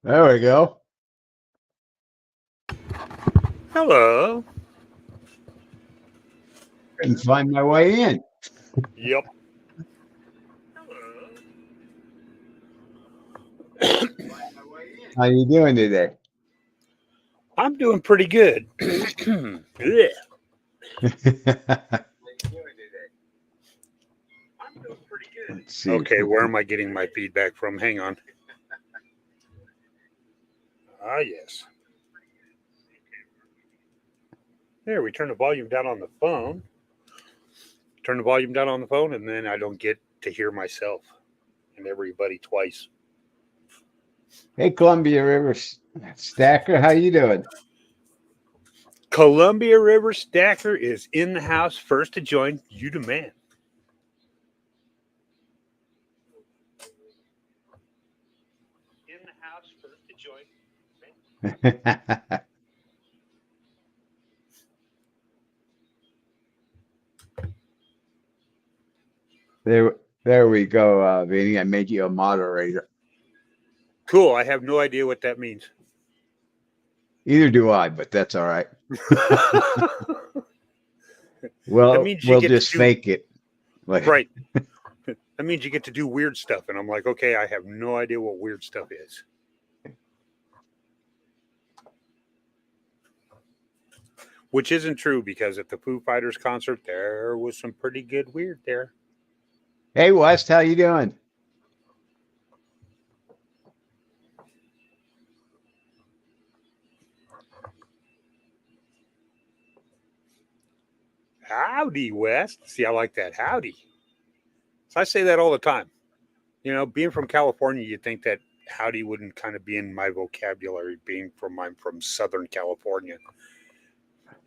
There we go. Hello. Couldn't find my way in. Yep. How you doing today? I'm doing pretty good. Yeah. Let's see. Okay, where am I getting my feedback from? Hang on. Ah, yes. There, we turn the volume down on the phone. Turn the volume down on the phone, and then I don't get to hear myself and everybody twice. Hey, Columbia River Stacker, how you doing? Columbia River Stacker is in the house, first to join. You demand. In the house, first to join. there we go, Vinny. I made you a moderator. Cool. I have no idea what that means. Either do I, but that's all right. That Well, means you we'll get to just do- fake it. Like, Right. That means you get to do weird stuff. And I'm like, okay, I have no idea what weird stuff is. Which isn't true because at the Foo Fighters concert, there was some pretty good weird there. Hey, West, how you doing? Howdy, West. See, I like that. Howdy. So I say that all the time. You know, being from California, you'd think that howdy wouldn't kind of be in my vocabulary, I'm from Southern California.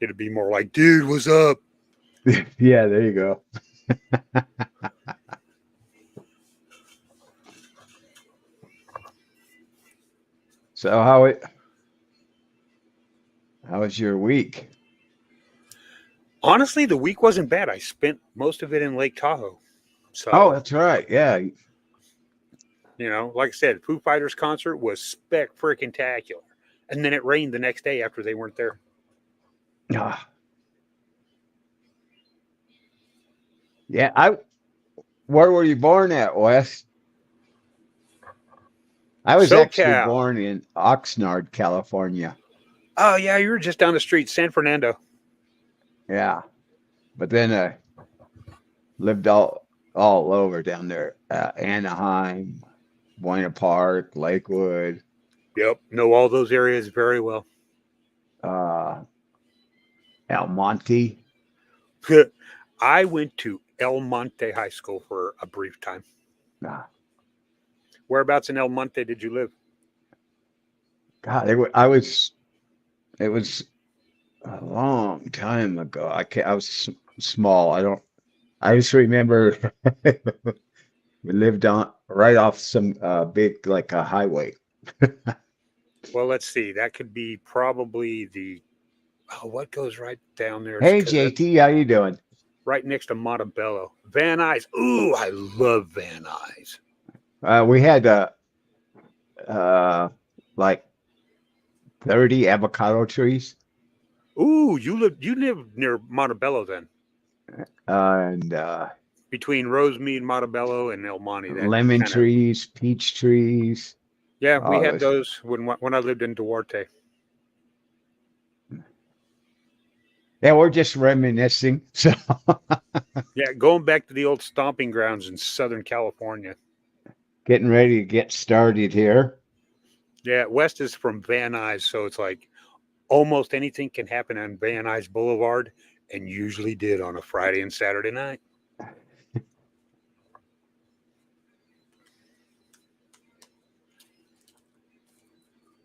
It'd be more like, dude, what's up? Yeah, there you go. So how was your week? Honestly, the week wasn't bad. I spent most of it in Lake Tahoe. So, Oh, that's right. Yeah. you know, like I said, Foo Fighters concert was spec-freaking-tacular. And then it rained the next day after they weren't there. Ah. Yeah, where were you born at, Wes? I was actually SoCal. born in Oxnard, California. Oh, yeah, you were just down the street, San Fernando. Yeah. But then I lived all over down there. Anaheim, Buena Park, Lakewood, Yep, know all those areas very well. uh, El Monte. I went to El Monte High School for a brief time. Ah, Whereabouts in El Monte did you live? God, it was a long time ago. I was small. I just remember we lived on right off some big like a highway. Well, let's see. That could be probably what goes right down there? Hey Because that's JT, how you doing? right next to Montebello. Van Nuys. Ooh, I love Van Nuys. We had uh like 30 avocado trees Ooh, you live near Montebello then, and between Rosemead, Montebello, and El Monte. That lemon kind of trees, peach trees. yeah. We All had those. those when I lived in Duarte. Yeah, we're just reminiscing. So Yeah, going back to the old stomping grounds in Southern California. getting ready to get started here. Yeah, West is from Van Nuys, so it's like almost anything can happen on Van Nuys Boulevard, and usually did on a Friday and Saturday night.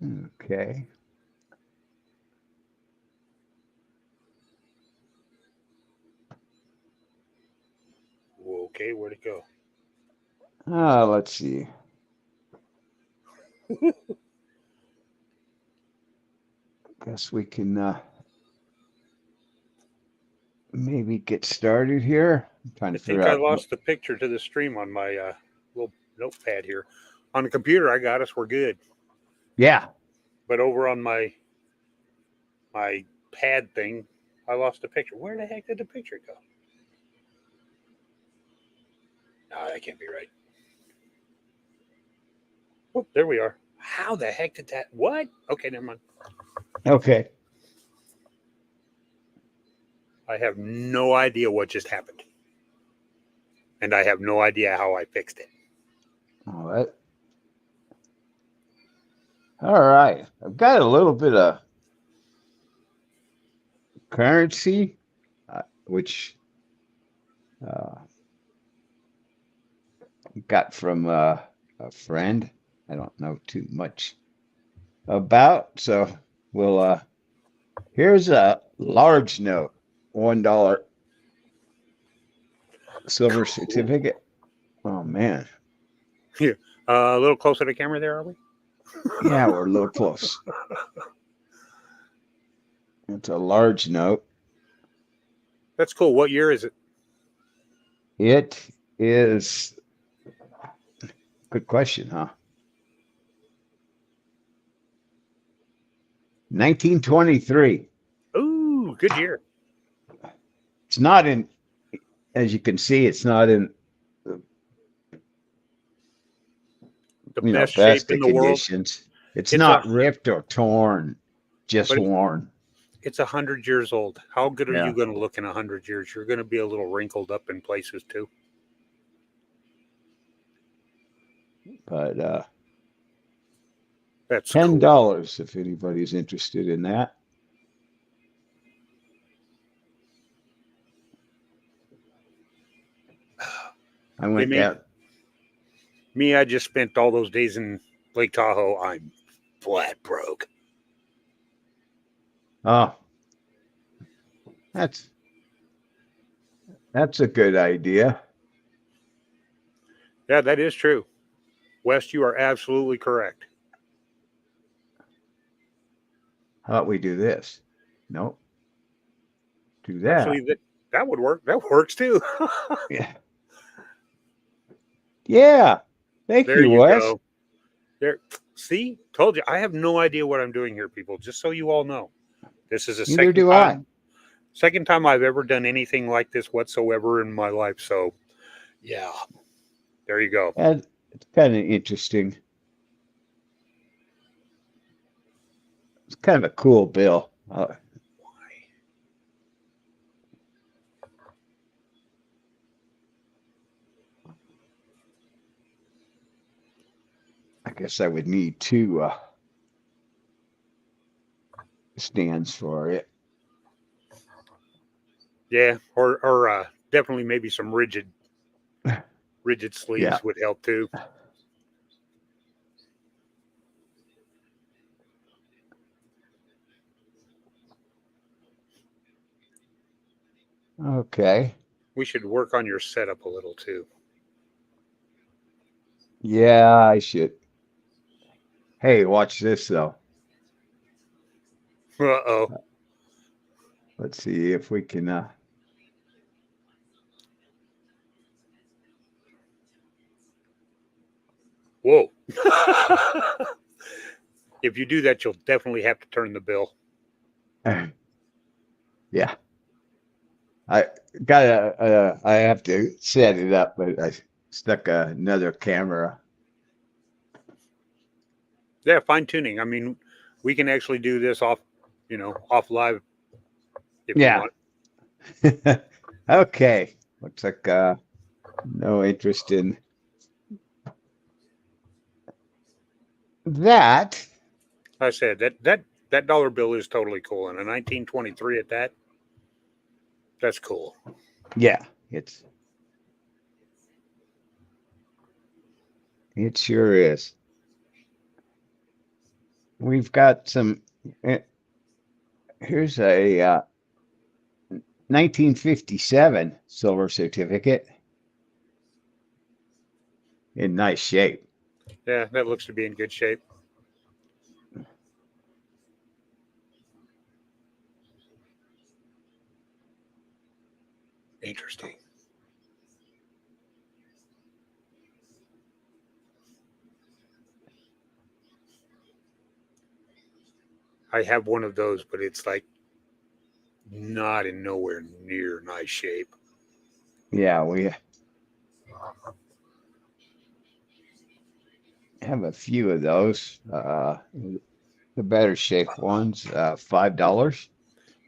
Okay. Okay, where'd it go? Let's see. Guess we can maybe get started here. I'm trying I to figure think I out. lost the picture to the stream on my little notepad here. On the computer, I got us. We're good. Yeah. But over on my pad thing, I lost a picture. Where the heck did the picture go? No, that can't be right. Oh, there we are. How the heck did that? What? Okay, never mind. Okay. I have no idea what just happened, and I have no idea how I fixed it. All right. All right. I've got a little bit of currency, which uh, got from a friend. I don't know too much about, so we'll. Here's a large note, $1 silver Cool. certificate. Oh man, Yeah. A little closer to the camera there, are we? yeah, we're a little close. It's a large note. That's cool. What year is it? It is good question, huh? 1923. Ooh, good year. It's not in, as you can see, it's not in The best shape best in of the world. conditions. It's It's a not ripped or torn, just but worn. it's 100 years old. How good are you Yeah, going to look in 100 years? You're going to be a little wrinkled up in places too. but That's cool. $10 if anybody's interested in that. I They went made down. me. I just spent all those days in Lake Tahoe. I'm flat broke. Oh, that's that's a good idea. Yeah, that is true. West, you are absolutely correct. How about we do this? Nope, do Actually, that. that would work. That works too. Yeah, yeah. Thank There you, you Wes. go. There. See, told you. I have no idea what I'm doing here, people. Just so you all know, this is the Neither second do I. time I've ever done anything like this whatsoever in my life. So, yeah, there you go. And it's kind of interesting. It's kind of a cool bill. I guess I would need two stands for it. Yeah, or definitely maybe some rigid Yeah. sleeves would help too. Okay. We should work on your setup a little too. Yeah, I should. Hey, watch this though. Uh oh. Let's see if we can. Whoa. If you do that, you'll definitely have to turn the bill. Yeah. I gotta. I have to set it up, but I stuck another camera. Yeah, fine tuning. I mean, we can actually do this off live if you Yeah. want. Okay. Looks like no interest in that. I said that dollar bill is totally cool, and a 1923 at that. That's cool. Yeah, it sure is. We've got some. eh, Here's a 1957 silver certificate in nice shape. Yeah, that looks to be in good shape. Interesting. I have one of those, but it's like not in nowhere near nice shape. Yeah, we have a few of those. The better shape ones, $5.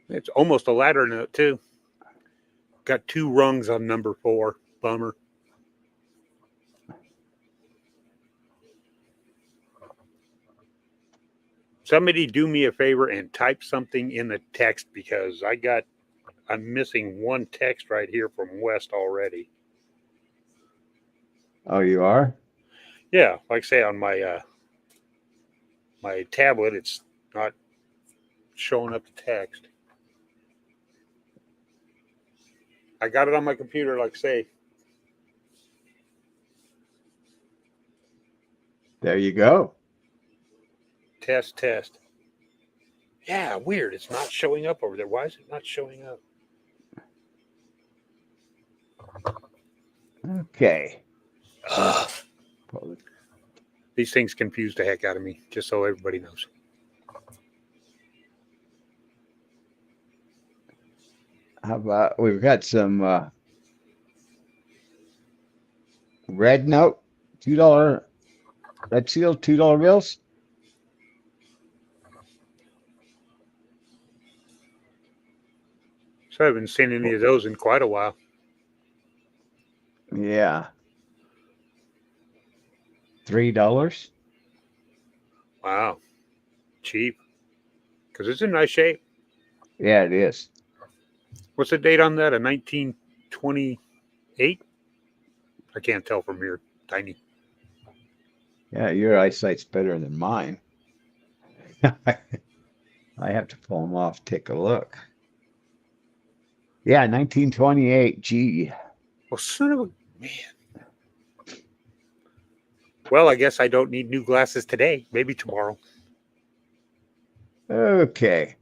It's almost a ladder note too. Got 2 rungs on number 4. Bummer. Somebody do me a favor and type something in the text because I'm missing one text right here from West already. Oh, you are? Yeah, like I say on my my tablet, it's not showing up the text. I got it on my computer, like I say. There you go. Test. Yeah, weird. It's not showing up over there. Why is it not showing up? Okay. Ugh. These things confuse the heck out of me, just so everybody knows. How about we've got some red note, $2 red seal, $2 bills. So I haven't seen any of those in quite a while. Yeah. $3. Wow. Cheap. Because it's in nice shape. Yeah, it is. What's the date on that? A 1928? I can't tell from here. Tiny. Yeah, your eyesight's better than mine. I have to pull them off, take a look. Yeah, 1928. Gee. Well, son of a man. Well, I guess I don't need new glasses today. Maybe tomorrow. Okay.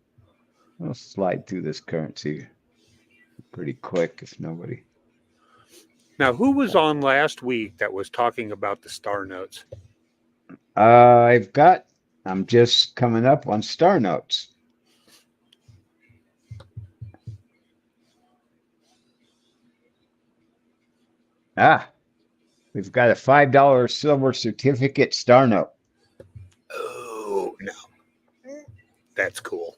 I'll slide through this currency pretty quick if nobody. Now, who was on last week that was talking about the star notes? I'm just coming up on star notes. We've got a $5 silver certificate star note. Oh, no. That's cool.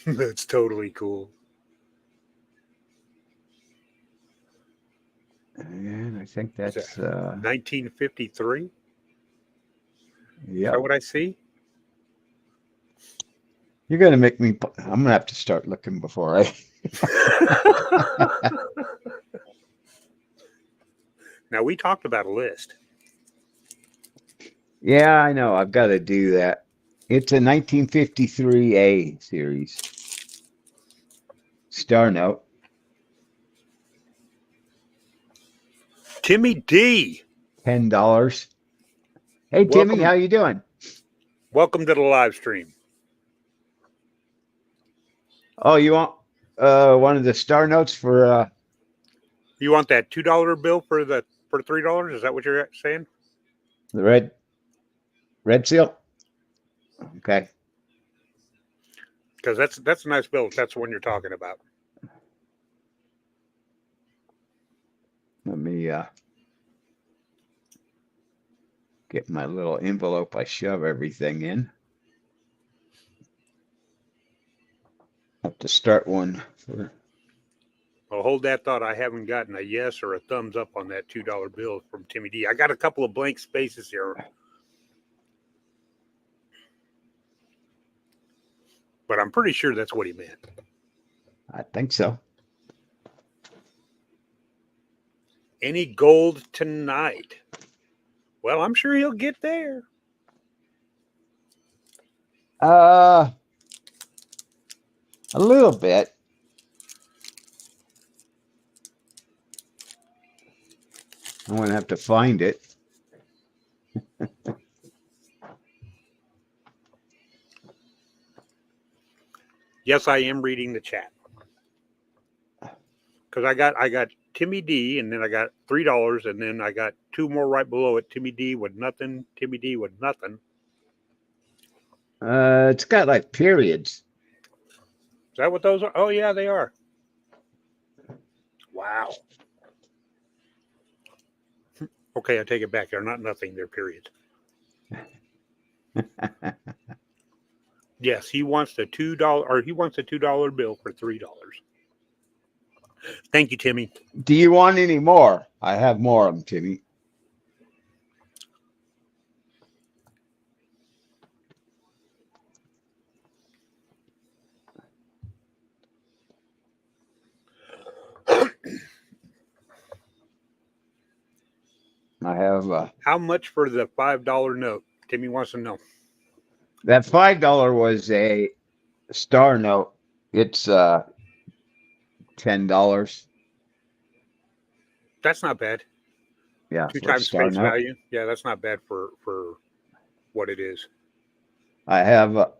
That's totally cool. And I think that's 1953. Yeah. Is that what I see? You're gonna make me. I'm gonna have to start looking before I. Now we talked about a list. Yeah, I know. I've got to do that. It's a 1953 A series star note. Timmy D. $10. Hey, Welcome. Timmy, how you doing? Welcome to the live stream. Oh, you want one of the star notes for? You want that $2 bill for $3? Is that what you're saying? The red seal. Okay. Because that's a nice bill. If that's the one you're talking about. Let me get my little envelope I shove everything in. Have to start one for. Well, hold that thought. I haven't gotten a yes or a thumbs up on that $2 bill from Timmy D. I got a couple of blank spaces here. But I'm pretty sure that's what he meant. I think so. Any gold tonight? Well, I'm sure he'll get there. A little bit. I'm gonna have to find it. Yes, I am reading the chat. Because I got Timmy D, and then I got $3, and then I got 2 more right below it. Timmy D with nothing. Timmy D with nothing. It's got like periods. Is that what those are? Oh yeah, they are. Wow. Okay, I take it back. They're not nothing. They're periods. Yes, he wants the $2 or he wants a $2 bill for $3. Thank you, Timmy. Do you want any more? I have more of them, Timmy. I have How much for the $5 note? Timmy wants to know. that $5 was a star note. It's $10. That's not bad. Yeah, Two for a times star face note. value. Yeah, that's not bad for what it is. I have a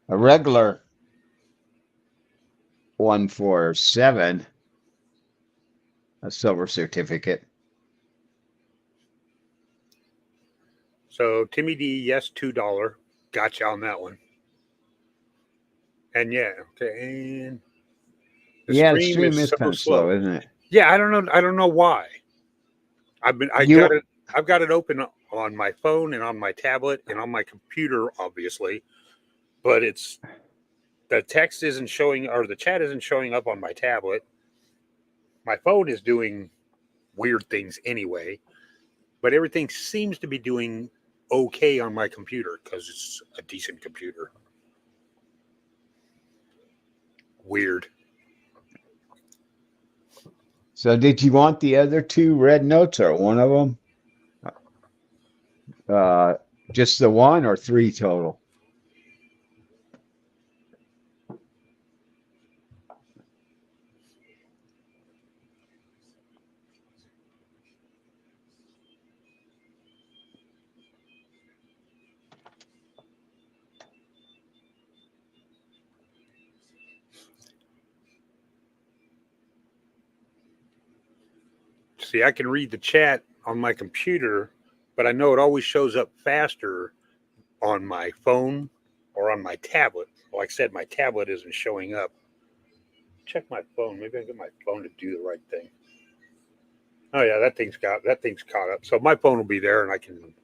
regular one for 7, a silver certificate. So Timmy D, yes, $2. Gotcha on that one. And yeah, okay. And the Yeah, the stream stream is is so kind of slow, slow. isn't it? Yeah, I don't know. I don't know why. I got You it. I've got it open on my phone and on my tablet and on my computer, obviously. But it's the text isn't showing or the chat isn't showing up on my tablet. My phone is doing weird things anyway, but everything seems to be doing okay on my computer because it's a decent computer. Weird. So did you want the other 2 red notes or one of them? Just the one or 3 total? See, I can read the chat on my computer, but I know it always shows up faster on my phone or on my tablet. Like I said, my tablet isn't showing up. Check my phone. Maybe I can get my phone to do the right thing. Oh yeah, that thing's caught up. So my phone will be there, and I can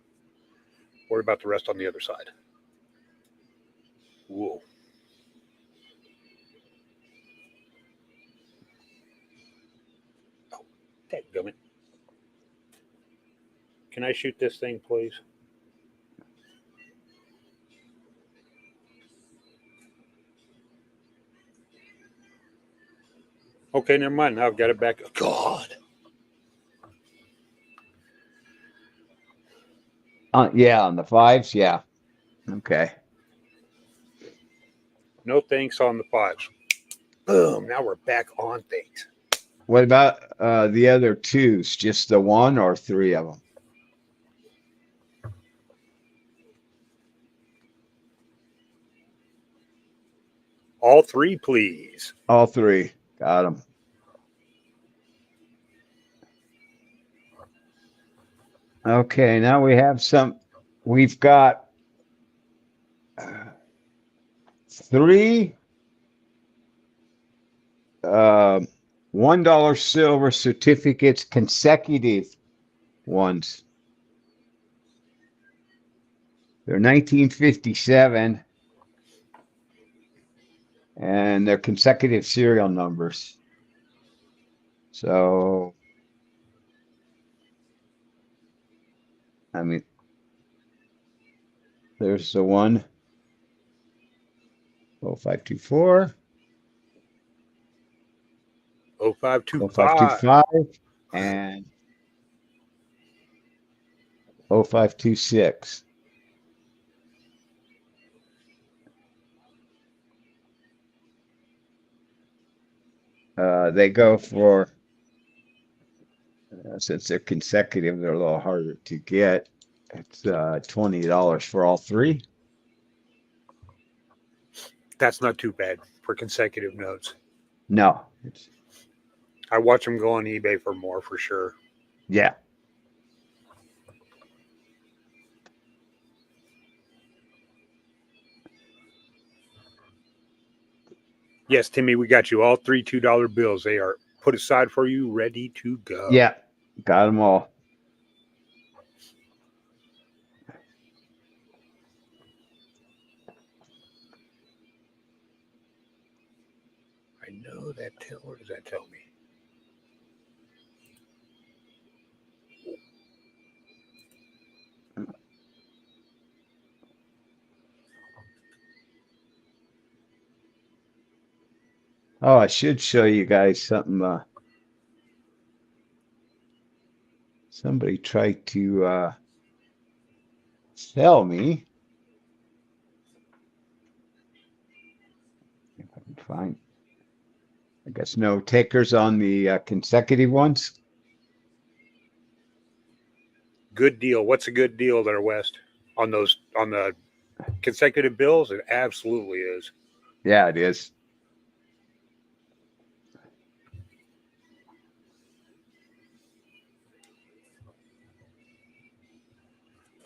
worry about the rest on the other side. Whoa. Oh, dadgummit. Can I shoot this thing, please? Okay, never mind. Now I've got it back. Oh, God. Yeah, on the 5s, yeah. Okay. No thanks on the 5s. Boom. Now we're back on things. What about the other 2s? Just the one or 3 of them? All 3, please. All 3. Got them. Okay, now we've got 3 $1 silver certificates, consecutive ones. They're 1957 and they're consecutive serial numbers. So, I mean, there's the one 0524, 0525. 0525, and 0526. They go for, since they're consecutive, they're a little harder to get. It's $20 for all 3. That's not too bad for consecutive notes. No. I watch them go on eBay for more for sure. Yeah. Yes, Timmy, we got you all 3 $2 bills. They are put aside for you, ready to go. Yeah, got them all. I know that. What does that tell me? Oh, I should show you guys something. Somebody tried to sell me. If I can find, I guess no takers on the consecutive ones. Good deal. What's a good deal there, West? On the consecutive bills? It absolutely is. Yeah, it is.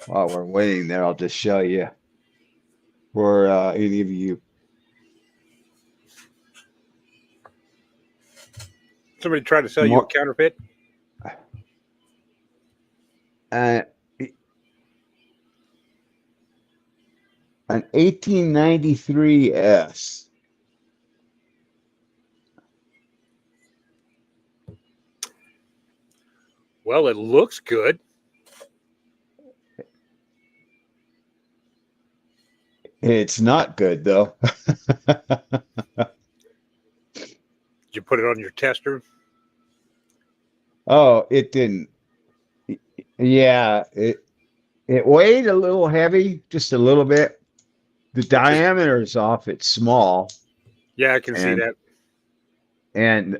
While we're waiting there, I'll just show you for any of you. Somebody tried to sell you a More, counterfeit? an 1893 S. Well, it looks good. It's not good though. Did you put it on your tester? Oh, it didn't. Yeah, it weighed a little heavy, just a little bit. The diameter is off. It's small. Yeah, I can see that. And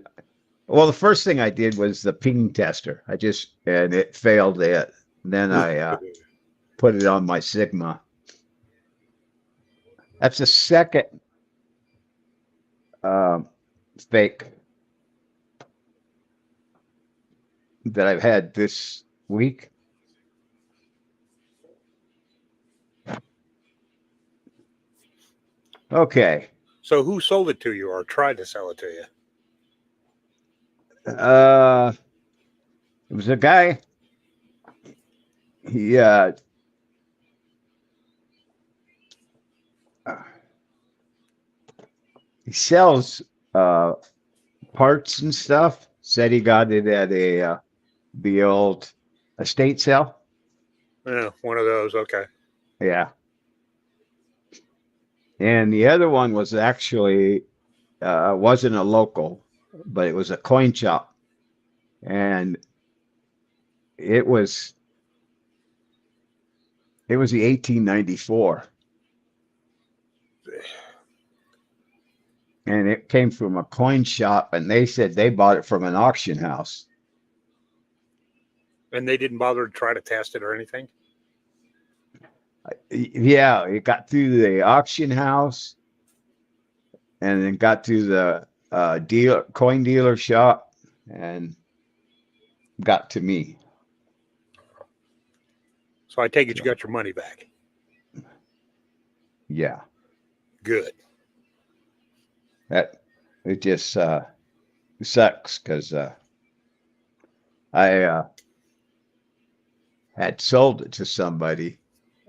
well, the first thing I did was the ping tester. And it failed it. Then I put it on my Sigma. That's the second fake that I've had this week. Okay. So who sold it to you or tried to sell it to you? It was a guy. He he sells parts and stuff. Said he got it at the old estate sale. Yeah, one of those. Okay. Yeah. And the other one was actually wasn't a local, but it was a coin shop, and it was the 1894, and it came from a coin shop, and they said they bought it from an auction house. And they didn't bother to try to test it or anything? Yeah, it got through the auction house, and then got to the coin dealer shop, and got to me. So I take it you got your money back. Yeah. Good. That it just sucks because I had sold it to somebody.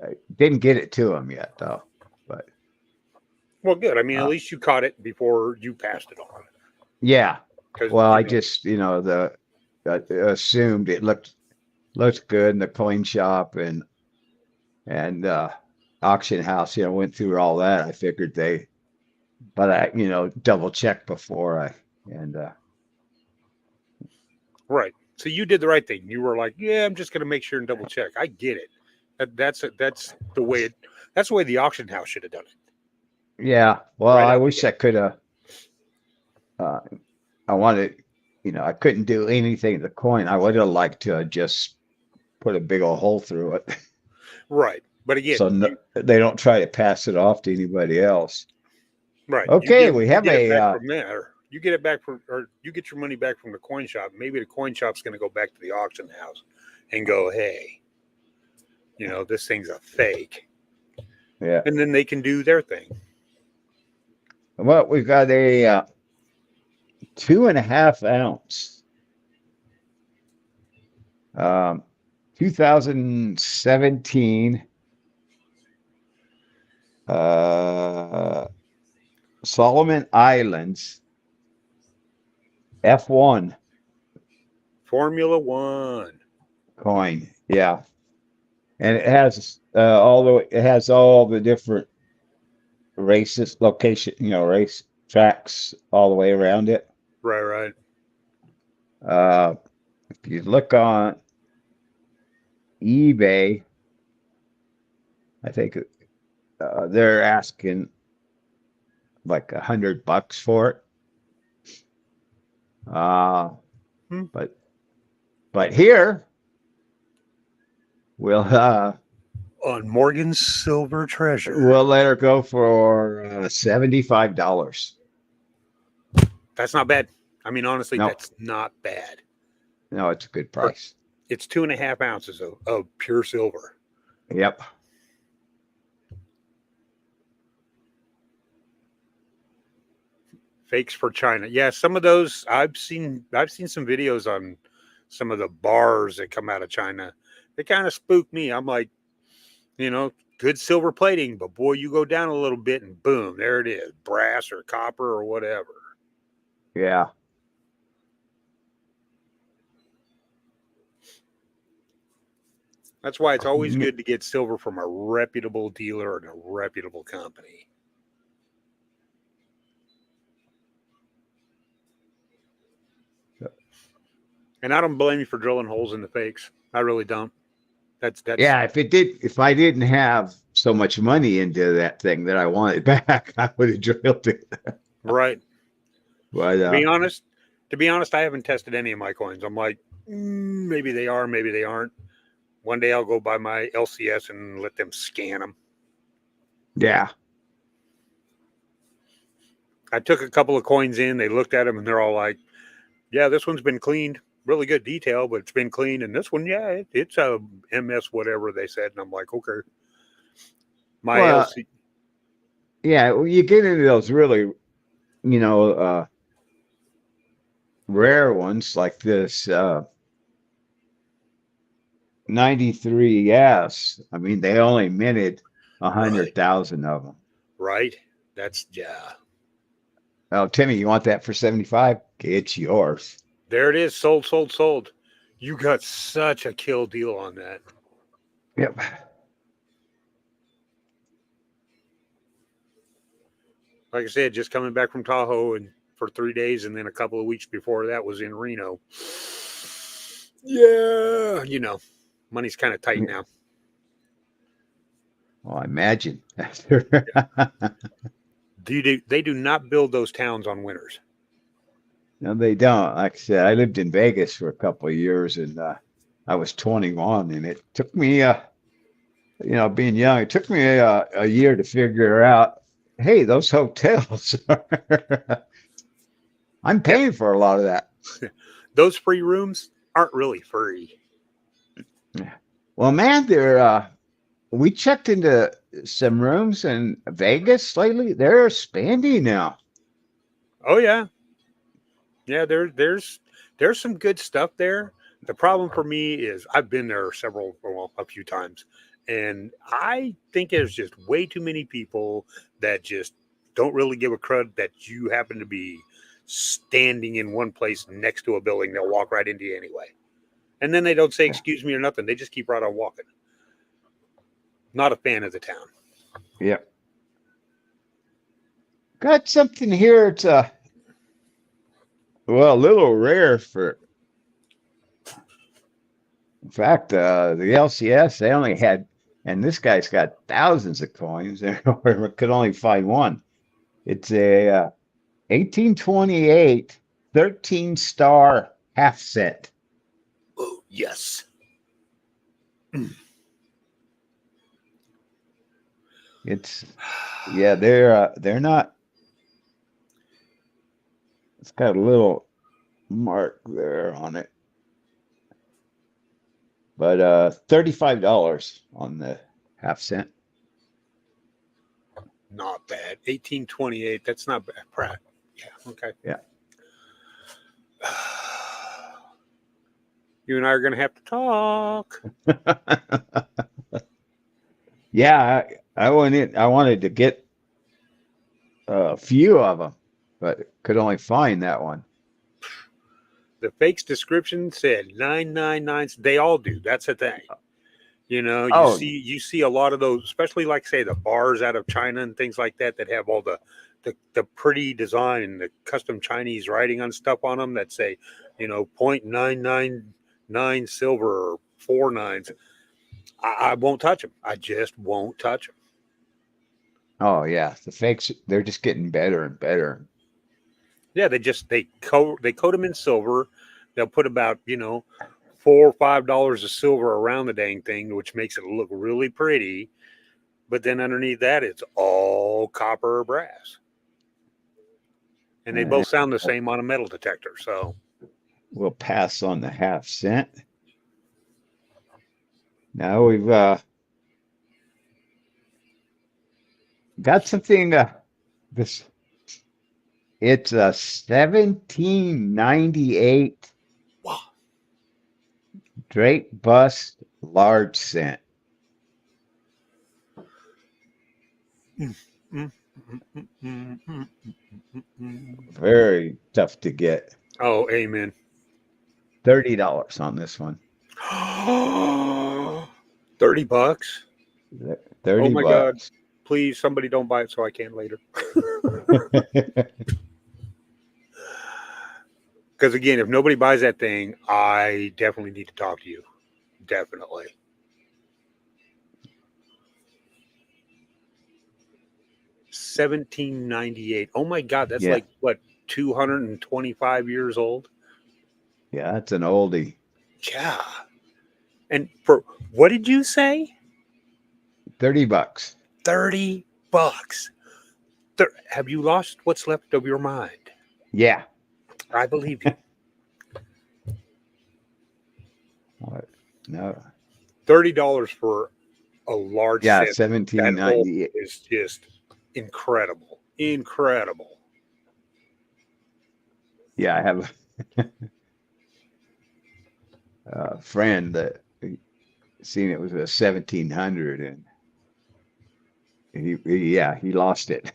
I didn't get it to him yet though. But Well, good. I mean, at least you caught it before you passed it on. Yeah. 'Cause, Well, I you know, just I assumed it looked good in the coin shop and auction house. Went through all that. I figured but I double checked before and right. So you did the right thing. You were like, yeah, I'm just going to make sure and double check. I get it. That's the way that's the way the auction house should have done it. yeah. Well, Right I out the wish I could have. I wanted, I couldn't do anything to the coin. I would have liked to have just put a big old hole through it. Right. But again, So they don't try to pass it off to anybody else. right. Okay, we You have get it a back from there. You get it back or you get your money back from the coin shop. Maybe the coin shop's going to go back to the auction house and go, hey, this thing's a fake. yeah. And then they can do their thing. Well, we've got a 2.5 ounce, um, 2017 uh, Solomon Islands F1 Formula One. coin. Yeah, and it has it has all the different races, location, race tracks all the way around it. Right, right. Uh, if you look on eBay, I think they're asking like $100 for it. Uh, Hmm. but here we'll On Morgan's Silver Treasure. we'll let her go for $75. That's not bad. I mean, honestly, No, that's not bad. no, it's a good For price. it's 2.5 ounces of pure silver. Yep. Fakes for China. Yeah, some of those I've seen. I've seen some videos on some of the bars that come out of China. They kind of spook me. I'm like, good silver plating, but boy, you go down a little bit and boom, there it is, brass or copper or whatever. Yeah. That's why it's always good to get silver from a reputable dealer and a reputable company. And I don't blame you for drilling holes in the fakes. I really don't. That's Yeah, if I didn't have so much money into that thing that I wanted back, I would have drilled it. right. But To be honest, I haven't tested any of my coins. I'm like, maybe they are, maybe they aren't. One day I'll go buy my LCS and let them scan them. yeah. I took a couple of coins in, they looked at them, and they're all like, yeah, this one's been cleaned. Really good detail, but it's been cleaned. And this one, yeah, it's a MS whatever they said. And I'm like, okay. My Well, LC. yeah, when you get into those really, you know, rare ones like this 93S, I mean, they only minted Right. 100,000 of them. Right. That's, yeah. Oh, Timmy, you want that for 75? Okay, it's yours. There it is. Sold, sold, sold. You got such a kill deal on that. Yep. Like I said, just coming back from Tahoe and for 3 days, and then a couple of weeks before that was in Reno. Yeah, money's kind of tight now. Well, I imagine. They do not build those towns on winters. No, they don't. Like I said, I lived in Vegas for a couple of years, and I was 21, and it took me, being young, it took me a year to figure out, hey, those hotels, I'm Yep. paying for a lot of that. Those free rooms aren't really free. Well, man, we checked into some rooms in Vegas lately. They're expanding now. Oh yeah, yeah. There's some good stuff there. The problem for me is I've been there a few times, and I think there's just way too many people that just don't really give a crud that you happen to be standing in one place next to a building. They'll walk right into you anyway, and then they don't say excuse me or nothing. They just keep right on walking. Not a fan of the town. Yep. Got something here. It's a little rare for. In fact, the LCS they only had, and this guy's got thousands of coins. They could only find one. It's a 1828 13-star half set. Oh yes. It's they're not. It's got a little mark there on it, but $35 on the half cent. Not bad. 1828. That's not bad. Pratt. Yeah. Okay. Yeah. You and I are going to have to talk. Yeah, I wanted to get a few of them, but could only find that one. The fake's description said 999. They all do. That's the thing. You know, Oh. you see a lot of those, especially like say the bars out of China and things like that have all the pretty design and the custom Chinese writing on stuff on them that say, you know, 0.999 silver or 4 nines. I won't touch them. I just won't touch them. Oh yeah, the fakes, they're just getting better and better. Yeah, they coat them in silver. They'll put about, you know, $4 or $5 of silver around the dang thing, which makes it look really pretty. But then underneath that, it's all copper or brass. And they both sound the same on a metal detector. So we'll pass on the half cent. Now we've got something. It's a 1798 wow. Drake bust large cent. Very tough to get. Oh, amen. $30 on this one. $30. 30 oh my bucks. God. Please, somebody don't buy it so I can later. Because again, if nobody buys that thing, I definitely need to talk to you. Definitely. $17.98. Oh my God, that's like what, 225 years old? Yeah, that's an oldie. Yeah. And for what did you say? $30. $30. Have you lost what's left of your mind? Yeah. I believe you. No. $30 for a large set. $17.98 is just incredible. Incredible. Yeah, I have a friend that seen it was a 1700 and he lost it.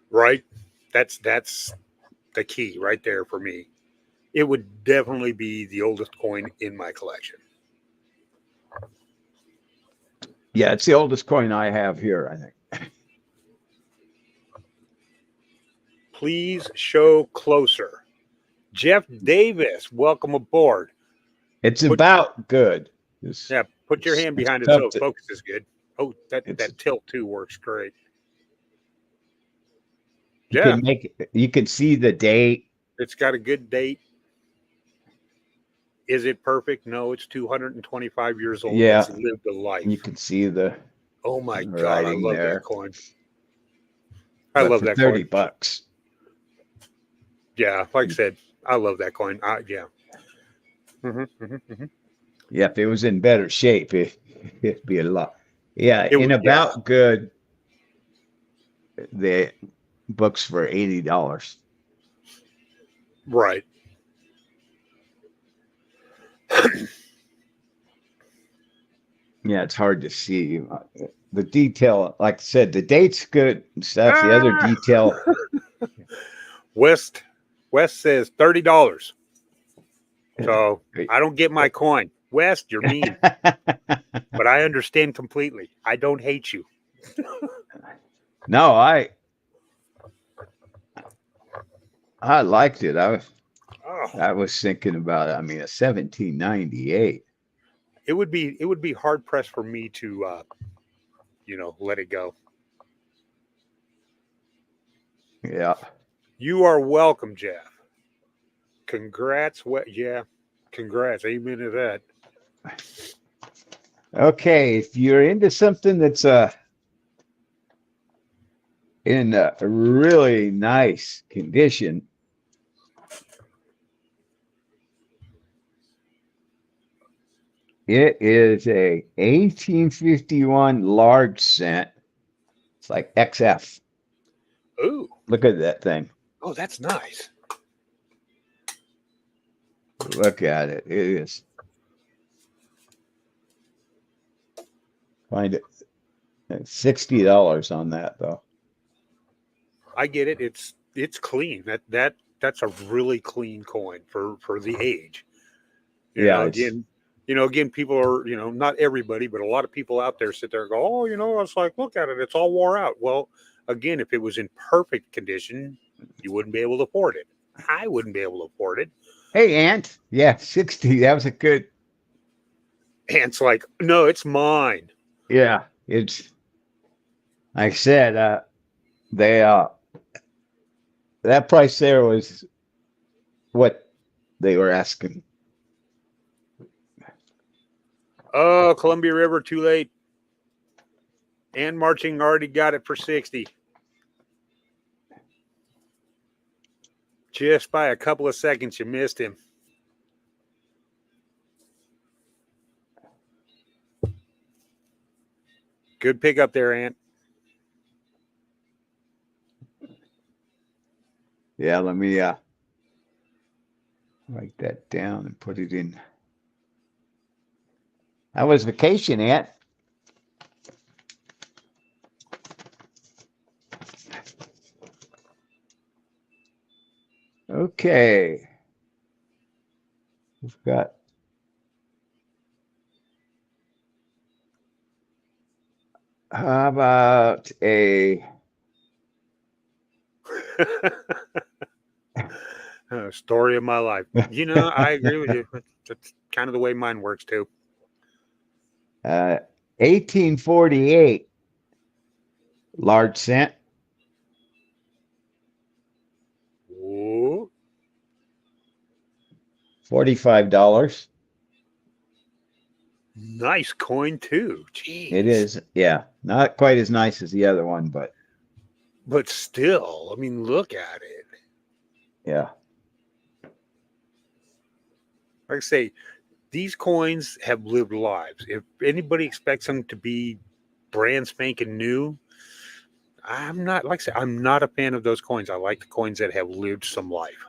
Right? That's the key right there for me. It would definitely be the oldest coin in my collection. Yeah, it's the oldest coin I have here, I think. Please show closer. Jeff Davis, welcome aboard. It's about good. Yeah, put your hand behind it so focus is good. Oh, that tilt too works great. Yeah, you can see the date. It's got a good date. Is it perfect? No, it's 225 years old. Yeah, it's lived a life. You can see the. Oh my God, I love there. that coin. I love that $30. coin. Yeah, like I said, I love that coin. Yeah. Yeah, if it was in better shape, it'd be a lot. Yeah, good. The books for $80. Right. Yeah, it's hard to see. The detail, like I said, the date's good and stuff. The other detail. West says $30. So I don't get my coin. West, you're mean. But I understand completely. I don't hate you. No, I liked it. I was thinking about it. I mean, a 1798. It would be hard pressed for me to let it go. Yeah. You are welcome, Jeff. Congrats. Congrats. Amen to that. Okay, if you're into something that's in a really nice condition, it is a 1851 large cent, It's like XF. Ooh. Look at that thing. Oh, that's nice. Look at it. It is. Find it. It's $60 on that though. I get it. It's clean. That's a really clean coin for the age. Yeah, Again, people are, not everybody, but a lot of people out there sit there and go, oh, it's like, look at it, it's all wore out. Well, again, if it was in perfect condition, you wouldn't be able to afford it. I wouldn't be able to afford it. Hey, Ant. Yeah, 60. That was a good. Ant's like, no, it's mine. Yeah, it's. Like I said, they that price there was what they were asking. Oh, Columbia River, too late. And Marching already got it for 60. Just by a couple of seconds, you missed him. Good pickup there, Ant. Yeah, let me write that down and put it in. How was vacation, Ant? Okay. We've got how about a story of my life. I agree with you. That's kind of the way mine works too. 1848 large cent. Ooh. $45. Nice coin too. Jeez. It is, yeah. Not quite as nice as the other one, but still, I mean, look at it. Yeah. Like I say, these coins have lived lives. If anybody expects them to be brand spanking new, I'm not, like I say, I'm not a fan of those coins. I like the coins that have lived some life.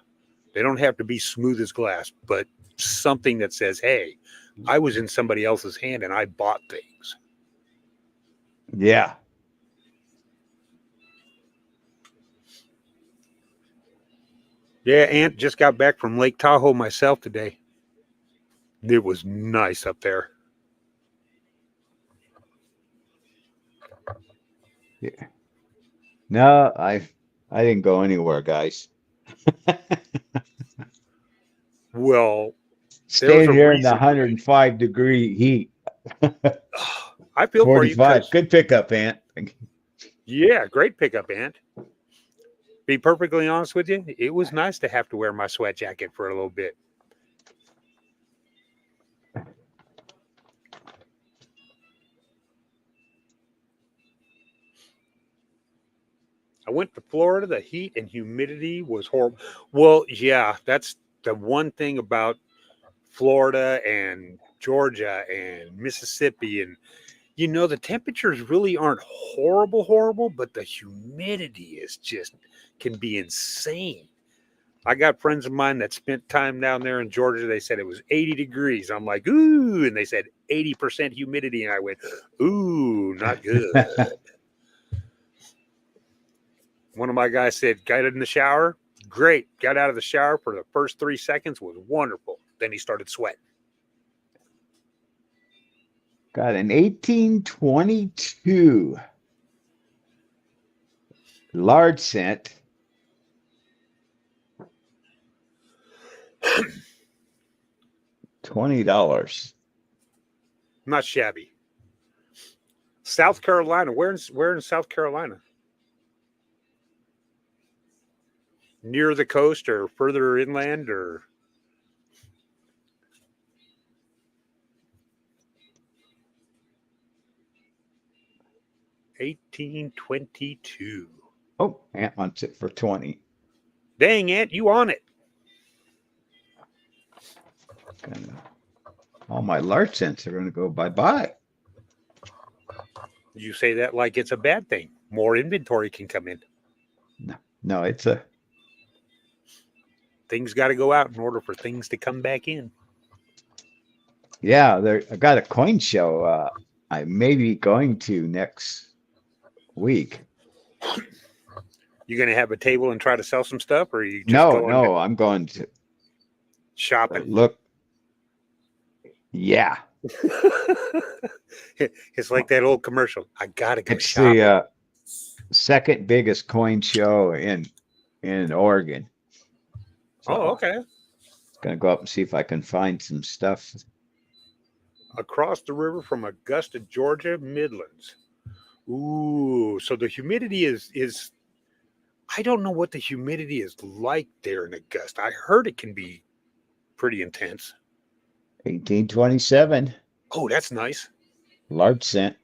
They don't have to be smooth as glass, but something that says, hey, I was in somebody else's hand and I bought things. Yeah. Yeah, Ant, just got back from Lake Tahoe myself today. It was nice up there. Yeah. No, I didn't go anywhere, guys. Well, stayed here in the 105-degree heat. I feel 45. For you. Good pickup, Ant. Yeah, great pickup, Ant. Be perfectly honest with you, it was nice to have to wear my sweat jacket for a little bit. I went to Florida. The heat and humidity was horrible. Well, yeah, that's the one thing about Florida and Georgia and Mississippi. And, the temperatures really aren't horrible, but the humidity is just can be insane. I got friends of mine that spent time down there in Georgia. They said it was 80 degrees. I'm like, ooh. And they said 80% humidity. And I went, ooh, not good. One of my guys said, got in the shower. Great. Got out of the shower for the first 3 seconds was wonderful. Then he started sweating. Got an 1822 large cent. $20. Not shabby. South Carolina. Where in South Carolina? Near the coast or further inland or? $18.22. Oh, Ant wants it for 20. Dang, Ant, you on it. All my large cents are going to go bye-bye. You say that like it's a bad thing. more inventory can come in. No, it's Things got to go out in order for things to come back in. yeah. I got a coin show. I may be going to next week. You going to have a table and try to sell some stuff, or are you just No, I'm going to shopping? look. Yeah, It's like that old commercial. I gotta go it's shopping. the second biggest coin show in Oregon. So Oh, okay. gonna go up and see if I can find some stuff. Across the river from Augusta, Georgia, Midlands. Ooh, so the humidity is I don't know what the humidity is like there in Augusta. I heard it can be pretty intense. 1827, Oh, that's nice. large cent.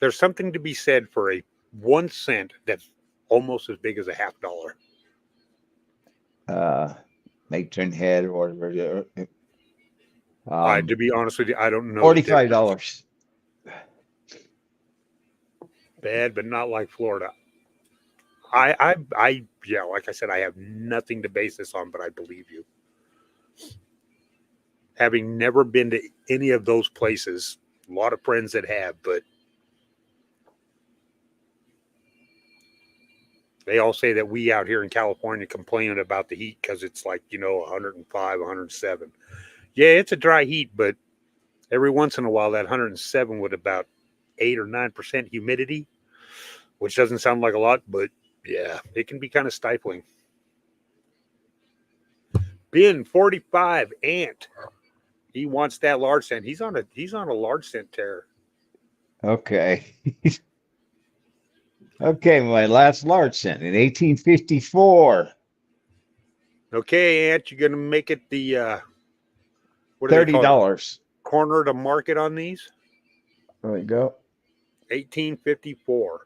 There's something to be said for a 1 cent that's almost as big as a half dollar. Matron head or whatever. To be honest with you, I don't know. $45. Bad, but not like Florida. Yeah, like I said, I have nothing to base this on, but I believe you. Having never been to any of those places, a lot of friends that have, but they all say that we out here in California complaining about the heat because it's like, 105, 107. Yeah, it's a dry heat, but every once in a while, that 107 with about 8 or 9% humidity, which doesn't sound like a lot, but yeah, it can be kind of stifling. Ben 45 Ant. He wants that large cent. He's on a large cent tear. Okay. Okay, my last large cent in 1854. Okay, Ant, you're gonna make it the what $30. corner to market on these? There we go. 1854.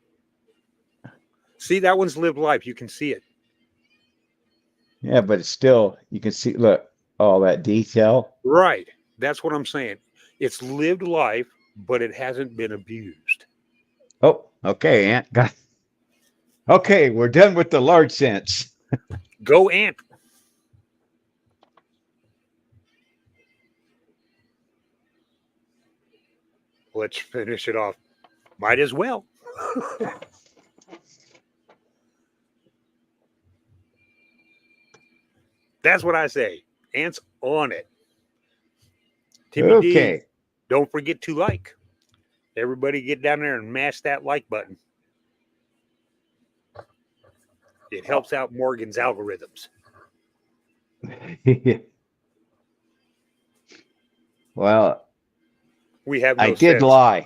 See, that one's lived life. You can see it. Yeah, but it's still, you can see, look, all that detail. Right. That's what I'm saying. It's lived life, but it hasn't been abused. Oh, okay, Ant. Okay, we're done with the large cents. Go, Ant. Let's finish it off. Might as well. That's what I say. Ant's on it. Timmy Okay. D, don't forget to like. Everybody get down there and mash that like button. It helps out Morgan's algorithms. Well, We have no I did sense. lie.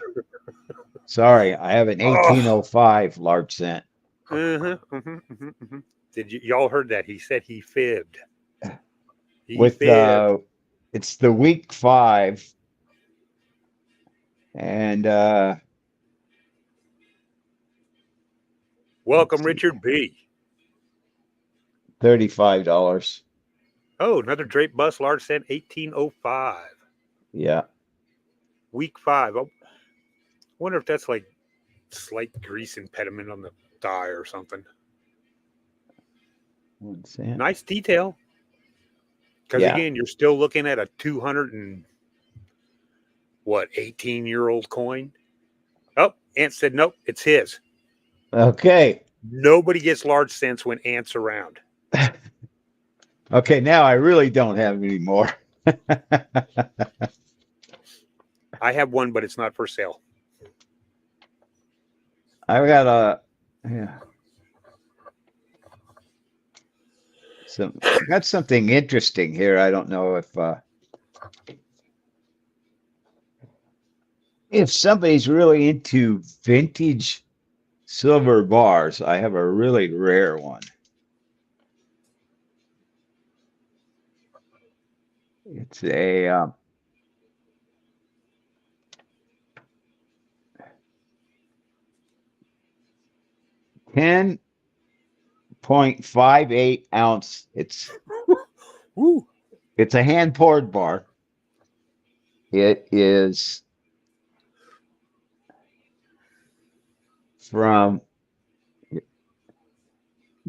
Sorry, I have an 1805 large cent. Did y'all heard that? He said he fibbed. With it's the week 5. And welcome, Richard B. $35. Oh, another drape bus, large cent, 1805. Yeah. Week 5. I wonder if that's like slight grease impediment on the die or something. 1 cent. Nice detail. Because again, you're still looking at a 18-year-old coin. Oh, Ant said nope, it's his. Okay. Nobody gets large cents when Ant's around. Okay, now I really don't have any more. I have one, but it's not for sale. I've got got something interesting here. I don't know if somebody's really into vintage silver bars. I have a really rare one. It's a 10.58 ounce. It's a hand poured bar. It is from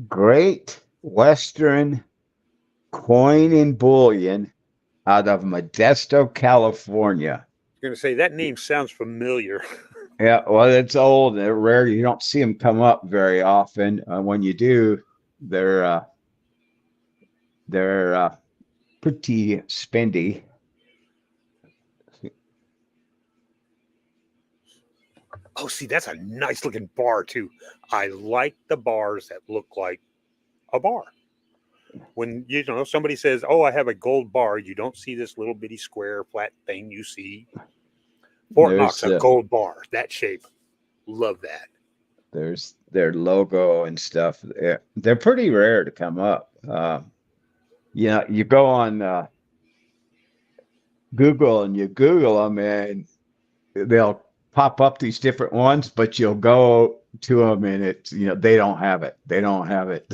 Great Western Coin and Bullion out of Modesto, California. I'm going to say that name sounds familiar. Yeah, well, it's old. They're rare. You don't see them come up very often. When you do, they're they're pretty spendy. Oh, see, that's a nice looking bar too. I like the bars that look like a bar. When somebody says, "Oh, I have a gold bar," you don't see this little bitty square flat thing. You see Fort Knox, There's a gold bar, that shape. Love that. there's their logo and stuff. They're pretty rare to come up. You go on Google and you Google them, and they'll pop up these different ones, but you'll go to them and it's they don't have it. They don't have it.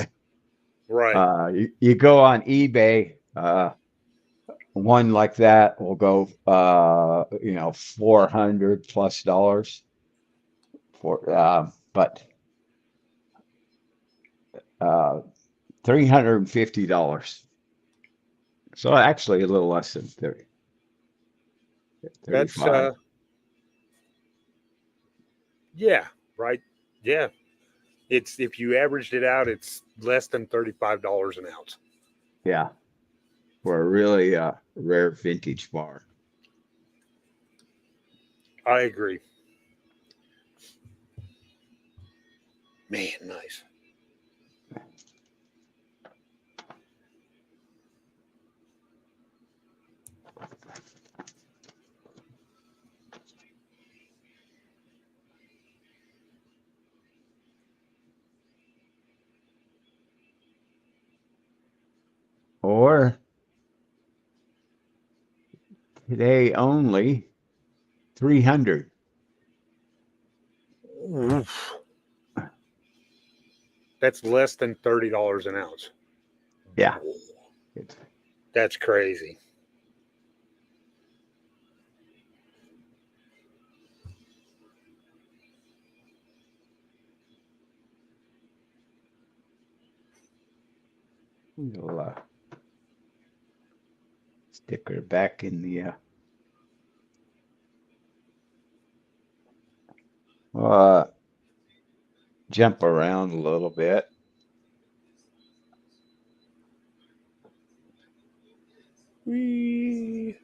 Right. You go on eBay. One like that will go $400+ for but uh $350. So actually a little less than 30, That's 35. yeah, right. Yeah. It's if you averaged it out, it's less than $35 an ounce. Yeah. For a really rare vintage bar. I agree. Man, nice. Or today only 300. Oof. That's less than $30 an ounce. Yeah. It's, That's crazy. we'll stick her back in the jump around a little bit. Whee.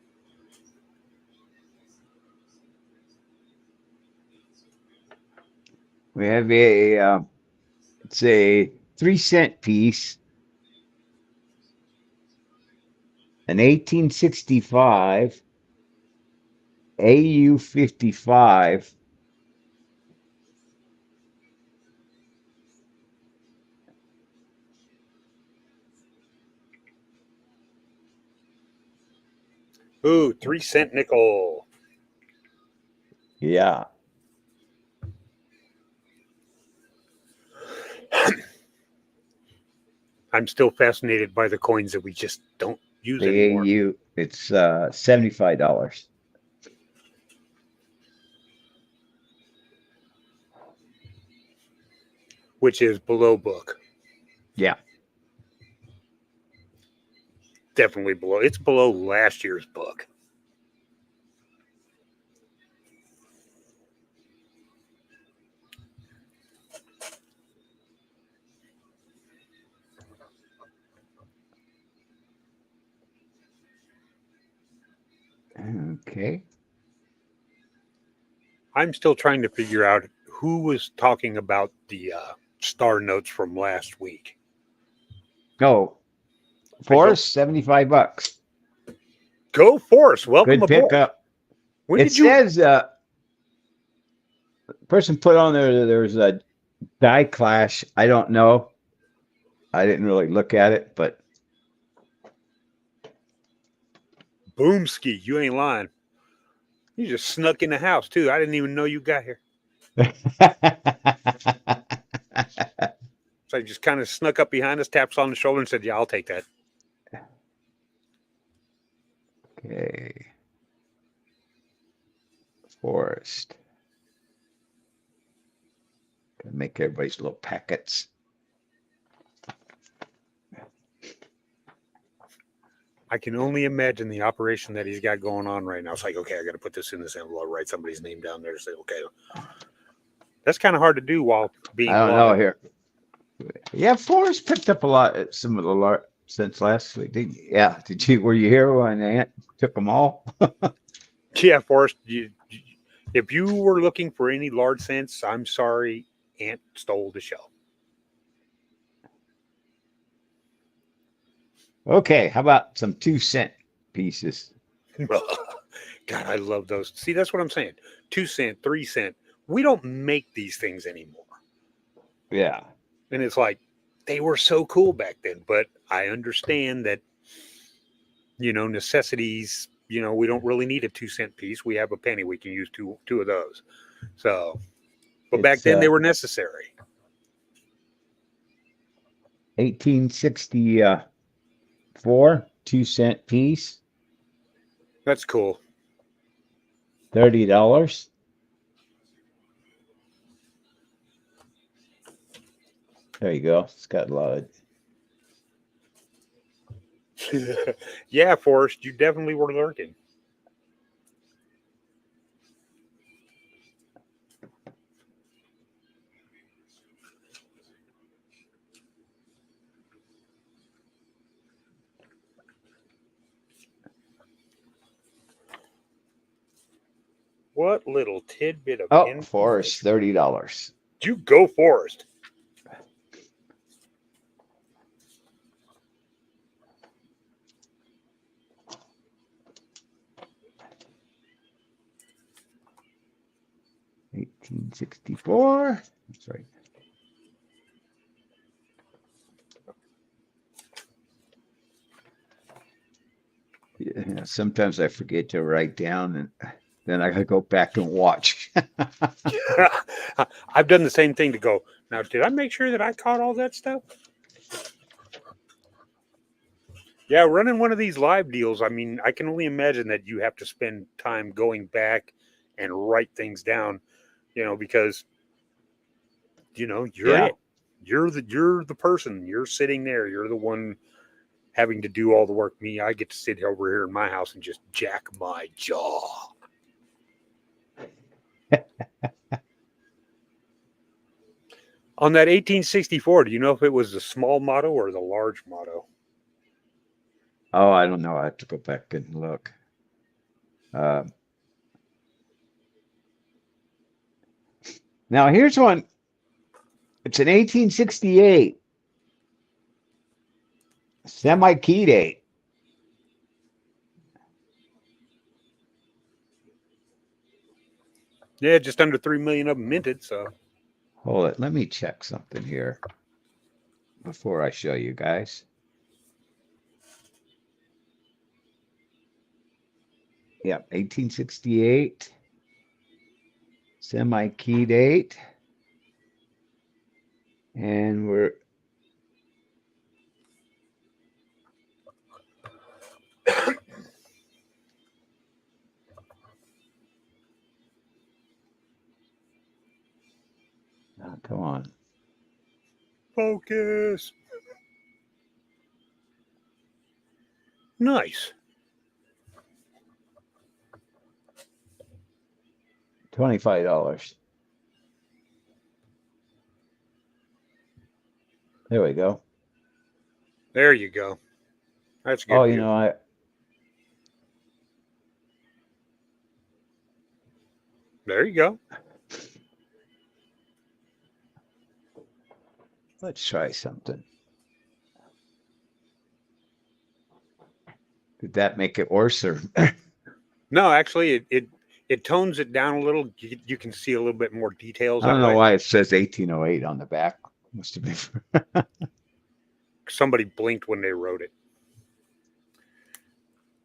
We have it's a 3-cent piece, an 1865 AU 55. Ooh, 3-cent nickel. Yeah. I'm still fascinated by the coins that we just don't use The anymore. AU, it's $75. Which is below book. Yeah. Definitely below. It's below last year's book. Okay. I'm still trying to figure out who was talking about the star notes from last week. Oh, Forrest, $75. Go Forrest. Welcome Good aboard. pickup. When It did you? says person put on there's a die clash. I don't know. I didn't really look at it, but Boomski, you ain't lying. You just snuck in the house too. I didn't even know you got here. So I just kind of snuck up behind us, taps on the shoulder, and said, "Yeah, I'll take that." Okay. Forest. Gotta make everybody's little packets. I can only imagine the operation that he's got going on right now. It's like, okay, I got to put this in this envelope, write somebody's name down there, say, okay. That's kind of hard to do while being I don't know live. here. Yeah, Forrest picked up a lot, some of the large since last week. Yeah, did you? Were you here when Aunt took them all? Yeah, Forrest, if you were looking for any large cents, I'm sorry, Aunt stole the show. Okay, how about some 2-cent pieces? God, I love those. See, that's what I'm saying. 2 cent, 3 cent. We don't make these things anymore. Yeah. And it's like, they were so cool back then. But I understand that, necessities, we don't really need a 2-cent piece. We have a penny. We can use two of those. So, but back It's then they were necessary. 1864, 2-cent piece, That's cool. $30. There you go. It's got a lot of. Yeah, Forrest, you definitely were lurking. What little tidbit of Forrest, $30. You go, Forrest. $1864. That's right. Yeah, sometimes I forget to write down, and then I gotta go back and watch. I've done the same thing to go, now, did I make sure that I caught all that stuff? Yeah, running one of these live deals, I mean, I can only imagine that you have to spend time going back and write things down, because you're Yeah. it. You're the person. You're sitting there. You're the one having to do all the work. Me, I get to sit over here in my house and just jack my jaw. On that 1864, do you know if it was the small motto or the large motto? Oh, I don't know. I have to go back and look. Now here's one. It's an 1868 semi-key date. Yeah, just under 3 million of them minted. So Hold it. Let me check something here before I show you guys. Yep, 1868 semi-key date. And we're oh, come on. focus. Nice. $25. There we go. There you go. That's good. Oh, you know, There you go. let's try something. Did that make it worse or? No, actually, it tones it down a little. You can see a little bit more details. I don't that know way. why it says 1808 on the back. Must have been. Somebody blinked when they wrote it.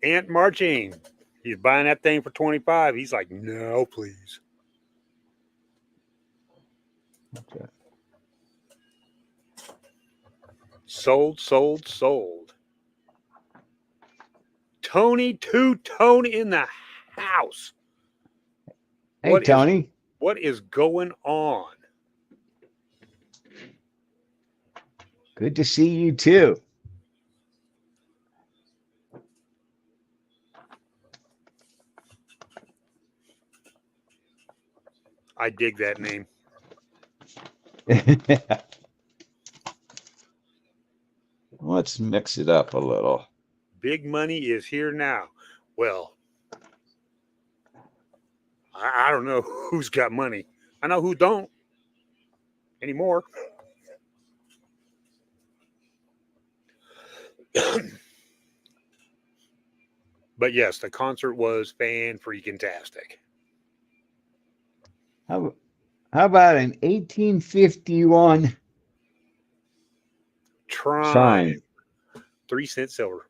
Ant marching. He's buying that thing for 25. He's like, no, please. Okay. Sold. Tony Two-Tone in the house. Hey, Tony. What is going on? Good to see you too. I dig that name. Let's mix it up a little. Big money is here now. Well, I don't know who's got money. I know who don't anymore. But yes, the concert was fan-freaking-tastic. How, how about an 1851 Trying chime? 3 cent silver.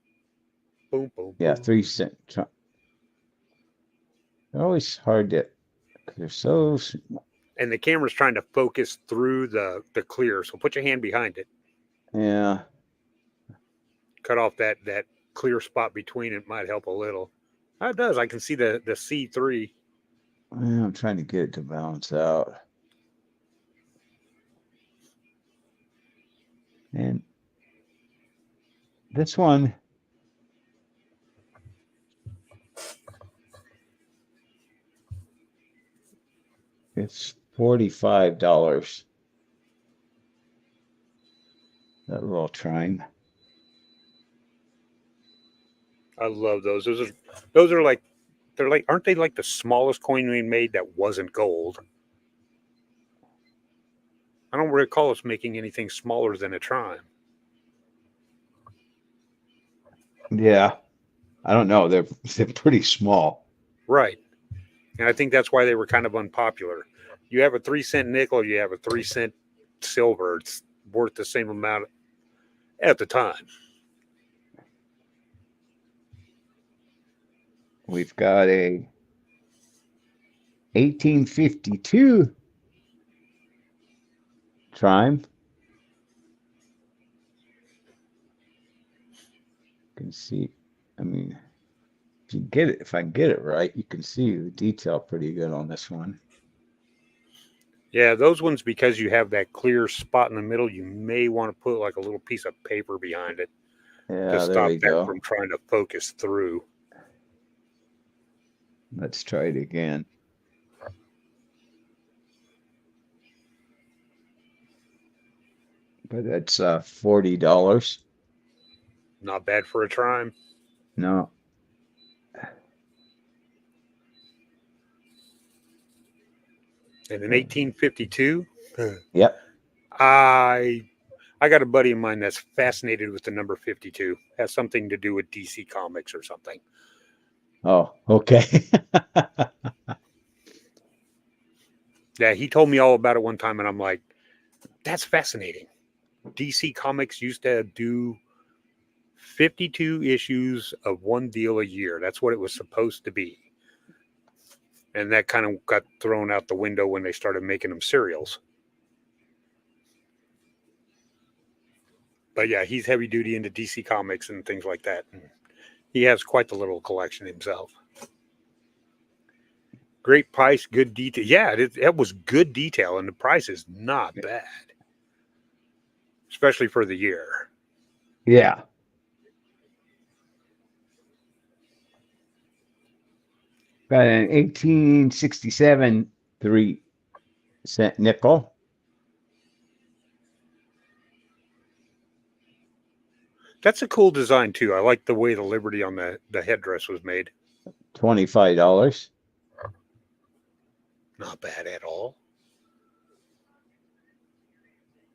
Boom, boom, Yeah, boom. 3 cent. They're always hard to. They're so. And the camera's trying to focus through the clear. So put your hand behind it. Yeah. Cut off that clear spot between it. Might help a little. It does. I can see the C3. I'm trying to get it to balance out. And this one, it's $45. That little chime. I love those. Those are like, they're like, aren't they like the smallest coin we made that wasn't gold? I don't recall us making anything smaller than a chime. Yeah. I don't know. They're pretty small. Right. And I think that's why they were kind of unpopular. You have a 3 cent nickel, you have a 3 cent silver. It's worth the same amount at the time. We've got a 1852 chime. You can see, I mean, if I can get it right, you can see the detail pretty good on this one. Yeah, those ones, because you have that clear spot in the middle, you may want to put like a little piece of paper behind it to Yeah, there stop we that go. from trying to focus through. Let's try it again. But that's $40. Not bad for a chime. No. And in 1852, Yep. I got a buddy of mine that's fascinated with the number 52. Has something to do with DC Comics or something. Oh, okay. Yeah, he told me all about it one time, and I'm like, that's fascinating. DC Comics used to do 52 issues of one deal a year. That's what it was supposed to be. And that kind of got thrown out the window when they started making them serials. But yeah, he's heavy duty into DC Comics and things like that. And he has quite the little collection himself. Great price, good detail. Yeah, it was good detail, and the price is not bad, especially for the year. Yeah. Got an 1867 3-cent nickel. That's a cool design too. I like the way the Liberty on the headdress was made. $25. Not bad at all.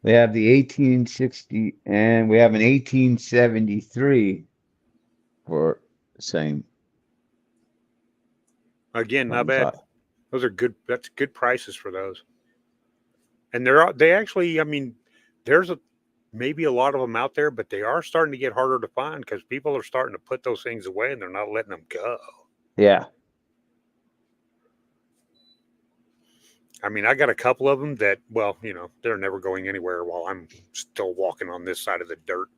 We have the 1860 and we have an 1873 for the same. Again, not 25. bad. Those are good. That's good prices for those. And they actually, I mean, there's maybe a lot of them out there, but they are starting to get harder to find because people are starting to put those things away and they're not letting them go. Yeah. I mean, I got a couple of them that, well, you know, they're never going anywhere while I'm still walking on this side of the dirt.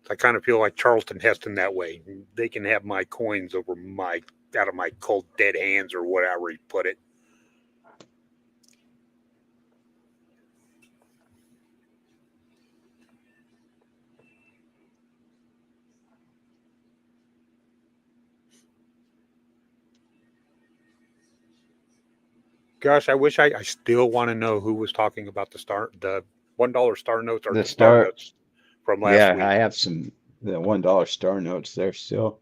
It's kind of feel like Charlton Heston that way. They can have my coins out of my cold dead hands or whatever he put it. Gosh, I wish I still want to know who was talking about the $1 star notes or The the star star, notes from last yeah, week. I have some the $1 star notes there still.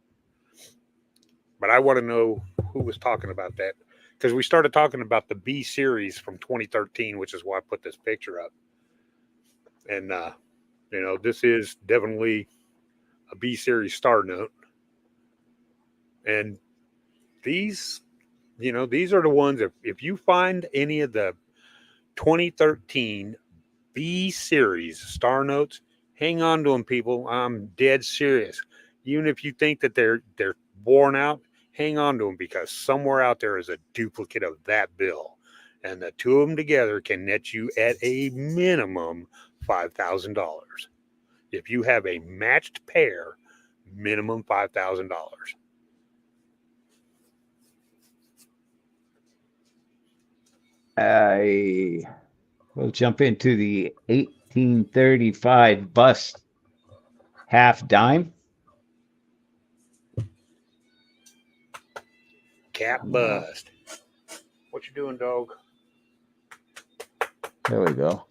But I want to know who was talking about that because we started talking about the B series from 2013, which is why I put this picture up. And this is definitely a B series star note. And these, these are the ones. If you find any of the 2013 B series star notes, hang on to them, people. I'm dead serious. Even if you think that they're worn out, hang on to them because somewhere out there is a duplicate of that bill, and the two of them together can net you at a minimum $5,000. If you have a matched pair, minimum $5,000. I will jump into the 1835 bust half dime. Cap bust. What you doing, dog? There we go.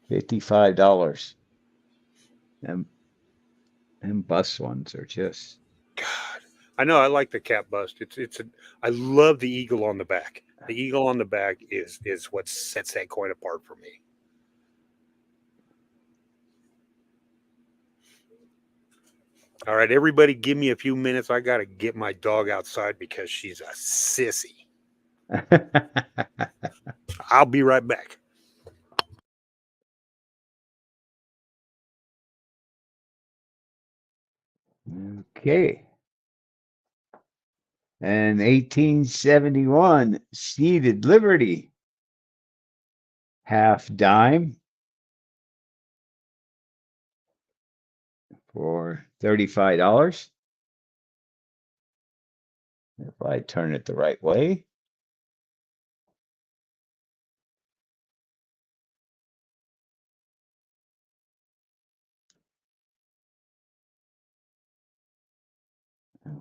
$55. And bust ones are just God, I know I like the cap bust. I love the eagle on the back. The eagle on the back is what sets that coin apart for me. All right, everybody, give me a few minutes. I got to get my dog outside because she's a sissy. I'll be right back. Okay. And 1871 Seated Liberty half dime for $35. If I turn it the right way.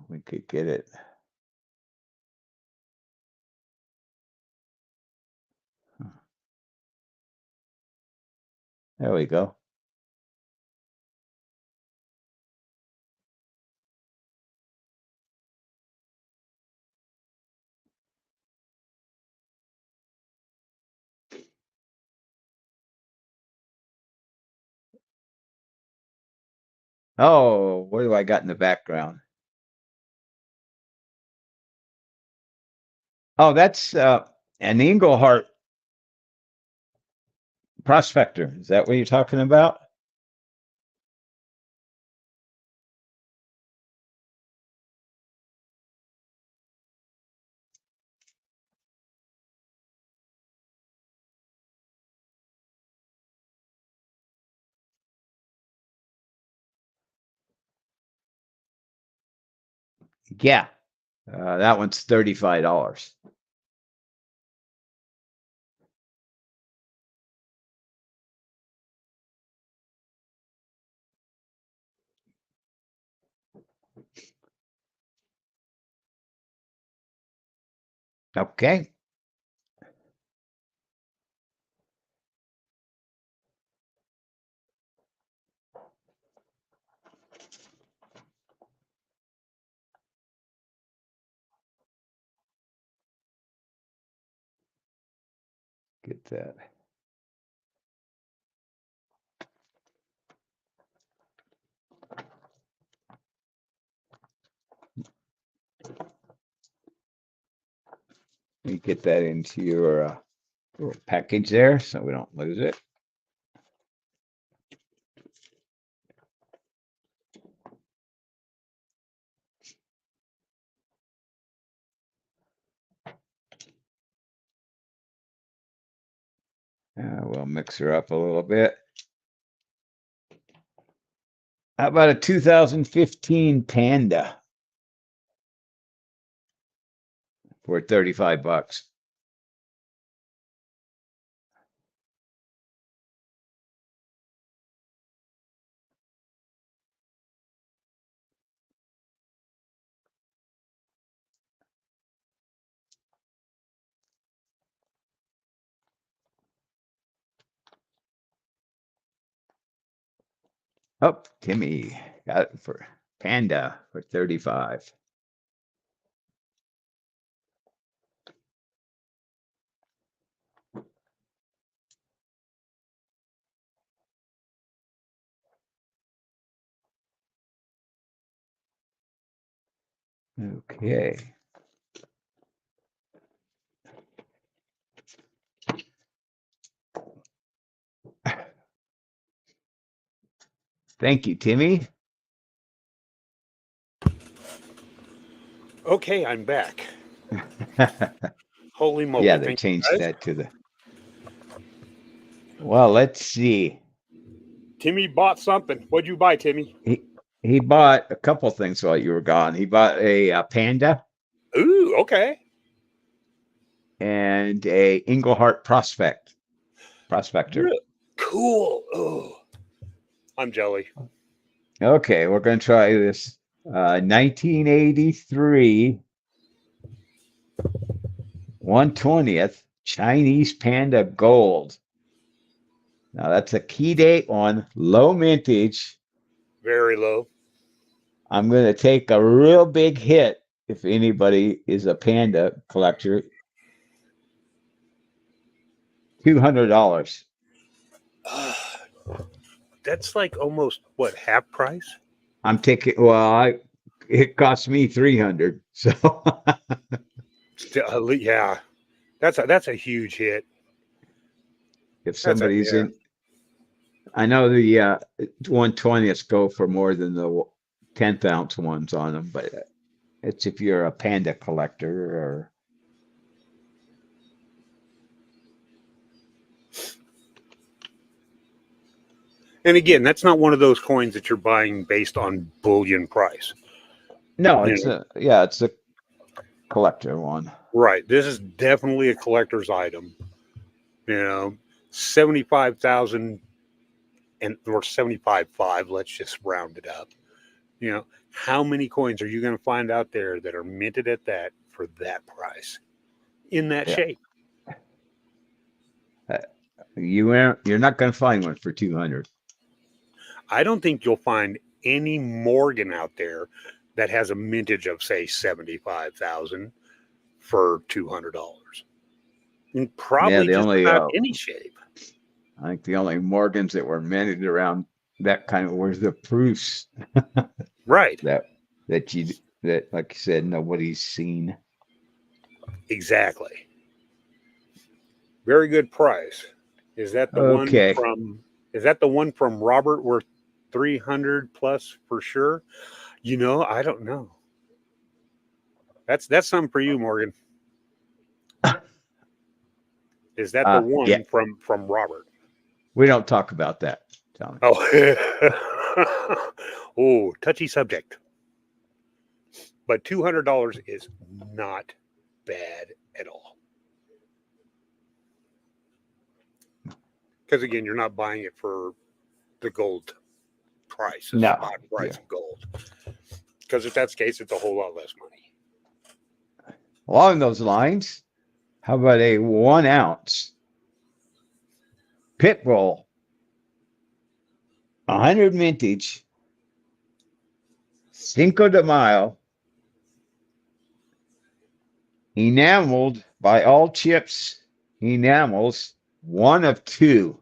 We could get it. There we go. Oh, what do I got in the background? Oh, that's an Englehart prospector. Is that what you're talking about? Yeah. That one's $35. Okay. Get that. Let me get that into your little package there so we don't lose it. We'll mix her up a little bit. How about a 2015 Panda for $35? Oh, Timmy got it for Panda for 35. Okay. Thank you, Timmy. Okay, I'm back. Holy moly! Yeah, they Thank changed you guys. that to the. Well, let's see. Timmy bought something. What'd you buy, Timmy? He bought a couple things while you were gone. He bought a Panda Ooh, okay. and a Englehart Prospector. Real cool. Oh, I'm jelly. Okay, we're going to try this 1983 1/20th Chinese Panda Gold. Now that's a key date one, low mintage. Very low. I'm going to take a real big hit if anybody is a Panda collector. $200. That's like almost what, half price? I'm taking. Well, it cost me 300. So Still, yeah, that's a huge hit. if That's a somebody's yeah. in, I know the 1/20ths go for more than the 10th ounce ones on them, but it's if you're a Panda collector or. And again, that's not one of those coins that you're buying based on bullion price. No, You it's know, it's a collector one. right. This is definitely a collector's item. 75,000 and or 75.5. Let's just round it up. How many coins are you going to find out there that are minted at that for that price in that Yeah. shape? You're not going to find one for 200. I don't think you'll find any Morgan out there that has a mintage of say 75,000 for $200. And Yeah, probably the just only about any shape. I think the only Morgans that were minted around that kind of was the proofs Right. that that like you said nobody's seen. Exactly. Very good price. Is that the one Okay. from Robert worth 300 plus for sure? I don't know. That's something for you, Morgan. Is that the Yeah, one from Robert? we don't talk about that, Tommy. Oh, oh, touchy subject. But $200 is not bad at all. Because again, you're not buying it for the gold price, the No. spot price Yeah. of gold. Because if that's the case, it's a whole lot less money. Along those lines, how about a 1 ounce pit bull, 100 mintage, Cinco de Mayo, enameled by all chips, enamels, one of two.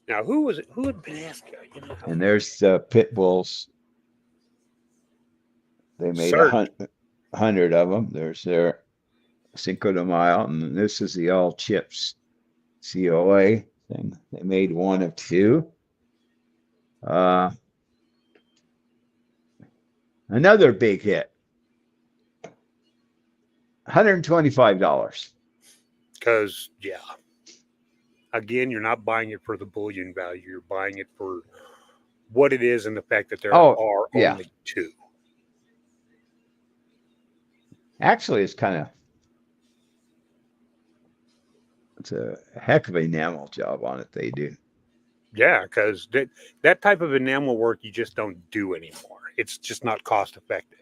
Now, who had been asking? And there's the pit bulls. They made Certain. 100 of them. There's their Cinco de Mayo, and this is the all chips COA thing. They made one of two. Another big hit. $125. Because, yeah, again, you're not buying it for the bullion value. You're buying it for what it is and the fact that there Oh, are yeah. only two. Actually, it's a heck of an enamel job on it they do. Yeah, because that type of enamel work you just don't do anymore. It's just not cost effective.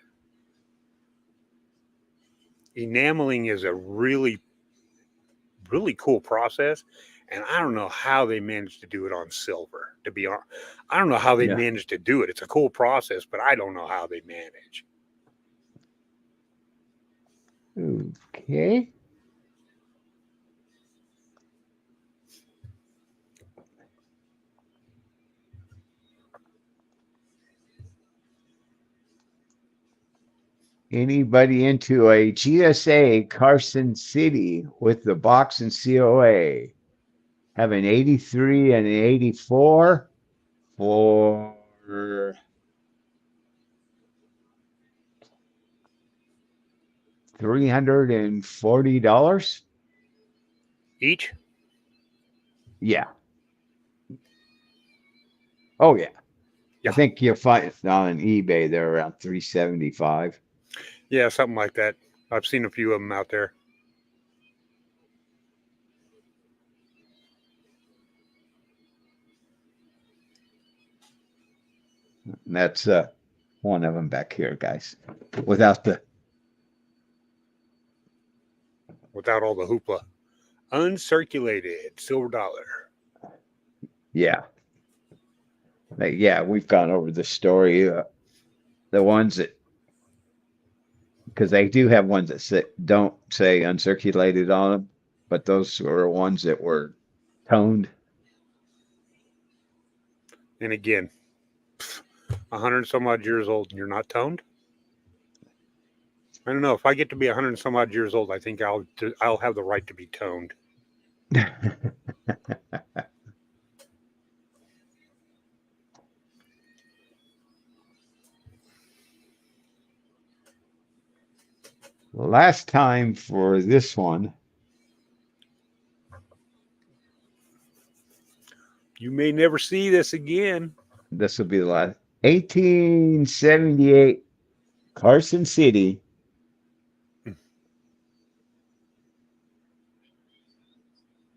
Enameling is a really, really cool process. And I don't know how they managed to do it on silver, to be honest. I don't know how they Yeah. managed to do it. It's a cool process, but I don't know how they manage. Okay. Anybody into a GSA Carson City with the box and COA? Have an 83 and an 84 for $340. Each? Yeah. Oh yeah. Yeah. I think you'll find it on eBay. They're around 375. Yeah, something like that. I've seen a few of them out there. And that's one of them back here, guys. Without all the hoopla. Uncirculated silver dollar. yeah. Yeah, we've gone over the story. The ones that, because they do have ones that don't say uncirculated on them, but those were ones that were toned. And again, 100 some odd years old and you're not toned? I don't know. If I get to be 100 some odd years old, I think I'll have the right to be toned. Last time for this one. You may never see this again. This will be the last. 1878 Carson City.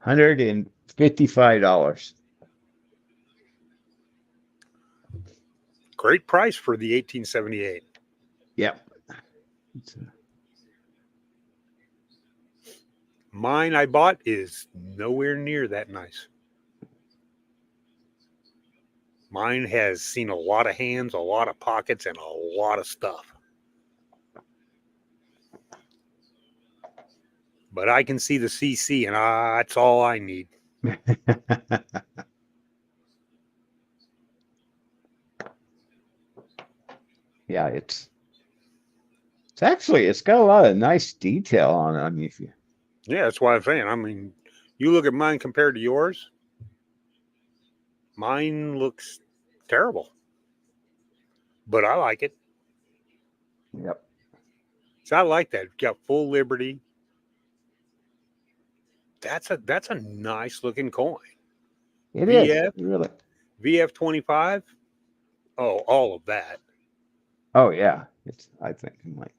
$155. Great price for the 1878. Yep. Mine I bought is nowhere near that nice. Mine has seen a lot of hands, a lot of pockets, and a lot of stuff. But I can see the CC, and that's all I need. Yeah, it's got a lot of nice detail on it. I mean, Yeah, that's why I'm saying. I mean, you look at mine compared to yours, mine looks terrible. But I like it. Yep. So I like that. You got full liberty. That's a nice looking coin. It VF, is. Really. VF25. Oh, all of that. Oh yeah. I think like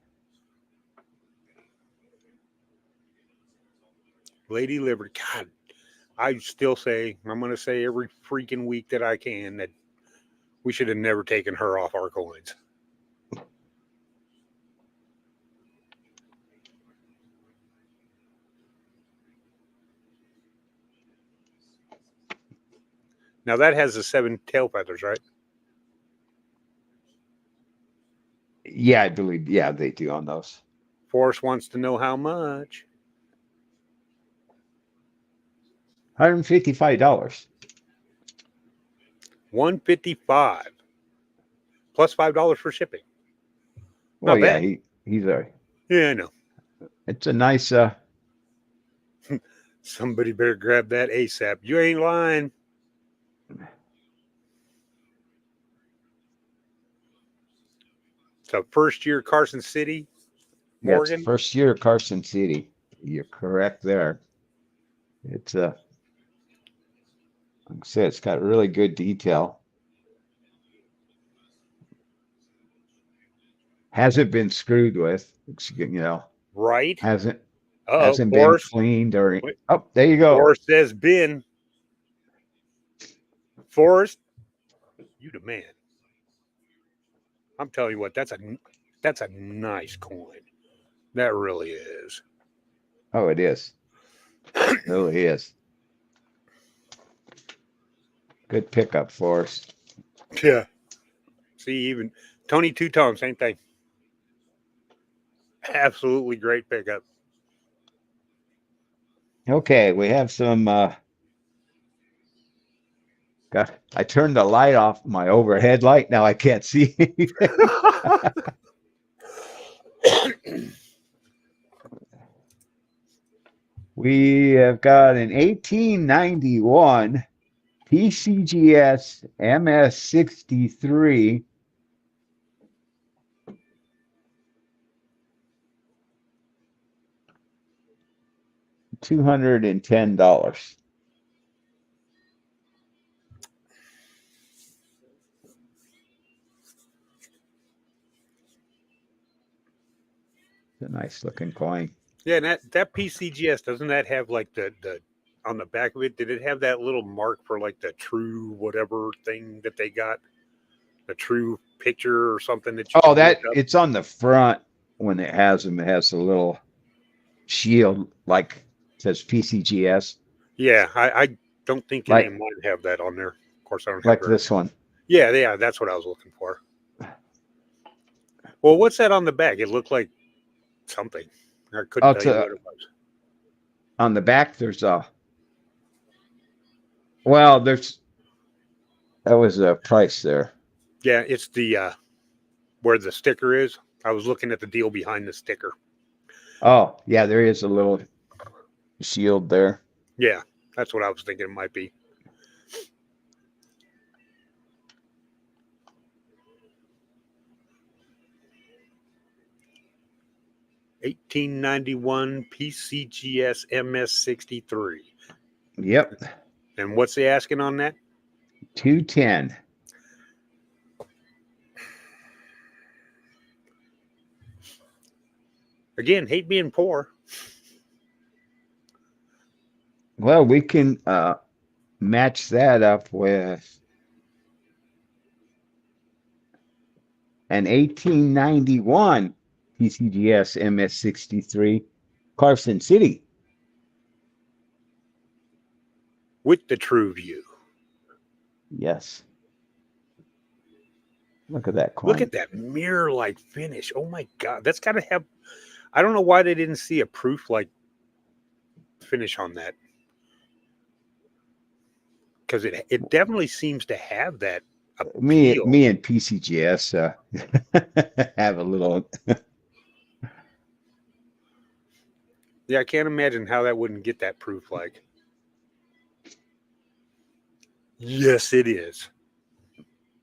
Lady Liberty. God, I still say, I'm going to say every freaking week that I can, that we should have never taken her off our coins. Now that has the 7 tail feathers, right? Yeah, I believe. Yeah, they do on those. Forrest wants to know how much. $155. $155 plus $5 for shipping. Well, Not yeah, bad. he's a. Yeah, I know. It's a nice. Somebody better grab that ASAP. You ain't lying. So first year Carson City, Yeah, it's Morgan. first year Carson City. You're correct there. It's like I said, it's got really good detail. Hasn't been screwed with, Right. hasn't Oh, hasn't been Forrest. cleaned or oh, there you go. Forrest says bin. Forrest, you the man. I'm telling you what, that's a nice coin. That really is. Oh, it is. It really is. Good pickup for us. Yeah. See, even Tony Two Tone, same thing. Absolutely great pickup. Okay, we have some I turned the light off, my overhead light. Now I can't see. We have got an 1891 PCGS MS63. $210. It's a nice looking coin. Yeah, and that PCGS, doesn't that have like the on the back of it? Did it have that little mark for like the true whatever thing that they got? The true picture or something that you Oh, can look that up? it's on the front when it has them. It has a little shield like says PCGS, Yeah, I don't think any of like mine have that on there. Of course, I don't have very. this one. Yeah, that's what I was looking for. Well, what's that on the back? It looked like something. I couldn't Oh, tell you what it was. on the back there's well, that was a price there. Yeah, it's the where the sticker is. I was looking at the deal behind the sticker. Oh, yeah, there is a little shield there. Yeah, that's what I was thinking it might be. $1891 PCGS MS63. Yep. And what's they asking on that? 210. Again, hate being poor. Well, we can match that up with an 1891 PCGS MS63 Carson City. With the True View. Yes. Look at that coin. Look at that mirror-like finish. Oh my God. That's got to have, I don't know why they didn't see a proof-like finish on that. Because it definitely seems to have that appeal. Me and PCGS have a little. Yeah, I can't imagine how that wouldn't get that proof like. Yes, it is.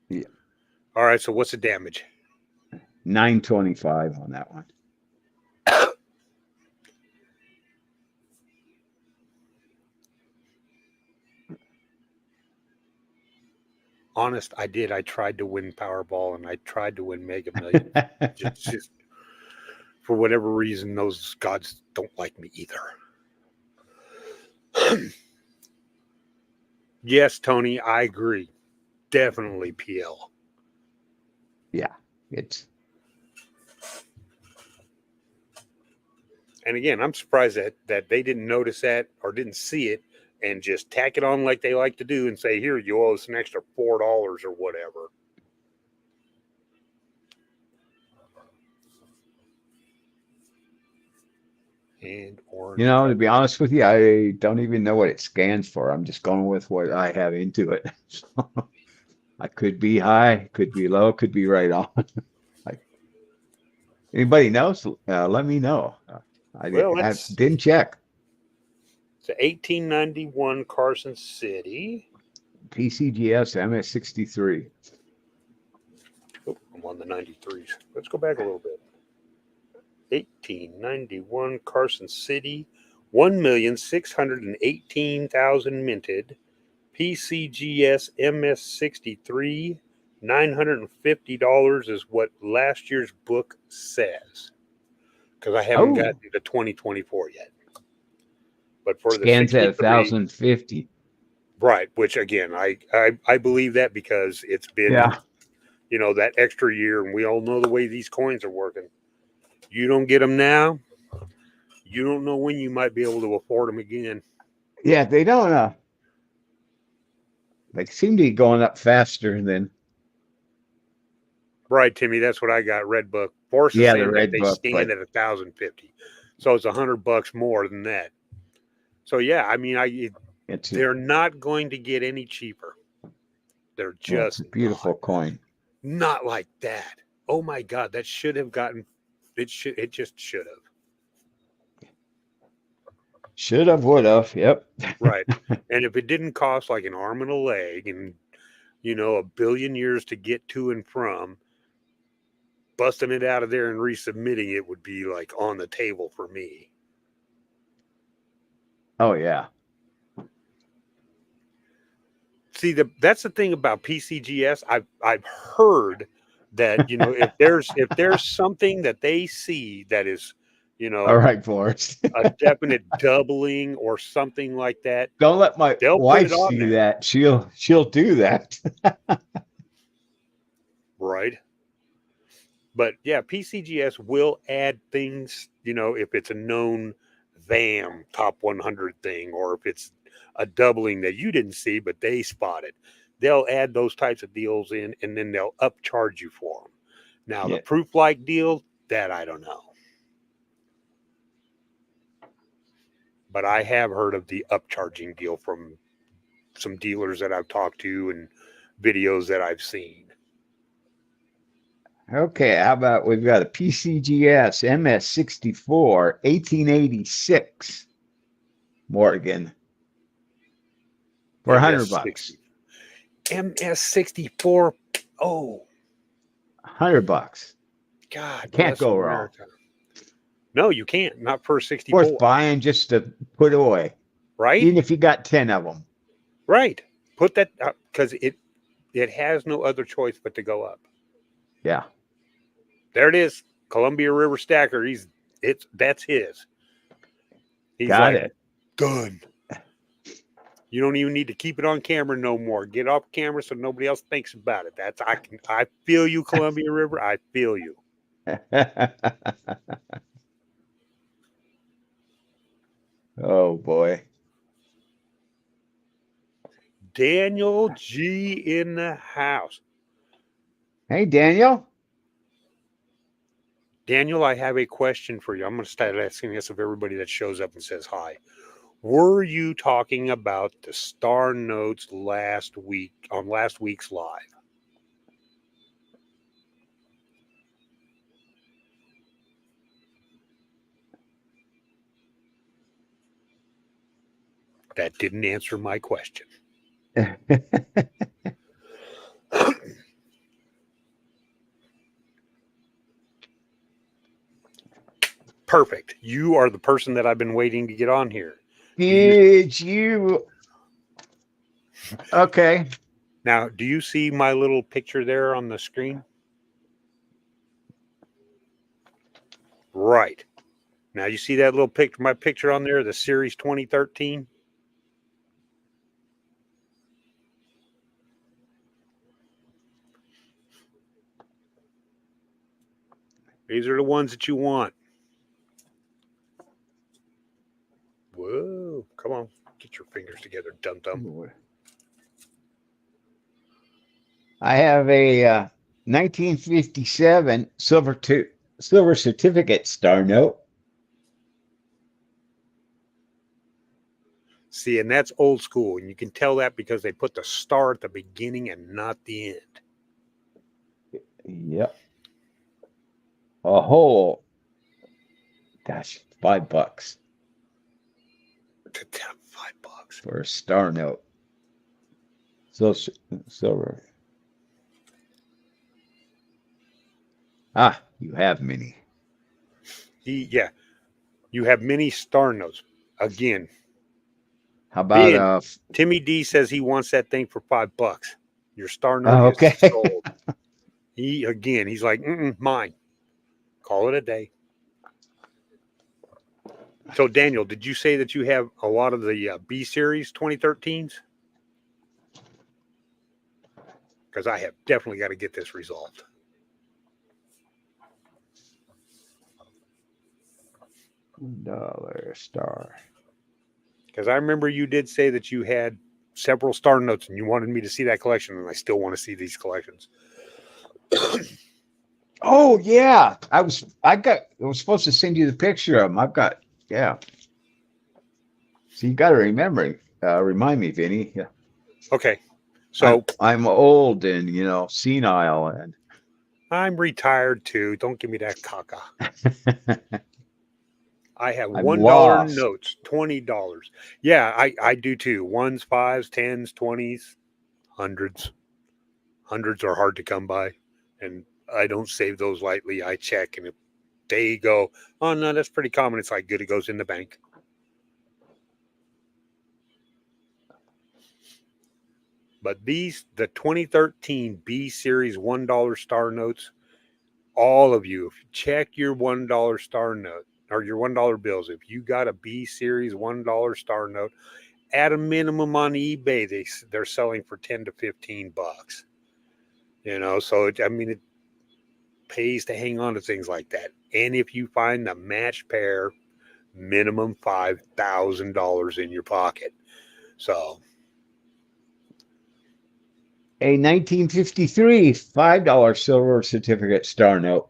Yeah. All right, so what's the damage? 925 on that one. Honest, I did. I tried to win Powerball and I tried to win Mega Millions. just for whatever reason, those gods don't like me either. Yes, Tony, I agree. Definitely PL. Yeah, it's. And again, I'm surprised that they didn't notice that or didn't see it and just tack it on like they like to do and say, here, you owe us an extra $4 or whatever. And orange. To be honest with you, I don't even know what it scans for. I'm just going with what I have into it. So, I could be high, could be low, could be right on. Like, anybody knows? Let me know. I didn't check. It's a 1891 Carson City. PCGS MS63. Oh, I'm on the 93s. Let's go back a little bit. 1891 Carson City, 1,618,000 minted. PCGS MS63, $950 is what last year's book says. Because I haven't Oh, gotten to 2024 yet. But for the scans at 63, 1,050. right, which again, I believe that because it's been, Yeah. that extra year, and we all know the way these coins are working. You don't get them now, you don't know when you might be able to afford them again. Yeah, they don't they seem to be going up faster than Right, Timmy, that's what I got. Red Book. Forrest is yeah, the saying that red they book, stand but at 1,050, so it's $100 more than that. So yeah, I mean, it's they're not going to get any cheaper. They're it's just a beautiful coin. not like that. Oh my God, that should have gotten. It just should have. Should have, would have. Yep. Right. And if it didn't cost like an arm and a leg and, a billion years to get to and from, busting it out of there and resubmitting it would be like on the table for me. Oh yeah. See, that's the thing about PCGS. I've heard that, if there's something that they see that is, All right, Forrest. a definite doubling or something like that, Don't let my they'll put wife it on see there. that. She'll do that. Right. But yeah, PCGS will add things, if it's a known VAM top 100 thing, or if it's a doubling that you didn't see, but they spotted. They'll add those types of deals in, and then they'll upcharge you for them. Now, the Yeah. proof like deal, that I don't know. But I have heard of the upcharging deal from some dealers that I've talked to and videos that I've seen. Okay, how about we've got a PCGS MS64 1886 Morgan for $100. MS64. Oh, $100. God Can't bless go wrong. America. No, you can't. Not for Worth 64. buying just to put away, Right? even if you got 10 of them. Right. Put that because it has no other choice but to go up. Yeah. There it is. Columbia River Stacker. That's his. He's Got like, it. done. You don't even need to keep it on camera no more. Get off camera so nobody else thinks about it. I feel you, Columbia River. I feel you. Oh boy. Daniel G in the house. Hey, Daniel. Daniel, I have a question for you. I'm going to start asking this of everybody that shows up and says hi. Were you talking about the Star Notes last week on last week's live? That didn't answer my question. Perfect. You are the person that I've been waiting to get on here. Did you? Okay. Now, do you see my little picture there on the screen? Right. Now, you see that little picture, my picture on there, the Series 2013? These are the ones that you want. Whoa. Come on. Get your fingers together, dum-dum. I have a 1957 silver certificate Star Note. See, and that's old school. And you can tell that because they put the star at the beginning and not the end. Yep. A whole, gosh, $5 $5 for a Star Note. So silver. Ah, you have many. Yeah, you have many star notes. Again, How about Ben, Timmy D says he wants that thing for $5. Your star note oh, is okay. sold. He's like, mine. Call it a day. So, Daniel, did you say that you have a lot of the B Series 2013s? Because I have definitely got to get this resolved. $1 star. Because I remember you did say that you had several star notes and you wanted me to see that collection, and I still want to see these collections. Oh yeah, I was supposed to send you the picture of them. I've got yeah. So you got to remember, remind me, Vinny. Yeah. Okay, so I'm old and senile and I'm retired too. Don't give me that caca. I have I'm $1 lost. notes, $20. Yeah, I do too. Ones, fives, tens, 20s, hundreds. Hundreds are hard to come by, and I don't save those lightly. I check, and if they go, oh no, that's pretty common, it's like good, it goes in the bank. But the 2013 B Series $1 star notes, all of you, if you check your $1 star note or your $1 bills, if you got a B Series $1 star note, at a minimum on eBay, they're selling for 10 to 15 bucks. So it pays to hang on to things like that. And if you find the matched pair, minimum $5,000 in your pocket. So A 1953 $5 silver certificate star note.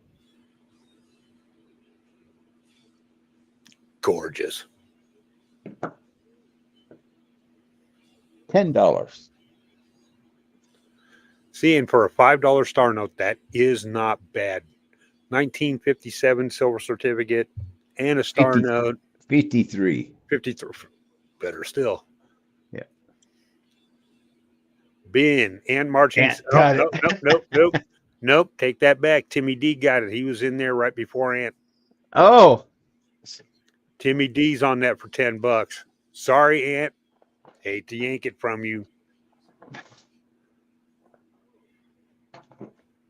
gorgeous. $10. See, and for a $5 star note, that is not bad. 1957 silver certificate and a star 50, note. 53. 53, better still. Yeah. Ben and marching. Got it. Nope. Take that back. Timmy D got it. He was in there right before Ant. Oh, Timmy D's on that for $10. Sorry, Ant. Hate to yank it from you.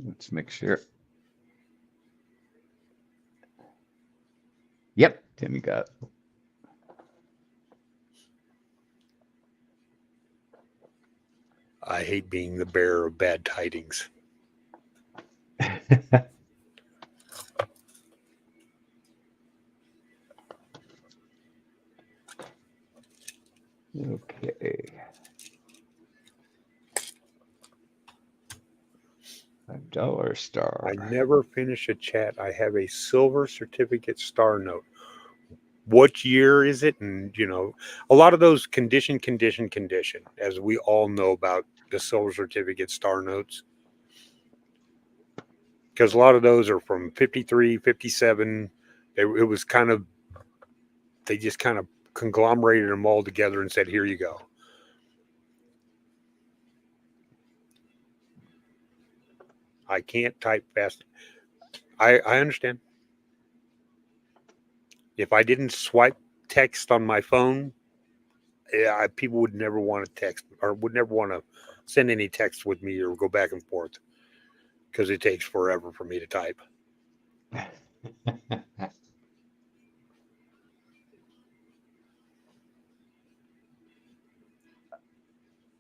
let's make sure. Yep, Timmy got it. I hate being the bearer of bad tidings. Okay. $5 star. I never finish a chat. I have a silver certificate star note. What year is it? And, a lot of those condition, as we all know about the silver certificate star notes. Because a lot of those are from 53, 57. It was kind of, they just kind of conglomerated them all together and said, here you go. I can't type fast. I understand. If I didn't swipe text on my phone, people would never want to text or would never want to send any text with me or go back and forth because it takes forever for me to type.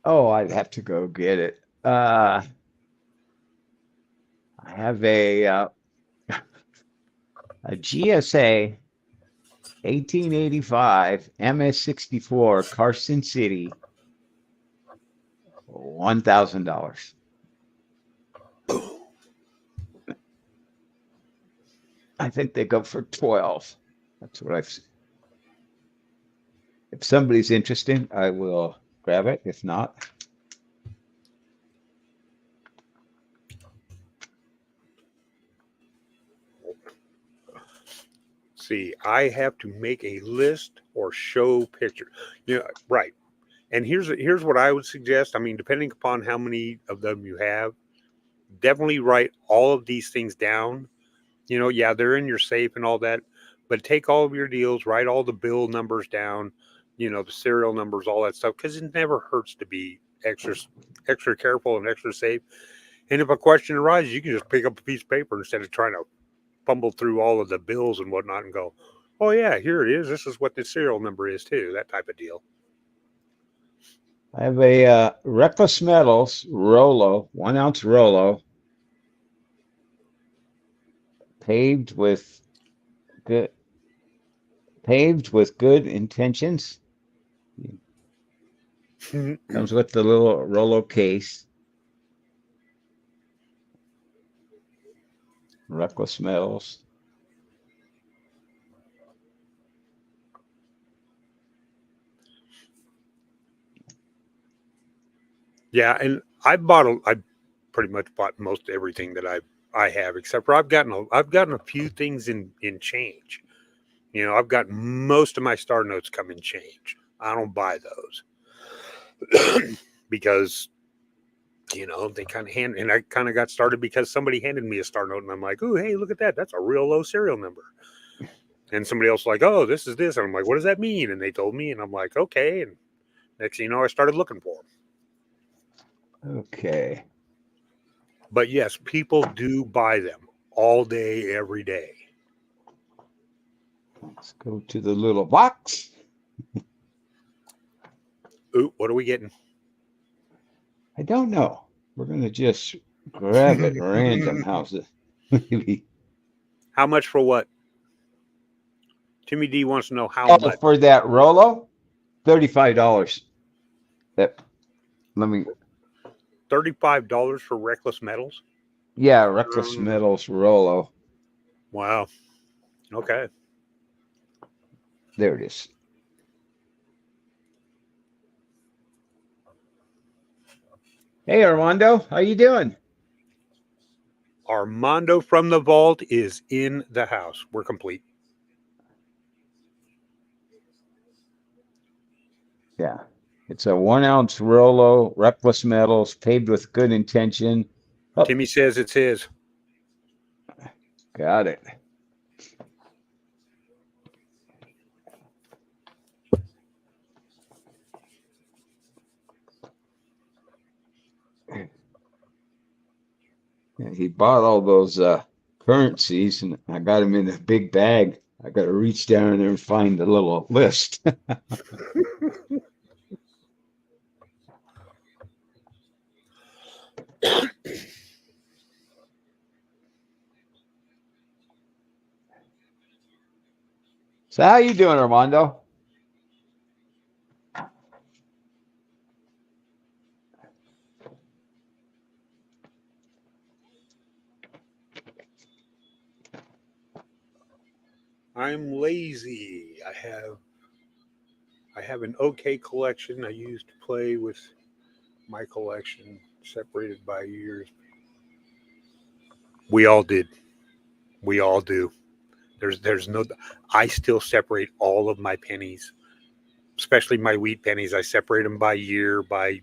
Oh, I'd have to go get it. I have a GSA 1885 MS64 Carson City, $1,000. I think they go for 12. That's what I've seen. If somebody's interested, I will grab it. If not, See, I have to make a list or show picture. Right. And here's what I would suggest. I mean, depending upon how many of them you have, definitely write all of these things down You know, yeah, they're in your safe and all that, but take all of your deals, write all the bill numbers down, you know, the serial numbers, all that stuff, because it never hurts to be extra careful and extra safe. And if a question arises, you can just pick up a piece of paper instead of trying to fumble through all of the bills and whatnot and go, oh yeah, here it is. This is what the serial number is too. That type of deal. I have a Reckless Metals Rolo, 1 ounce Rolo, paved with good intentions. Comes with the little Rolo case. Reckless Metals. Yeah, and I pretty much bought most everything that I have, except for I've gotten a few things in change. You know, I've got most of my star notes come in change. I don't buy those because you know they kind of and I kind of got started because somebody handed me a star note and I'm like, oh hey, look at that, that's a real low serial number. And somebody else like, oh, this is this, and I'm like, what does that mean? And they told me, and I'm like, okay. And next thing you know, I started looking for them. Okay. But yes, people do buy them all day, every day. Let's go to the little box. Ooh, what are we getting? I don't know. We're going to just grab it random houses. Maybe. How much for what? Timmy D wants to know how much. For that Rolo? $35. Let me. $35 for Reckless Metals? Yeah, Reckless Metals Rolo. Wow. Okay. There it is. Hey, Armando, how you doing? Armando from the vault is in the house. We're complete. Yeah. It's a 1 ounce Rolo, Reckless Metals, paved with good intention. Oh. Timmy says it's his. Got it. Yeah, he bought all those currencies, and I got them in a big bag. I got to reach down there and find the little list. So how you doing, Armando? I'm lazy. I have an okay collection. I used to play with my collection separated by years. We all did. We all do. There's no I still separate all of my pennies, especially my wheat pennies. I separate them by year, by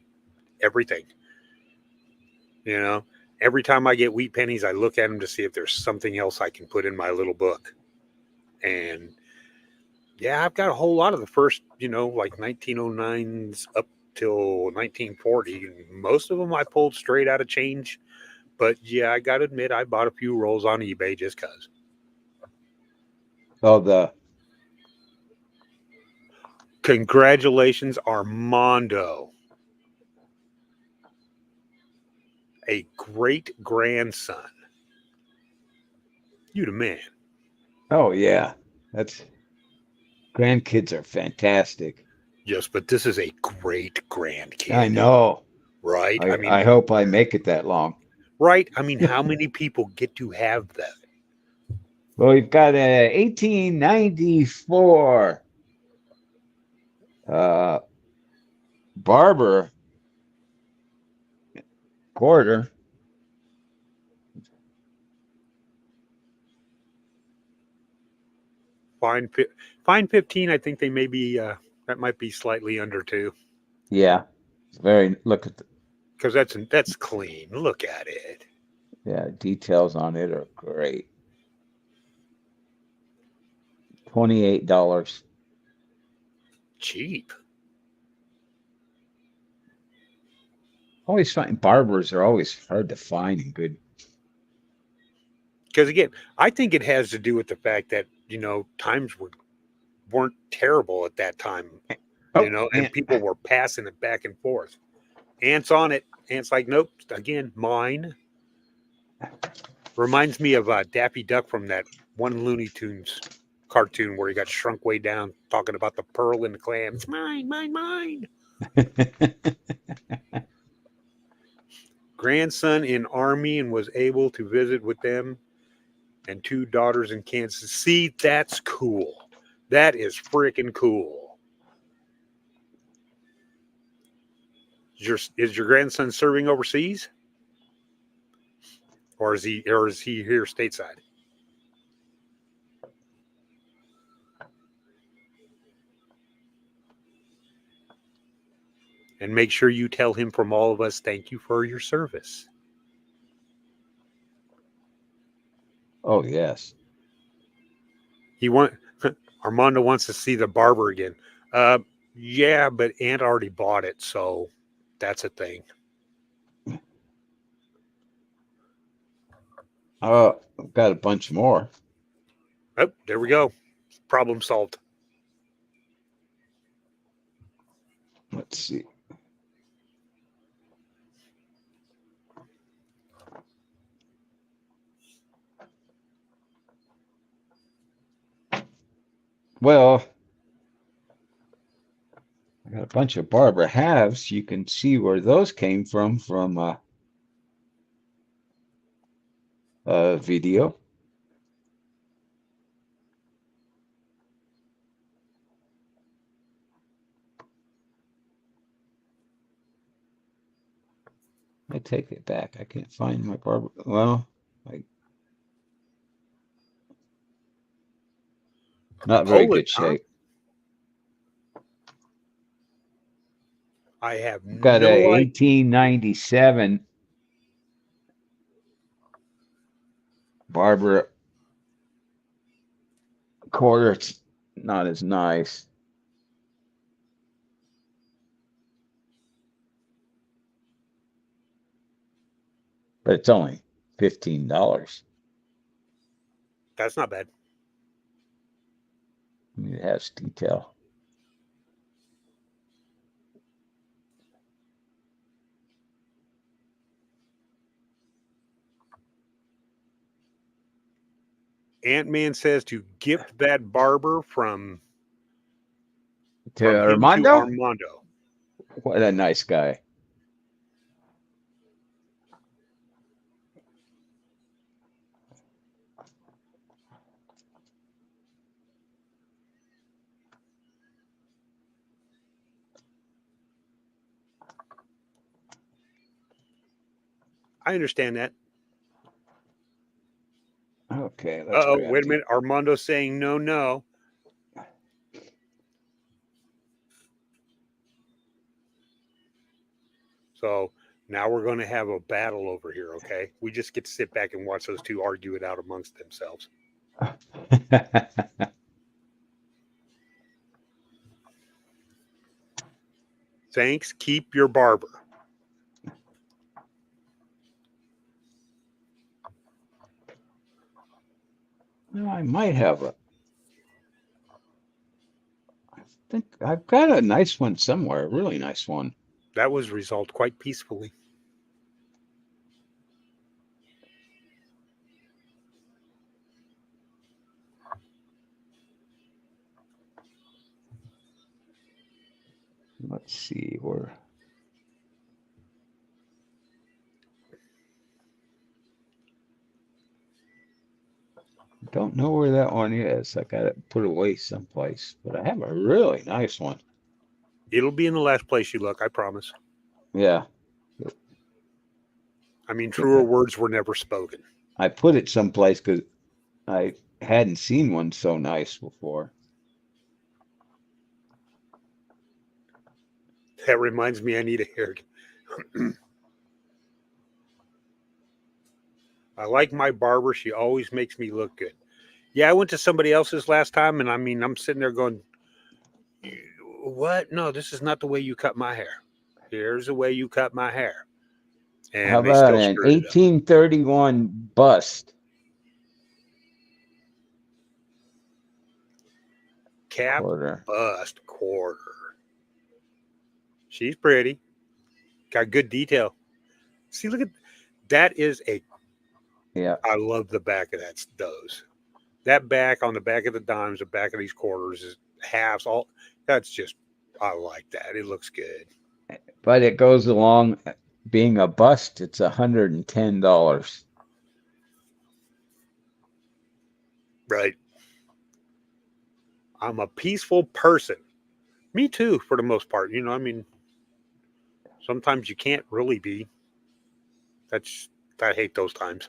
everything. You know, every time I get wheat pennies, I look at them to see if there's something else I can put in my little book. And yeah, I've got a whole lot of the first, you know, like 1909s up till 1940. Most of them I pulled straight out of change. But yeah, I got to admit, I bought a few rolls on eBay just because. Oh, Congratulations, Armando. A great grandson. You the man. Oh, yeah. That's grandkids are fantastic. Yes, but this is a great grandkid. I know. Right? I hope I make it that long. Right? I mean, how many people get to have that? Well, we've got a 1894 Barber quarter. Fine 15, I think they may be, that might be slightly under 2. Yeah. It's look at because that's clean. Look at it. Yeah, details on it are great. $28. Cheap. Always find barbers are always hard to find and good. Because again, I think it has to do with the fact that, times weren't terrible at that time, Oh, and people were passing it back and forth. Ant's on it. Ant's like, nope, again, mine. Reminds me of Daffy Duck from that one Looney Tunes cartoon where he got shrunk way down talking about the pearl and the clam. It's mine, mine, mine. Grandson in Army and was able to visit with them and 2 daughters in Kansas. See, that's cool. That is freaking cool. Is your grandson serving overseas? Or is he here stateside? And make sure you tell him from all of us, thank you for your service. Oh, yes. Armando wants to see the barber again. Yeah, but Aunt already bought it, so that's a thing. Oh, I've got a bunch more. Oh, there we go. Problem solved. Let's see. Well, I got a bunch of barber halves. You can see where those came from a video. I take it back. I can't find my barber. Well, not very good shape. I have got no a idea. 1897 barber quarter. It's not as nice. But it's only $15. That's not bad. It has detail. Ant-Man says to gift that barber from Armando? To Armando. What a nice guy. I understand that. Okay. Wait a minute. Armando's saying no, no. So now we're going to have a battle over here, okay? We just get to sit back and watch those two argue it out amongst themselves. Thanks. Keep your barber. No, I might have I think I've got a nice one somewhere, a really nice one. That was resolved quite peacefully. Let's see where. Don't know where that one is. I got it put away someplace, but I have a really nice one. It'll be in the last place you look, I promise. Yeah. I mean, truer words were never spoken. I put it someplace because I hadn't seen one so nice before. That reminds me I need a haircut. I like my barber. She always makes me look good. Yeah, I went to somebody else's last time, and I mean, I'm sitting there going, "What? No, this is not the way you cut my hair. Here's the way you cut my hair." How And they about still an screwed it up. 1831 bust Cap quarter? bust quarter. She's pretty. Got good detail. See, look at that. Is a. Yeah. I love the back of those. That back on the back of the dimes, the back of these quarters is halves. All that's just. I like that. It looks good. But it goes along being a bust, it's $110. Right. I'm a peaceful person. Me too, for the most part. You know, I mean, sometimes you can't really be. That's I hate those times.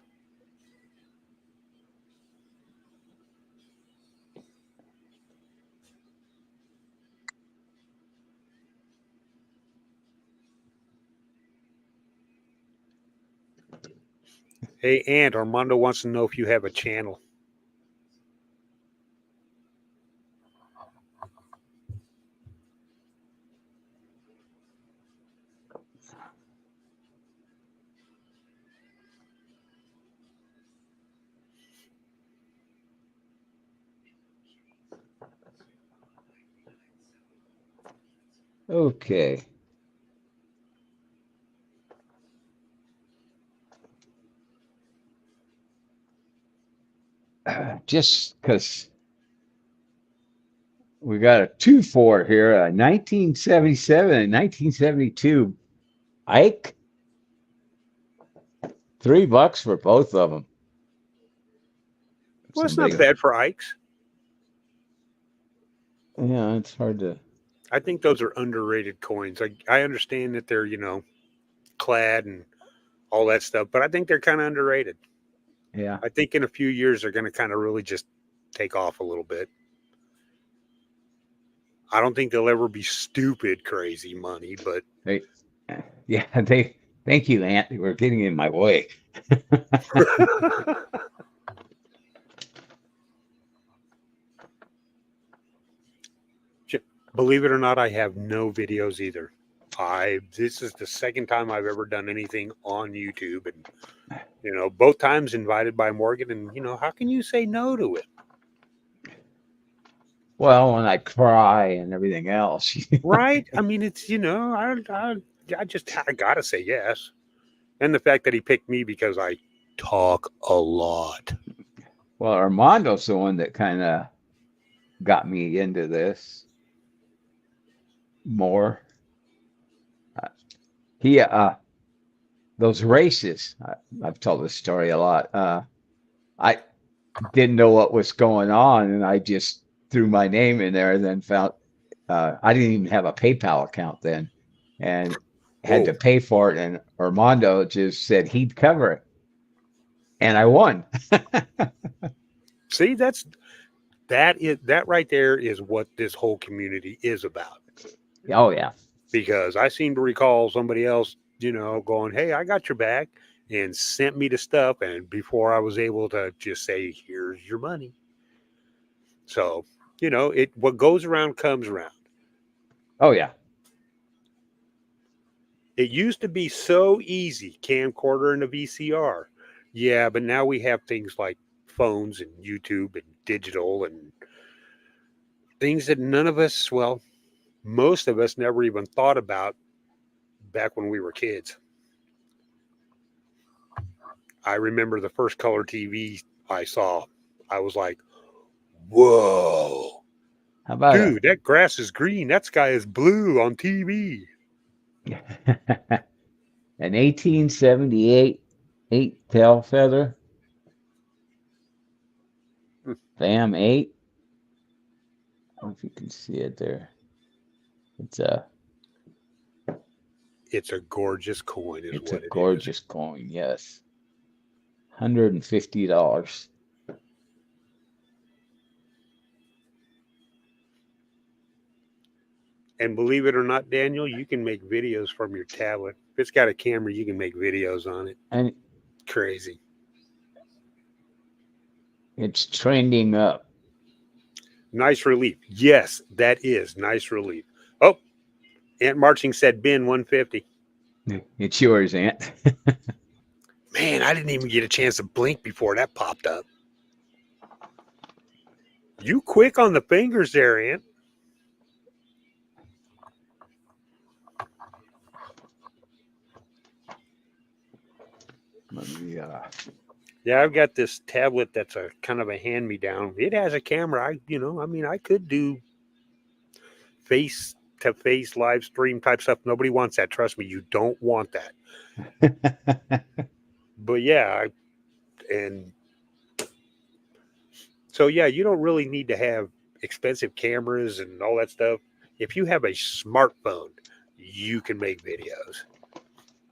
Hey, Aunt, Armando wants to know if you have a channel. Okay. Just because we got a 2-4 here, 1977 and 1972 Ike, $3 for both of them. Well, it's Somebody, not bad for Ike's. yeah, it's hard to. I think those are underrated coins. I understand that they're, clad and all that stuff, but I think they're kind of underrated. Yeah. I think in a few years they're going to kind of really just take off a little bit. I don't think they'll ever be stupid crazy money, but Yeah, they. Thank you, Aunt. We're getting in my way. believe it or not, I have no videos either. This is the second time I've ever done anything on YouTube, and both times invited by Morgan, and how can you say no to it? Well, when I cry and everything else. Right? I mean, it's I gotta say yes, and the fact that he picked me because I talk a lot. Well, Armando's the one that kind of got me into this more. He those races. I've told this story a lot. I didn't know what was going on, and I just threw my name in there, and then found I didn't even have a PayPal account then, and had to Whoa. pay for it. And Armando just said he'd cover it, and I won. See, that right there is what this whole community is about. Oh yeah, Because I seem to recall somebody else, going, "Hey, I got your back," and sent me the stuff, and before I was able to just say, "Here's your money." So, what goes around comes around. oh yeah. It used to be so easy, camcorder and a VCR. Yeah, but now we have things like phones and YouTube and digital and things that none of us, well, most of us never even thought about back when we were kids. I remember the first color TV I saw. I was like, whoa, How about dude, that grass is green. That sky is blue on TV. an 1878 eight-tail feather? FAM 8. I don't know if you can see it there. It's a gorgeous coin, is it's what a it gorgeous coin, yes. $150. And believe it or not, Daniel, you can make videos from your tablet. If it's got a camera, you can make videos on it. And Crazy. It's trending up. Nice relief. Yes, that is nice relief. Oh, Ant Marching said bin 150. It's yours, Ant. Man, I didn't even get a chance to blink before that popped up. You quick on the fingers there, Ant. Let me, Yeah, I've got this tablet that's a kind of a hand-me-down. It has a camera. I could do face-to-face live stream type stuff. Nobody wants that. Trust me, you don't want that. But yeah, and so yeah, you don't really need to have expensive cameras and all that stuff. If you have a smartphone, you can make videos.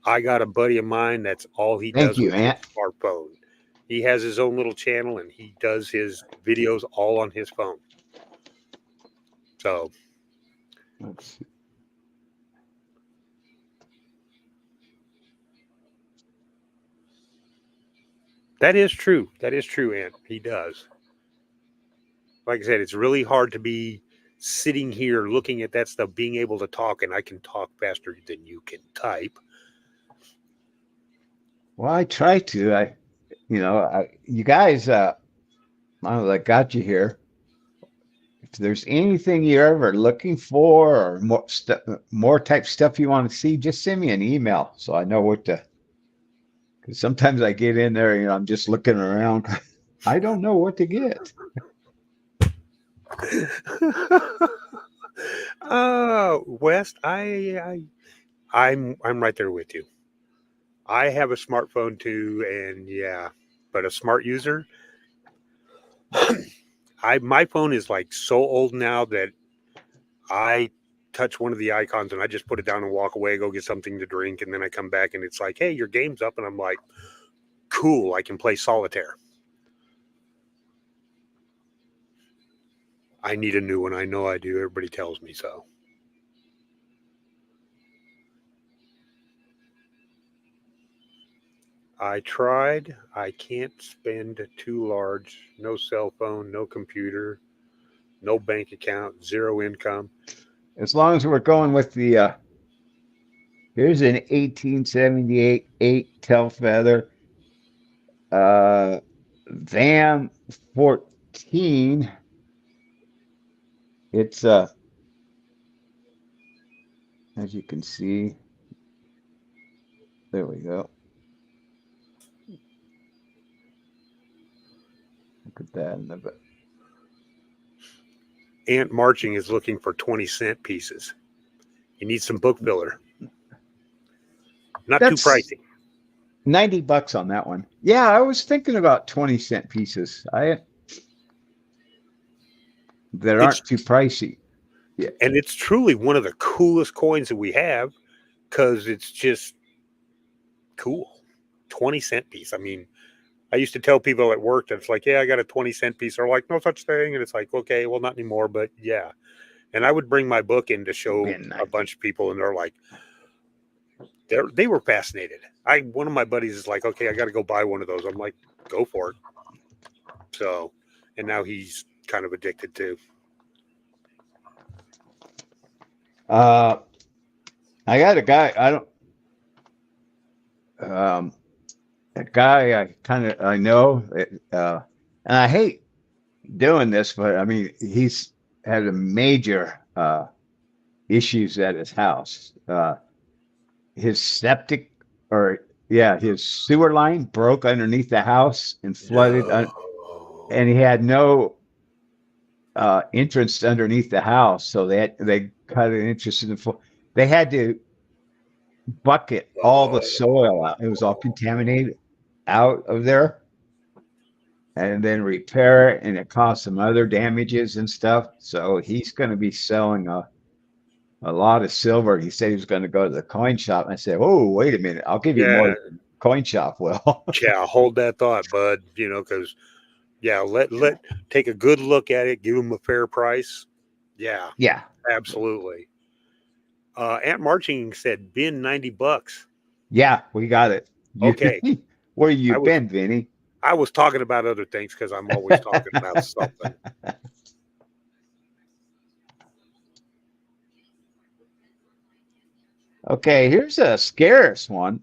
I got a buddy of mine that's all he Thank does you, with Ant. his smartphone. He has his own little channel and he does his videos all on his phone. So Let's see. that is true. That is true, Ant. He does. Like I said, it's really hard to be sitting here looking at that stuff, being able to talk, and I can talk faster than you can type. Well, I try to. You guys, I got you here. If there's anything you're ever looking for or more type stuff you want to see, just send me an email so I know what to. Because sometimes I get in there, I'm just looking around. I don't know what to get. West, I'm right there with you. I have a smartphone too, and yeah, but a smart user. My phone is like so old now that I touch one of the icons and I just put it down and walk away, go get something to drink, and then I come back and it's like, hey, your game's up, and I'm like, cool, I can play solitaire. I need a new one. I know I do. Everybody tells me so. I tried. I can't spend too large. No cell phone, no computer, no bank account, zero income. As long as we're going with the, here's an 1878 8 Telfeather, VAM 14. It's, as you can see, there we go. Look at that in the Ant Marching is looking for 20-cent pieces. You need some book filler. Not too pricey. $90 on that one. Yeah, I was thinking about 20-cent pieces. That aren't too pricey. Yeah. And it's truly one of the coolest coins that we have because it's just cool. 20-cent piece. I mean, I used to tell people at work that it's like, yeah, I got a 20-cent piece. They're like, no such thing. And it's like, okay, well, not anymore, but yeah. And I would bring my book in to show a bunch of people, and they're like, they were fascinated. One of my buddies is like, okay, I got to go buy one of those. I'm like, go for it. So, and now he's kind of addicted too. I got a guy. A guy I know, and I hate doing this, but I mean, he's had a major issues at his house. His his sewer line broke underneath the house and flooded, and he had no entrance underneath the house, so they cut an entrance in the floor. They had to bucket all the soil out. It was all contaminated out of there, and then repair it, and it caused some other damages and stuff. So he's going to be selling a lot of silver. He said he was going to go to the coin shop. And I said, "Oh, wait a minute! I'll give you more than the coin shop will." Yeah, hold that thought, bud. Because let take a good look at it. Give him a fair price. Yeah, absolutely. Ant Marching said bin $90. Yeah, we got it. Okay. Where you been, Vinny? I was talking about other things because I'm always talking about something. Okay, here's a scarce one.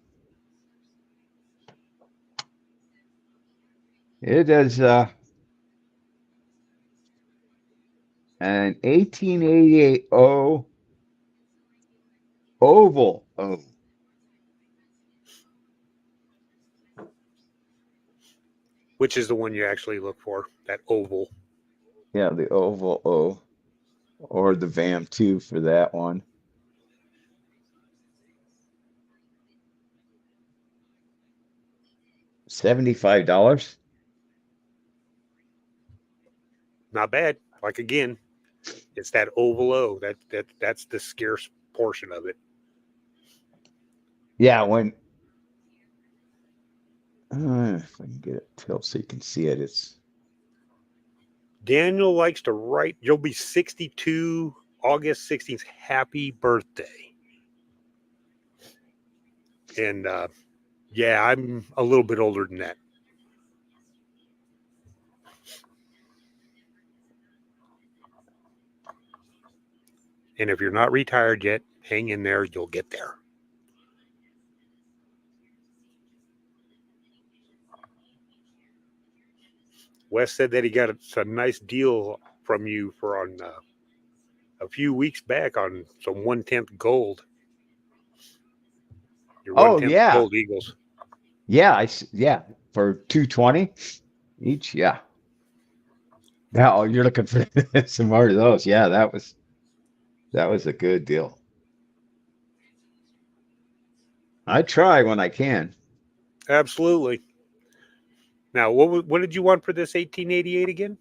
It is an 1888 oval O. Which is the one you actually look for? That oval. Yeah, the oval O, or the VAM 2 for that one. $75. Not bad. Like again, it's that oval O. That's the scarce portion of it. Yeah, when if I can get it tilt so you can see it, it's Daniel likes to write. You'll be 62 August 16th. Happy birthday. And yeah, I'm a little bit older than that. And if you're not retired yet, hang in there. You'll get there. Wes said that he got a nice deal from you for on a few weeks back on some 1/10 gold. Your oh 1/10 yeah, gold Eagles. yeah, yeah, for 220 each. Yeah. Now you're looking for some more of those. Yeah, that was a good deal. I try when I can. Absolutely. Now, what did you want for this 1888 again?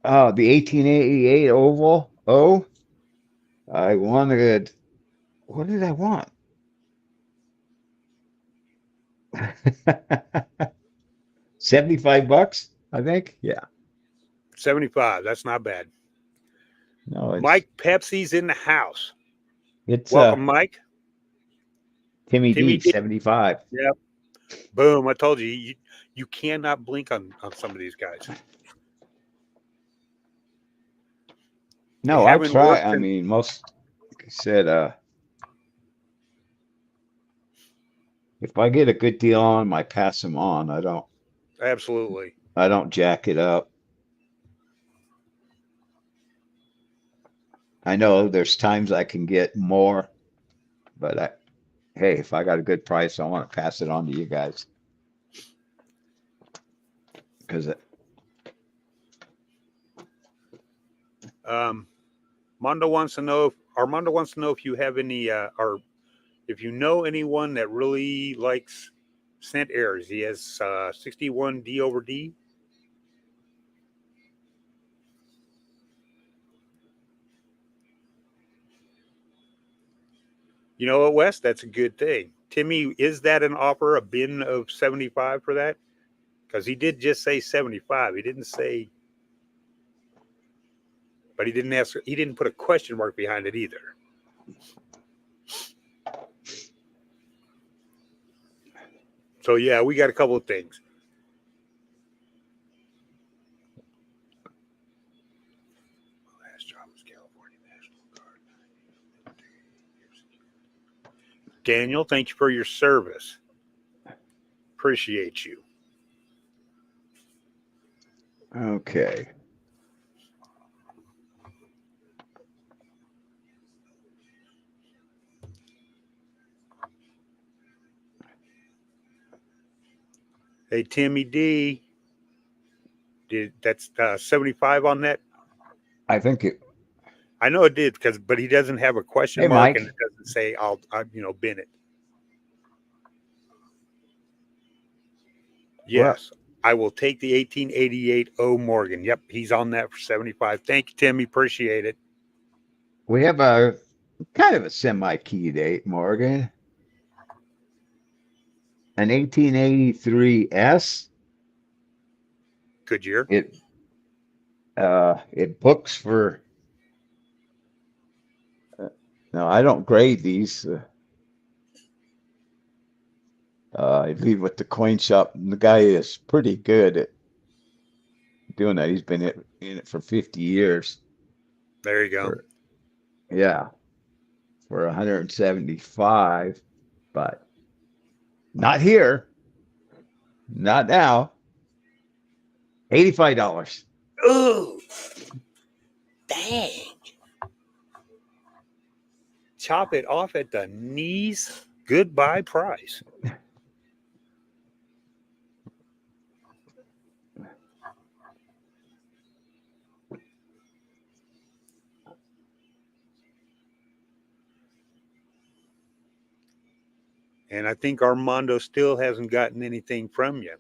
Oh, the 1888 oval O. I wanted. What did I want? 75 bucks, I think. Yeah. 75. That's not bad. No, Mike Pepsi's in the house. it's Welcome, Mike. Timmy Timmy D D. 75. Yep. Boom. I told you, you cannot blink on some of these guys. No, I try. I mean, most, like I said, if I get a good deal on them, I pass them on. Absolutely. I don't jack it up. I know there's times I can get more, but hey, if I got a good price, I want to pass it on to you guys. Because Armando wants to know if you have any or if you know anyone that really likes scent airs. He has 61 D over D. You know what, Wes? That's a good thing. Timmy, is that an offer, a bin of 75 for that? Because he did just say 75. He didn't say, but he didn't ask, he didn't put a question mark behind it either. So, yeah, we got a couple of things. Last job was California National Guard. Daniel, thank you for your service. Appreciate you. okay. Hey, Timmy D, that's 75 on that? I think it. I know it did but he doesn't have a question Hey, mark Mike. and it doesn't say I'll bin it. Yes, I will take the 1888 O Morgan. Yep, he's on that for 75. Thank you, Timmy. Appreciate it. We have a kind of a semi-key date, Morgan. An 1883 S. Good year. It books for. No, I don't grade these. I leave with the coin shop, and the guy is pretty good at doing that. He's been in it for 50 years. There you go. For, yeah, for 175, but not here, not now. $85. Oh, dang. Chop it off at the knees. Goodbye price. And I think Armando still hasn't gotten anything from you.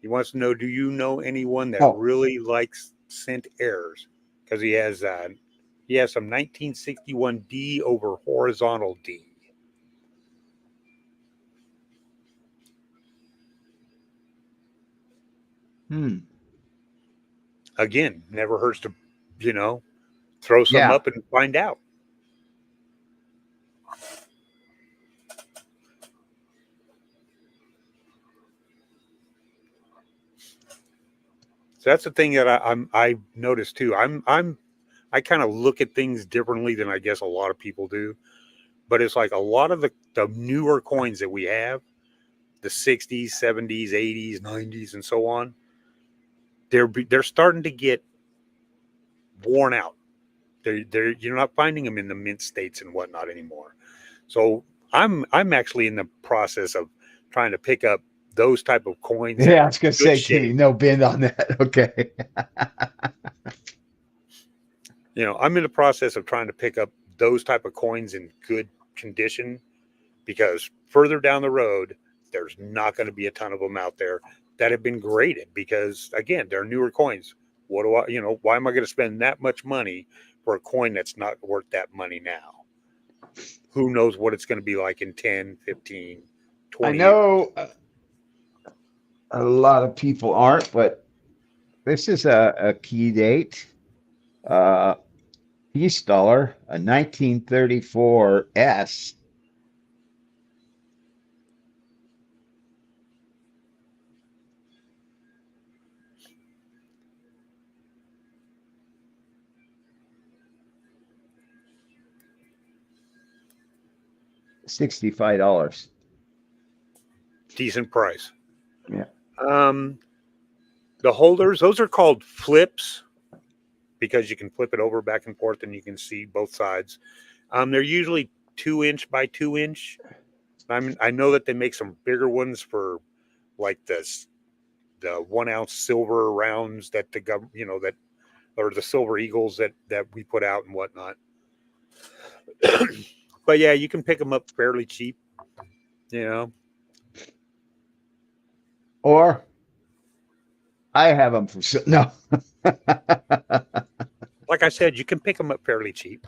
He wants to know, do you know anyone that Oh, really likes scent errors? Because he has some 1961 D over horizontal D. hmm. Again, never hurts to, you know, throw some Yeah. up and find out. So that's the thing that I noticed too. I kind of look at things differently than I guess a lot of people do. But it's like a lot of the newer coins that we have, the 60s, 70s, 80s, 90s, and so on, they're starting to get worn out. You're not finding them in the mint states and whatnot anymore. So I'm actually in the process of trying to pick up those type of coins that Yeah, I are was in gonna good say, Timmy, shape. no bend on that. Okay. I'm in the process of trying to pick up those type of coins in good condition because further down the road, there's not going to be a ton of them out there that have been graded because again, they're newer coins. What do why am I going to spend that much money for a coin that's not worth that money now? Who knows what it's going to be like in 10, 15, I 20 years. know a lot of people aren't, but this is a key date. Uh, Peace dollar, a 1934 S. $65. Decent price. Yeah. Um, the holders, those are called flips because you can flip it over back and forth and you can see both sides. They're usually 2 inch by 2 inch. I know that they make some bigger ones for like the 1 ounce silver rounds that the government, that or the silver eagles that we put out and whatnot. But yeah, you can pick them up fairly cheap. You know, Or I have them for no. like I said, you can pick them up fairly cheap.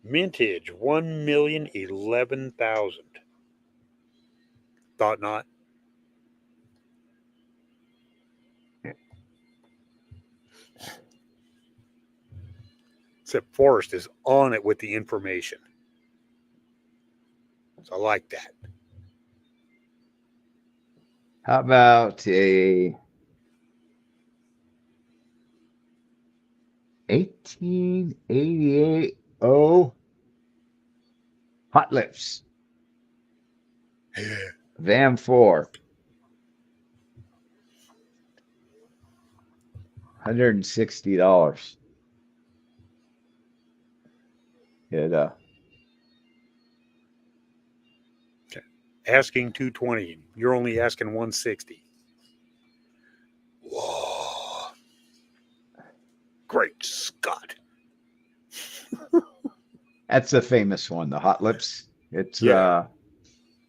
Mintage 1,011,000. Thought not. Except Forrest is on it with the information. So I like that. How about a 1888 Hot Lips VAM 4, $160. It Asking 220. You're only asking 160. Whoa. Great Scott. that's a famous one, the Hot Lips. It's Yeah.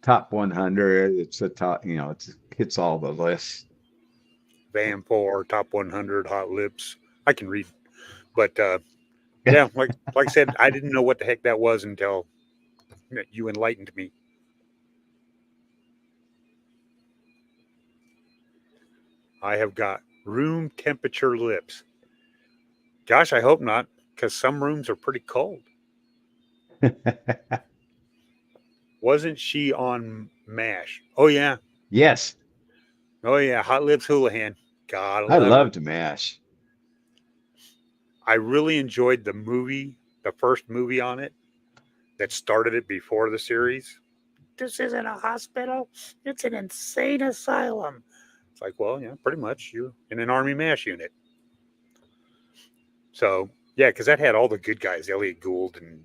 top 100. It's a top, it hits all the lists. VAM 4, Top 100, Hot Lips. I can read. But yeah, like I said, I didn't know what the heck that was until you enlightened me. I have got room temperature lips. Gosh, I hope not. because some rooms are pretty cold. Wasn't she on MASH? Oh yeah, Yes, oh yeah. Hot Lips Houlihan. Gotta I love her. loved MASH. I really enjoyed the movie, the first movie on it that started it before the series. This isn't a hospital. It's an insane asylum. It's like, well, yeah, pretty much. You're in an Army MASH unit. So, yeah, because that had all the good guys, Elliot Gould and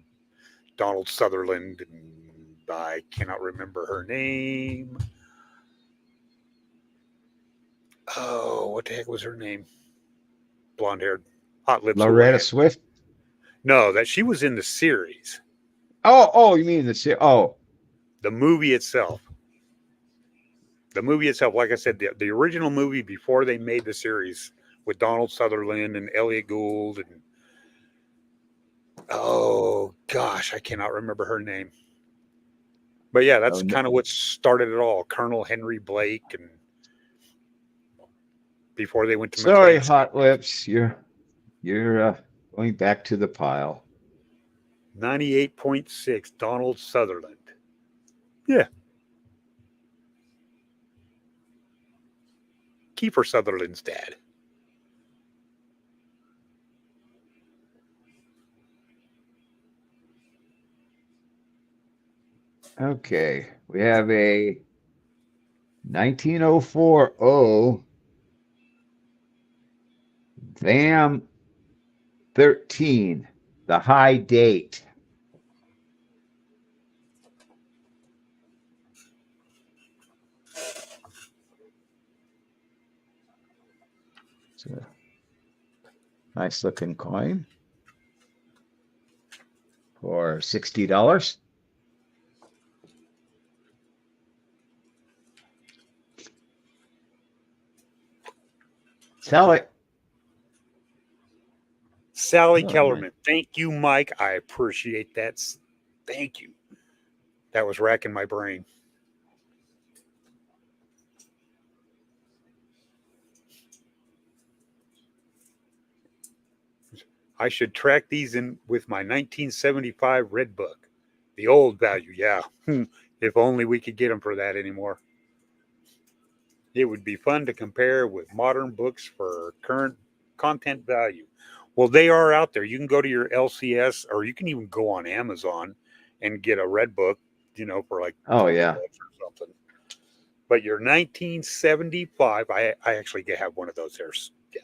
Donald Sutherland, and I cannot remember her name. Oh, what the heck was her name? Blonde haired, hot lips. Loretta Houlihan. Swift. No, that she was in the series, Oh, you mean oh, the movie itself. The movie itself, like I said, the original movie before they made the series with Donald Sutherland and Elliot Gould and oh gosh, I cannot remember her name. But yeah, that's oh no. kind of what started it all. Colonel Henry Blake, and before they went to Sorry, McLean's. Hot Lips. You're going back to the pile. 98.6, Donald Sutherland. Yeah. Kiefer Sutherland's dad. Okay, we have a 1904 VAM 13, the high date. It's a nice looking coin for $60. Sell it. Sally Oh, Kellerman. Thank you, Mike. I appreciate that. Thank you. That was racking my brain. I should track these in with my 1975 Red Book. The old value, yeah. If only we could get them for that anymore. It would be fun to compare with modern books for current content value. Well, they are out there. You can go to your LCS, or you can even go on Amazon and get a Red Book, for like Oh 20 yeah. bucks or something. But your 1975, I actually have one of those there. Yeah.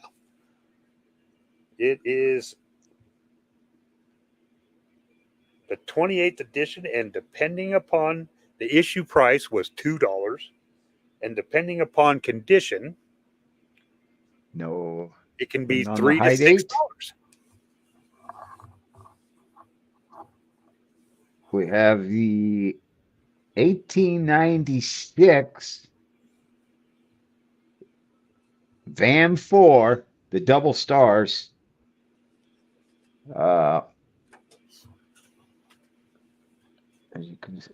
It is the 28th edition, and depending upon the issue price was $2, and depending upon condition, No. it can be Thing on the $3 to high date. $6. We have the 1896 VAM 4, the double stars. As you can see.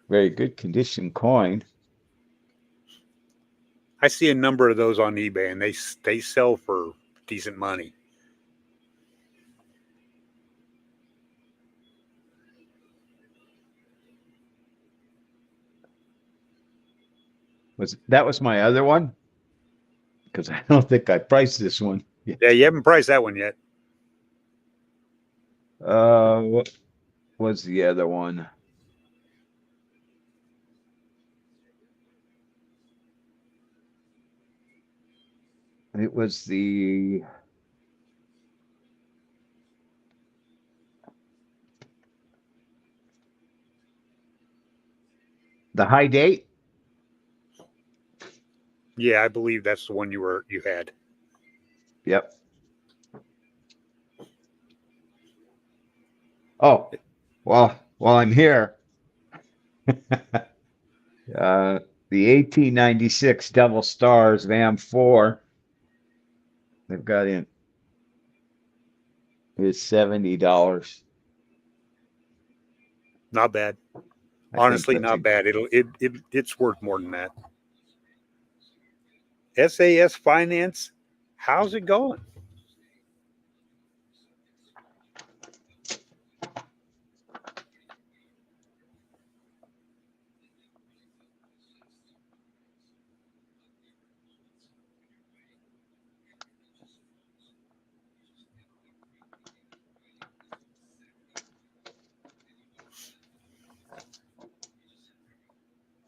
Very good condition coin. I see a number of those on eBay, and they sell for decent money. That was my other one? Because I don't think I priced this one. Yeah, you haven't priced that one yet. What was the other one? It was the high date. Yeah, I believe that's the one you had. Yep. Oh, well, while I'm here, the 1896 Double Stars VAM 4, they've got in is $70. Not bad. Honestly, not bad. It's worth more than that. SAS Finance How's it going?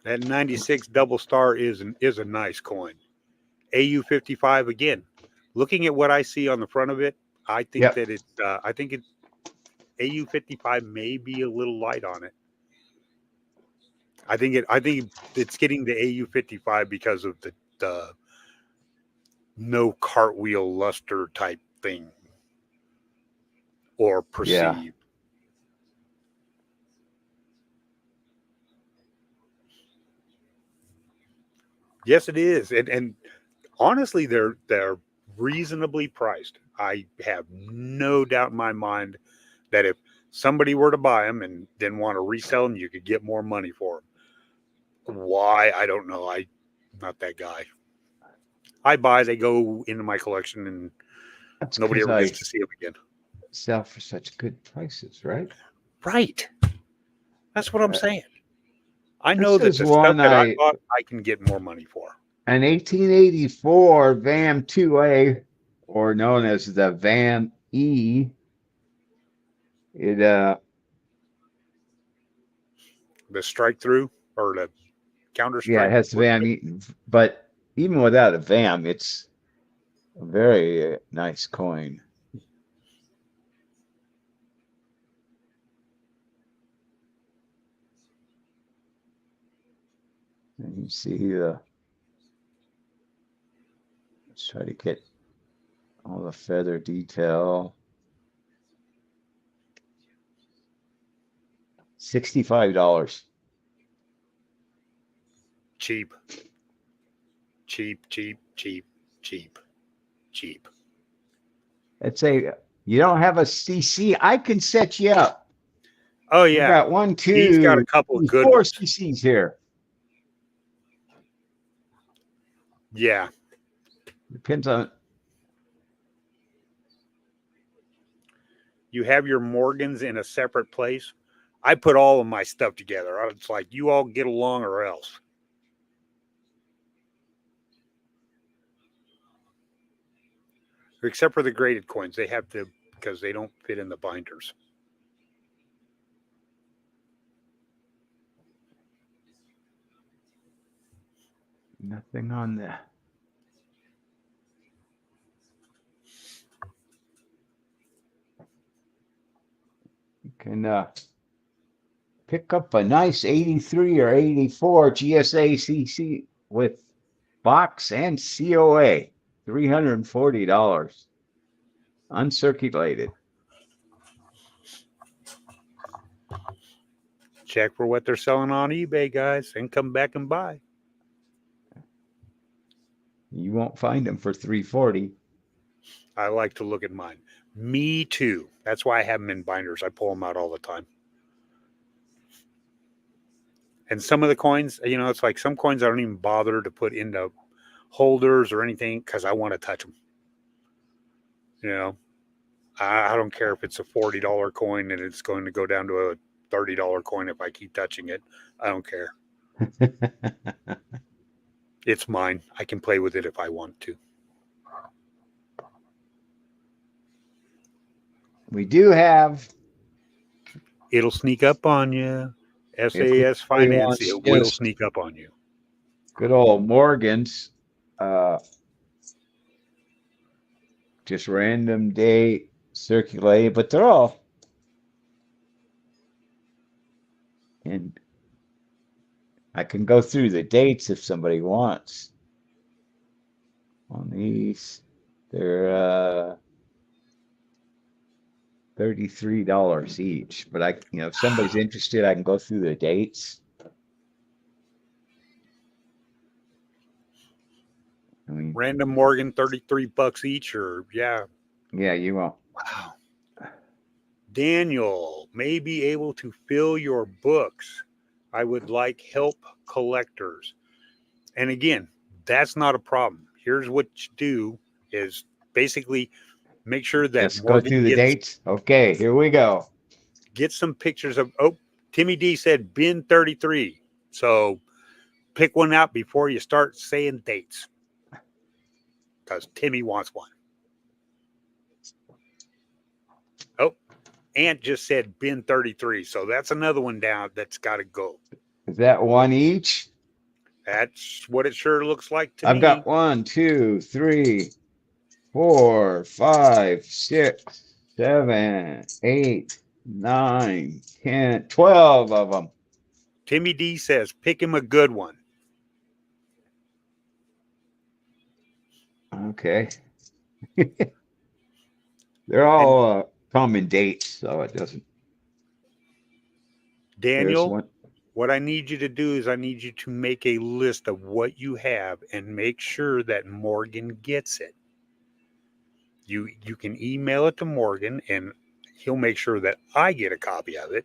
That 96 double star is a nice coin. AU55 again. Looking at what I see on the front of it, I think Yep. that I think it AU55 may be a little light on it. I think it's getting the AU55 because of the no cartwheel luster type thing or perceive. Yeah. Yes, it is, and honestly, they're reasonably priced. I have no doubt in my mind that if somebody were to buy them and then want to resell them, you could get more money for them. Why? I don't know. I'm not that guy. I buy, they go into my collection, and That's nobody 'cause ever I gets to see them again. sell for such good prices, right? Right. That's what I'm saying. I This know that is the stuff one that I bought, I can get more money for. an 1884 VAM 2A, or known as the VAM E. It The strike through or the counter strike. yeah, it has VAM E, but even without a VAM, it's a very nice coin. And you see the, let's try to get all the feather detail. $65. Cheap. Cheap, cheap, cheap, cheap, cheap. Let's say you don't have a CC, I can set you up. Oh We yeah. got one, He's got a two, couple of good four ones. CCs here. Yeah. Depends on. You have your Morgans in a separate place. I put all of my stuff together. It's like you all get along or else. Except for the graded coins. They have to, because they don't fit in the binders. Nothing on there. You can pick up a nice 83 or 84 GSA CC with box and COA. $340. Uncirculated. Check for what they're selling on eBay, guys, and come back and buy. You won't find them for $340. I like to look at mine. Me too. That's why I have them in binders. I pull them out all the time. And some of the coins, it's like some coins I don't even bother to put into holders or anything because I want to touch them. I don't care if it's a $40 coin and it's going to go down to a $30 coin if I keep touching it. I don't care. It's mine. I can play with it if I want to. We do have. It'll sneak up on you. SAS Finance, it will sneak up on you. Good old Morgans. Just random date circulated, but they're all. And I can go through the dates if somebody wants. On these, they're $33 each. But if somebody's interested, I can go through the dates. I mean, Random Morgan, $33 each, or yeah. Yeah, you won't. Wow. Daniel may be able to fill your books. I would like help collectors. And again, that's not a problem. Here's what you do is basically make sure that Let's go through Morgan the dates. Okay, here we go. gets some pictures of. Oh, Timmy D said bin 33. So pick one out before you start saying dates, because Timmy wants one. Oh, Ant just said bin 33. So that's another one down that's got to go. Is that one each? That's what it sure looks like to I've me. got 1, 2, 3, 4, 5, 6, 7, 8, 9, 10, 12 of them. Timmy D says pick him a good one. Okay. They're all common dates, so it doesn't. There's Daniel, one. what I need you to do is I need you to make a list of what you have and make sure that Morgan gets it. You can email it to Morgan and he'll make sure that I get a copy of it.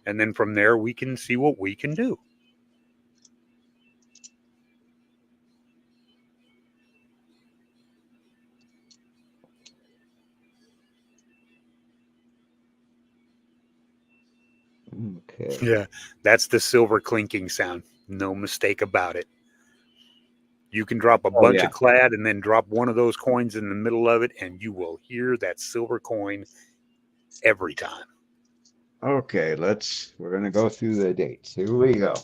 And then from there we can see what we can do. Okay. Yeah, that's the silver clinking sound. No mistake about it. You can drop a bunch of clad and then drop one of those coins in the middle of it, and you will hear that silver coin every time. Okay, we're going to go through the dates. Here we go.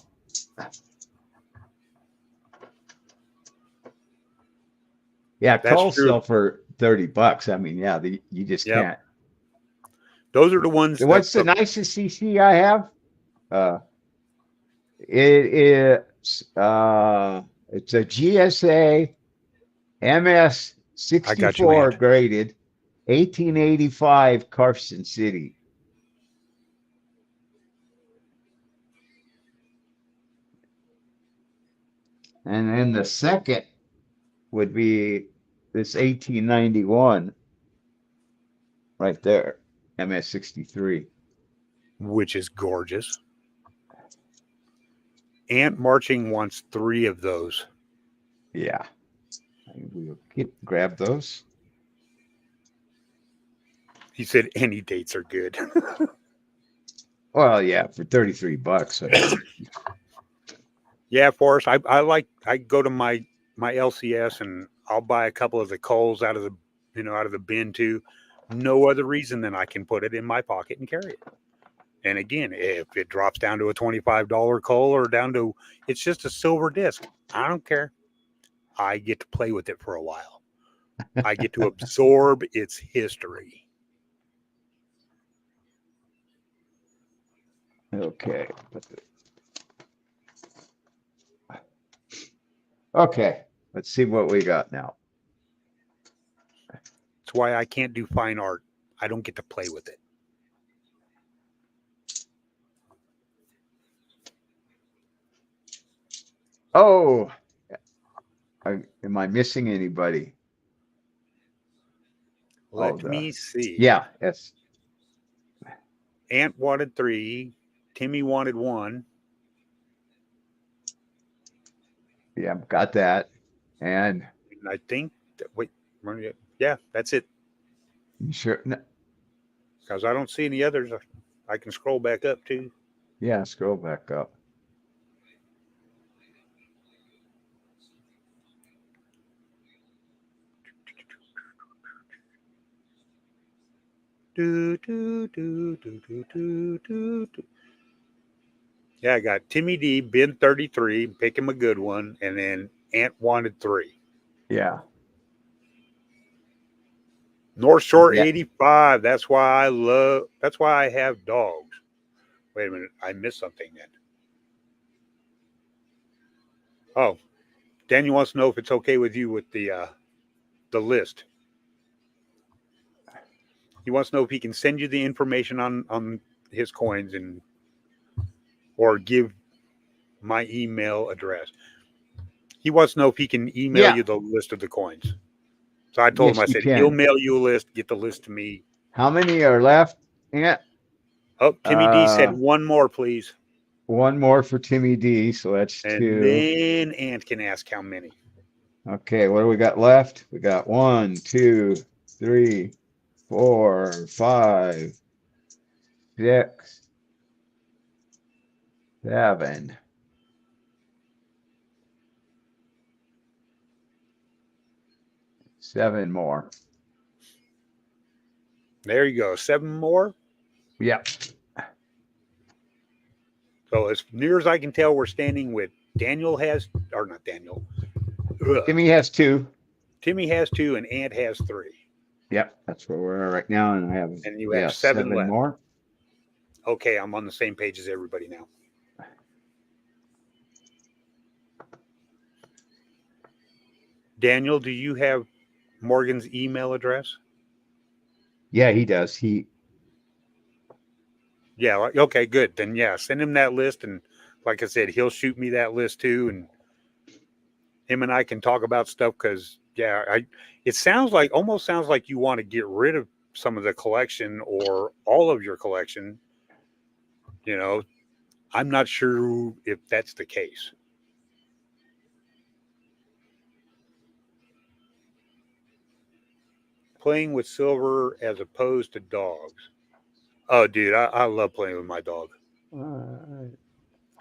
Yeah, Cole sell for $30. I mean, yeah, you just can't. Those are the ones. What's the nicest CC I have? It is it's a GSA MS 64 graded 1885 Carson City. And then the second would be this 1891 right there, MS 63. Which is gorgeous. Ant Marching wants 3 of those. Yeah. We'll grab those. He said any dates are good. Well, yeah, for $33. Yeah, Forrest. I go to my LCS and I'll buy a couple of the coals out of the bin too. No other reason than I can put it in my pocket and carry it. And again, if it drops down to a $25 coal or down to it's just a silver disc, I don't care. I get to play with it for a while. I get to absorb its history. Okay. Okay. Let's see what we got now. That's why I can't do fine art. I don't get to play with it. Oh, am I missing anybody? Let me see. Yeah, yes. Ant wanted 3. Timmy wanted 1. Yeah, got that. And I think yeah, that's it. You sure? No. Because I don't see any others. I can scroll back up too. Yeah, scroll back up. Yeah, I got Timmy D, bin 33, pick him a good one, and then Ant wanted 3. Yeah. North Shore 85. That's why I have dogs. Wait a minute, I missed something then. Oh, Daniel wants to know if it's okay with you with the list. He wants to know if he can send you the information on his coins or give my email address. He wants to know if he can email you the list of the coins. So I told him, I said, he'll mail you a list, get the list to me. How many are left? Yeah. Oh, Timmy D said 1 more, please. 1 more for Timmy D. So that's 2. And then Ant can ask how many. Okay, what do we got left? We got 1, 2, 3, 4, 5, 6, 7. 7 more. There you go. 7 more. Yep. So as near as I can tell, we're standing with Daniel has, or not Daniel. Timmy has 2. Timmy has 2 and Ant has 3. Yep, that's where we're at right now, and I have And you have 7 7 left. more. Okay, I'm on the same page as everybody now. Daniel, do you have Morgan's email address? Yeah, he does. Yeah, okay, good. Then yeah, send him that list, and like I said, he'll shoot me that list too, and him and I can talk about stuff because it almost sounds like you want to get rid of some of the collection or all of your collection. You know, I'm not sure if that's the case. Playing with silver as opposed to dogs. Oh, dude, I love playing with my dog.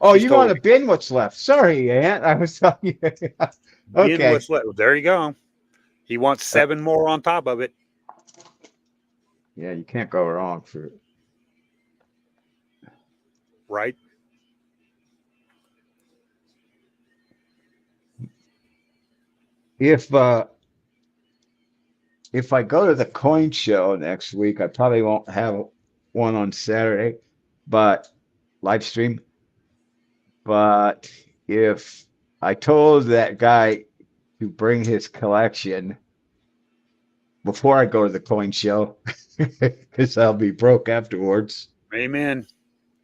Oh, She's you want to totally bin what's left? Sorry, Aunt. I was talking. being Okay. what's left. There you go. He wants 7 more on top of it. Yeah, you can't go wrong for Right? if I go to the coin show next week, I probably won't have one on Saturday, but live stream. But if I told that guy to bring his collection before I go to the coin show, because I'll be broke afterwards. Amen.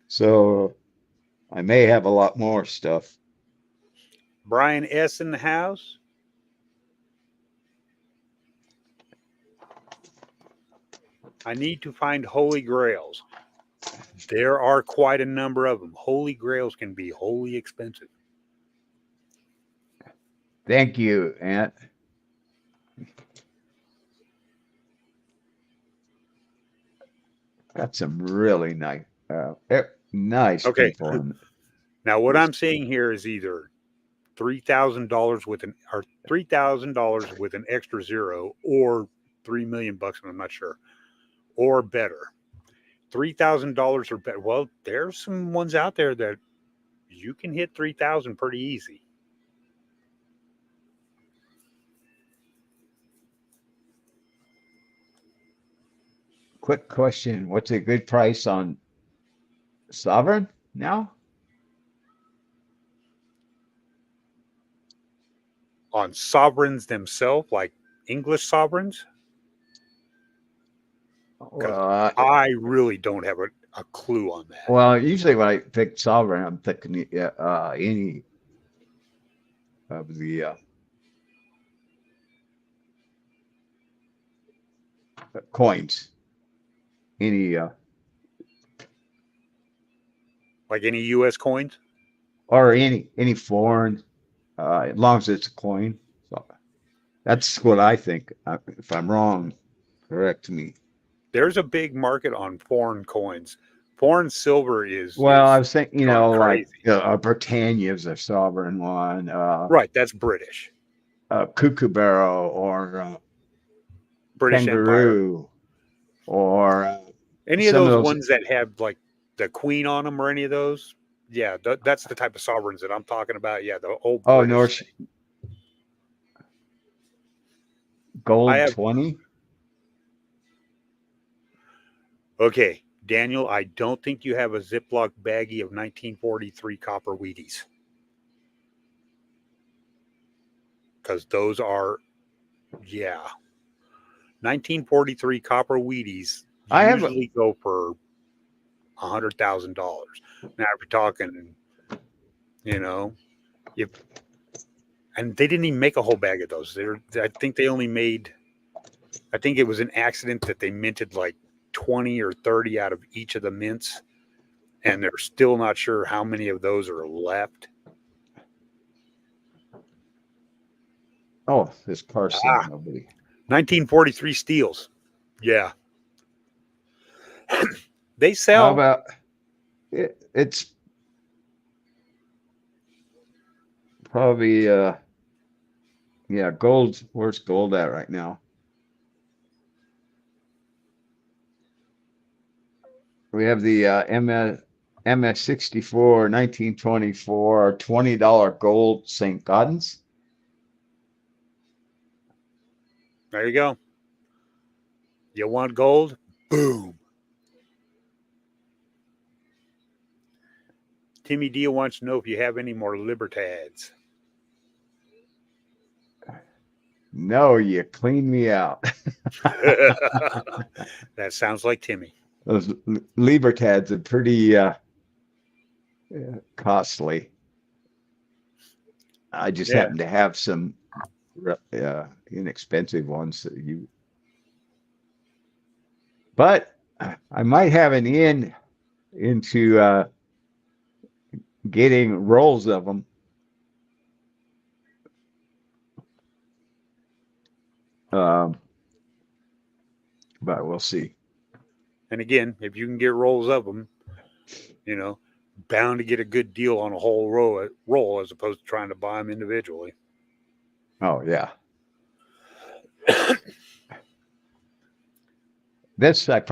So I may have a lot more stuff. Brian S. in the house. I need to find holy grails. There are quite a number of them. Holy grails can be wholly expensive. Thank you, Aunt. Got some really nice Okay. people in Now, what this. I'm seeing here is either $3,000 with $3,000 with an extra zero, or $3 million bucks, and I'm not sure, or better. $3,000 or better. Well, there's some ones out there that you can hit 3,000 pretty easy. Quick question. What's a good price on Sovereign now? On sovereigns themselves, like English sovereigns, because Well, I really don't have a clue on that. usually when I pick Sovereign, I'm thinking any of the coins. Any Like any U.S. coins. or any foreign, as long as it's a coin. So that's what I think. If I'm wrong, correct me. There's a big market on foreign coins. Foreign silver is Well, I was thinking, gone like crazy. Britannia's a sovereign one. Right, that's British. Kookaburra or British Empire. kangaroo or Any of some of those those. ones that have like the queen on them or any of those. Yeah, that's the type of sovereigns that I'm talking about. Yeah, the old Oh, British North thing. I Gold have 20. Okay, Daniel, I don't think you have a Ziploc baggie of 1943 copper Wheaties. Because those are, 1943 copper Wheaties I have. usually go for $100,000. Now, if you're talking, if and they didn't even make a whole bag of those. I think they only made. I think it was an accident that they minted like 20 or 30 out of each of the mints, and they're still not sure how many of those are left. Oh, this Carson, Ah, nobody. 1943 steels. Yeah. They How sell. about it's probably yeah, gold. Where's gold at right now? We have the MS 64 1924 $20 gold St. Gaudens. There you go. You want gold? Boom. Timmy D wants to know if you have any more Libertads. No, you clean me out. That sounds like Timmy. Those Libertads are pretty costly. I just Yeah. happen to have some inexpensive ones that you, but I might have an into getting rolls of them. Um, but we'll see. And again, if you can get rolls of them, you know, bound to get a good deal on a whole roll as opposed to trying to buy them individually. Oh yeah. This I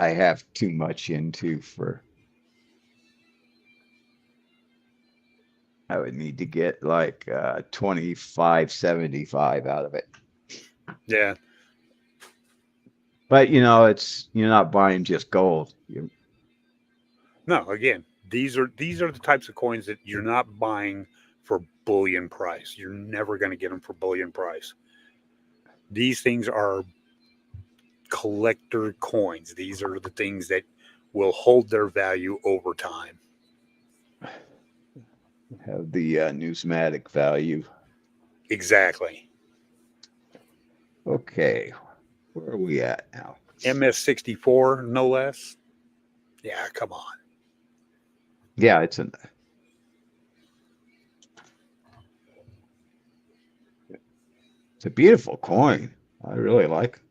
have too much into for. I would need to get like 25.75 out of it. Yeah. But you're not buying just gold. No, again, these are the types of coins that you're not buying for bullion price. You're never going to get them for bullion price. These things are collector coins. These are the things that will hold their value over time. Have the numismatic value. Exactly. Okay, where are we at now? MS-64, no less. Yeah, come on. Yeah, it's a beautiful coin. I really like it.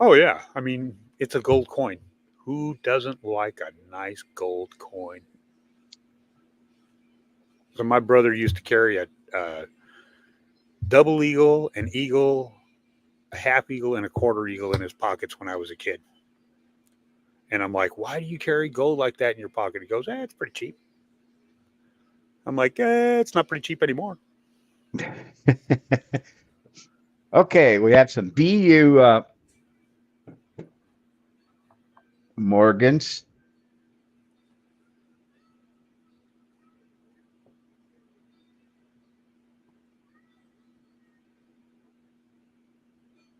Oh, yeah. I mean, it's a gold coin. Who doesn't like a nice gold coin? So my brother used to carry a double eagle, an eagle, a half eagle, and a quarter eagle in his pockets when I was a kid. And I'm like, why do you carry gold like that in your pocket? He goes, it's pretty cheap. I'm like, it's not pretty cheap anymore. Okay, we have some BU Morgans.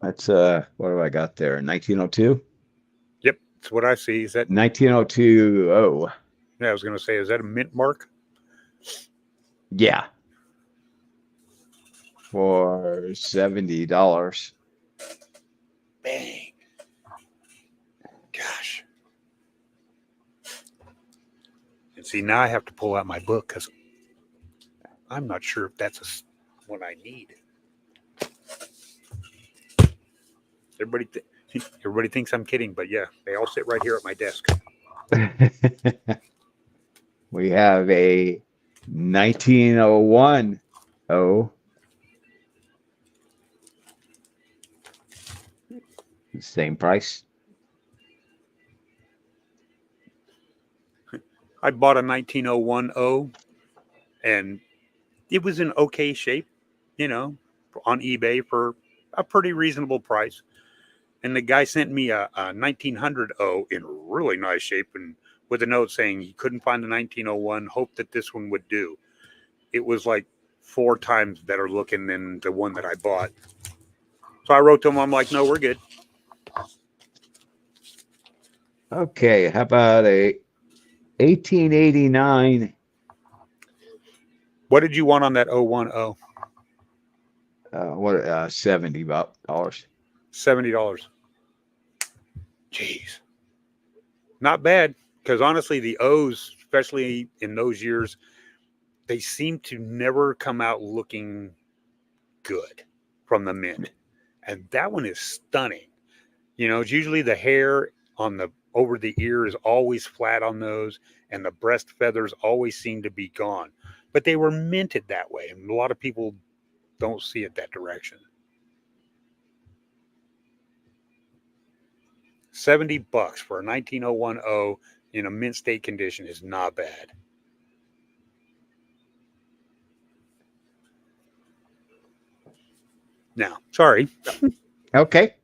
That's what do I got there? 1902? Yep, that's what I see. Is that 1902. Oh, yeah, I was going to say, is that a mint mark? yeah. For $70. Bang. Gosh. And see, now I have to pull out my book because I'm not sure if that's what I need. Everybody thinks I'm kidding, but yeah, they all sit right here at my desk. We have a 1901. Oh, same price. I bought a 1901 and it was in okay shape, on eBay for a pretty reasonable price. And the guy sent me a 1900 in really nice shape and with a note saying he couldn't find the 1901, hoped that this one would do. It was like 4 times better looking than the one that I bought. So I wrote to him, I'm like, no, we're good. Okay, how about a 1889? What did you want on that 010? What $70 dollars. $70. Jeez. Not bad. Because honestly, the O's, especially in those years, they seem to never come out looking good from the mint. And that one is stunning. It's usually the hair on the over the ear is always flat on those, and the breast feathers always seem to be gone. But they were minted that way, and a lot of people don't see it that direction. $70 for a 19010 in a mint state condition is not bad. Now, sorry. Okay.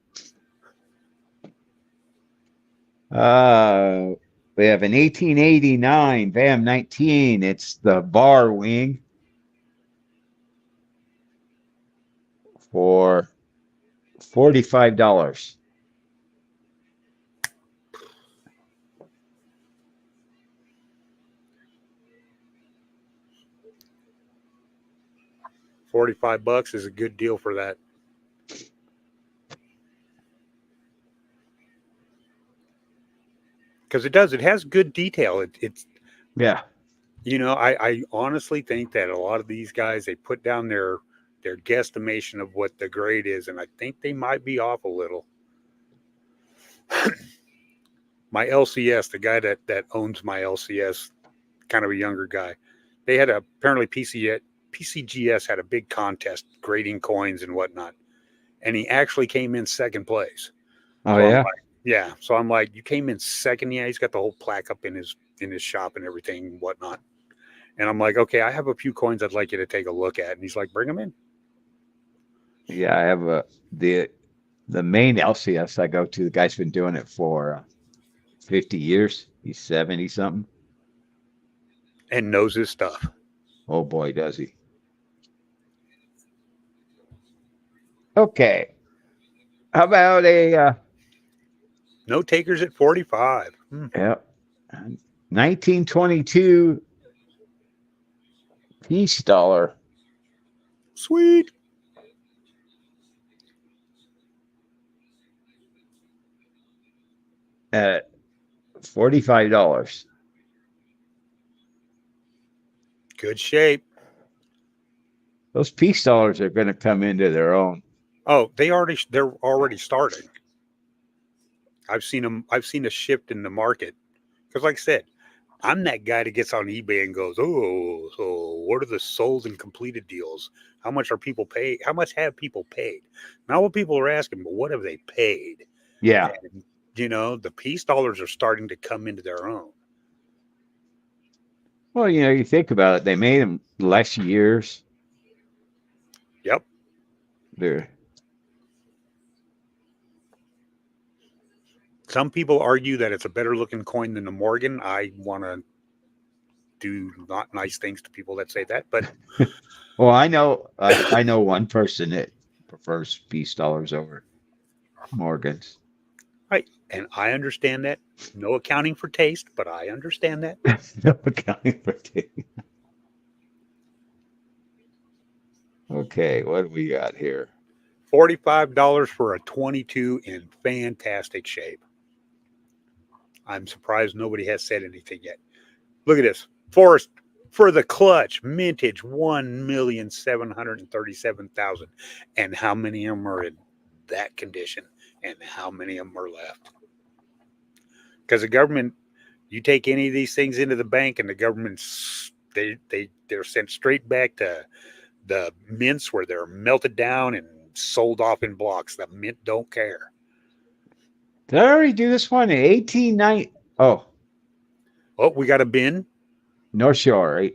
We have an 1889 VAM 19. It's the bar wing for $45. $45 is a good deal for that. Because it has good detail. It's Yeah. I honestly think that a lot of these guys, they put down their guesstimation of what the grade is, and I think they might be off a little. My LCS, the guy that owns my LCS, kind of a younger guy, they had apparently PCGS had a big contest grading coins and whatnot, and he actually came in second place. Oh, So yeah. yeah. So I'm like, you came in second. Yeah, he's got the whole plaque up in his shop and everything and whatnot. And I'm like, okay, I have a few coins I'd like you to take a look at. And he's like, bring them in. Yeah, I have the main LCS I go to. The guy's been doing it for 50 years. He's 70 something. And knows his stuff. Oh boy, does he. Okay. How about a No takers at 45. yeah, 1922 peace dollar. Sweet. At $45. Good shape. Those peace dollars are going to come into their own. Oh, they're already starting. I've seen a shift in the market. Because like I said, I'm that guy that gets on eBay and goes, oh, so what are the sold and completed deals? How much are people paid? How much have people paid? Not what people are asking, but what have they paid? Yeah. And, the peace dollars are starting to come into their own. Well, you think about it, they made them less years. Yep. Some people argue that it's a better looking coin than the Morgan. I want to do not nice things to people that say that, but well, I know one person that prefers peace dollars over Morgans. right. And I understand that. No accounting for taste, but I understand that. No accounting for taste. Okay, what do we got here? $45 for a 22 in fantastic shape. I'm surprised nobody has said anything yet. Look at this. Forrest for the clutch, mintage 1,737,000. And how many of them are in that condition? And how many of them are left? Because the government, you take any of these things into the bank, and the government's they're sent straight back to the mints where they're melted down and sold off in blocks. The mint don't care. Did I already do this one? 1890. Oh, We got a bin. North Shore, right?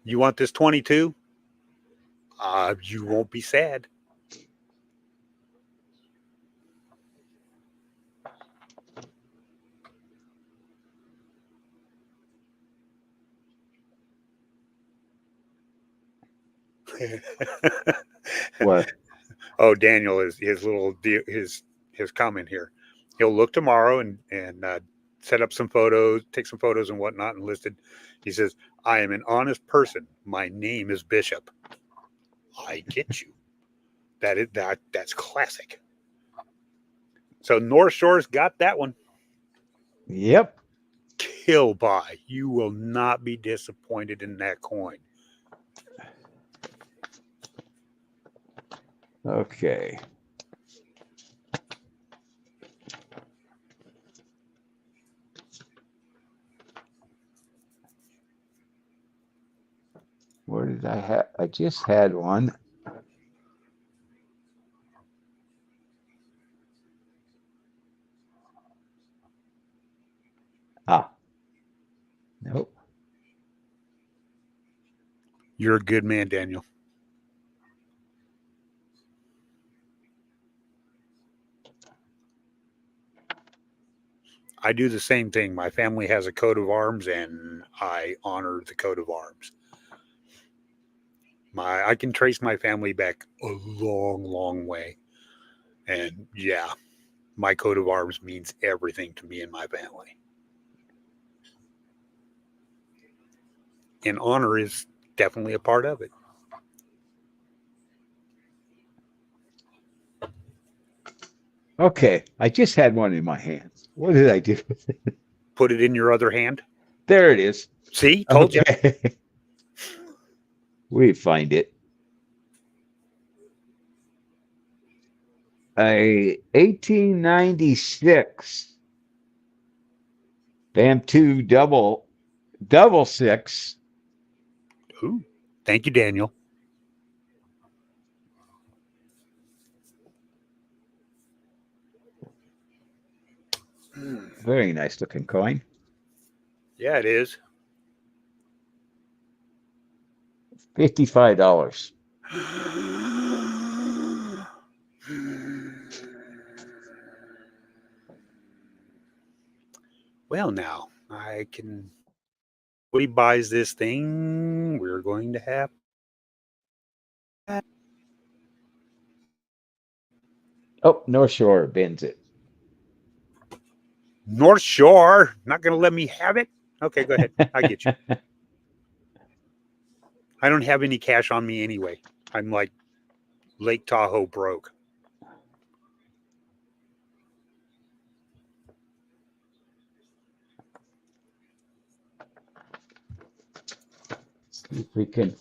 You want this 22? You won't be sad. What? Oh, Daniel is his comment here. He'll look tomorrow and set up some photos, take some photos and whatnot, and listed. He says, "I am an honest person. My name is Bishop." I get you. That's classic. So North Shore's got that one. Yep. he'll buy. You will not be disappointed in that coin. Okay. Where did I have? I just had one. Ah, nope. You're a good man, Daniel. I do the same thing. My family has a coat of arms, and I honor the coat of arms. I can trace my family back a long, long way. And yeah, my coat of arms means everything to me and my family. And honor is definitely a part of it. Okay, I just had one in my hands. What did I do with it? Put it in your other hand. There it is. See, told you. We find it. A 1896 Bantu double six. Ooh, thank you, Daniel. Very nice looking coin. Yeah, it is. $55. Well, now I can. Nobody buys this thing. We're going to have. Oh, North Shore bins it. North Shore, not going to let me have it. Okay, go ahead. I get you. I don't have any cash on me anyway. I'm like Lake Tahoe broke. See if we can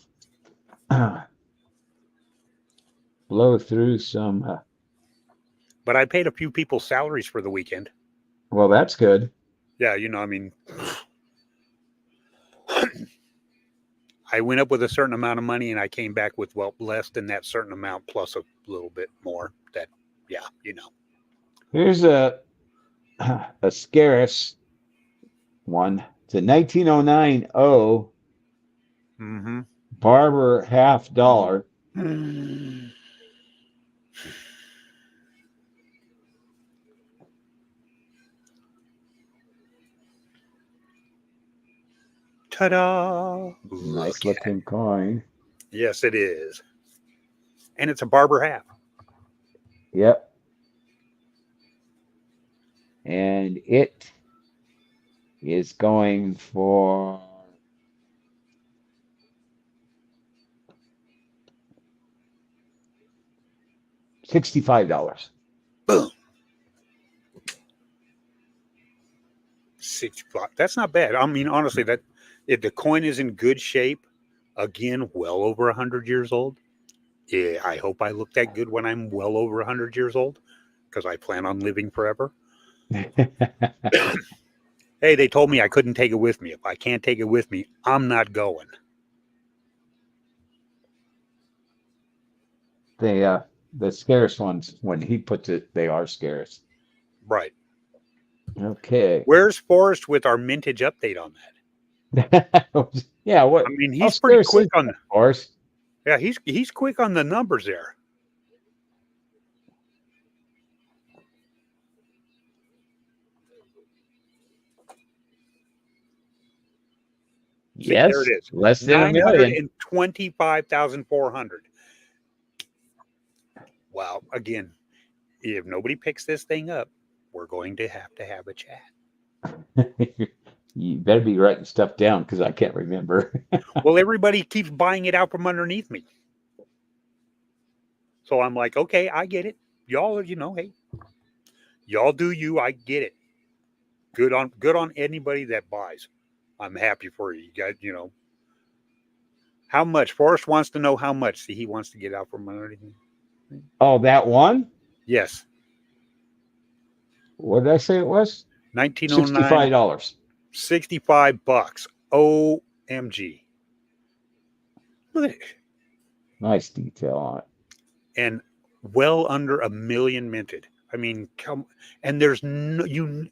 blow through some. But I paid a few people's salaries for the weekend. Well, that's good. Yeah, I mean, I went up with a certain amount of money and I came back with, well, less than that certain amount plus a little bit more. That, yeah, Here's a Scaris one. It's a 1909 O Mm-hmm. Barber $50. Ta-da! Nice looking coin. Yes, it is. And it's a Barber half. Yep. And it is going for $65. Boom. 65. That's not bad. I mean, honestly, that if the coin is in good shape, again, well over 100 years old. Yeah, I hope I look that good when I'm well over 100 years old because I plan on living forever. Hey, they told me I couldn't take it with me. If I can't take it with me, I'm not going. The scarce ones, when he puts it, they are scarce. Right. Okay. Where's Forrest with our mintage update on that? Yeah, what? I mean, he's pretty quick on the Forrest. Yeah, he's quick on the numbers there. See, Yes, there it is. less than $1 million. 925,400. Well, again, if nobody picks this thing up, we're going to have a chat. You better be writing stuff down because I can't remember. Well, everybody keeps buying it out from underneath me. So I'm like, okay, I get it. Y'all, hey, y'all do you. I get it. Good on anybody that buys. I'm happy for you. You guys, how much? Forrest wants to know how much. See, he wants to get out from underneath me. Oh, that one? Yes, What did I say it was? 1909, $65. $65. OMG. Look at it. Nice detail on it. And well under a million minted. I mean, and there's no,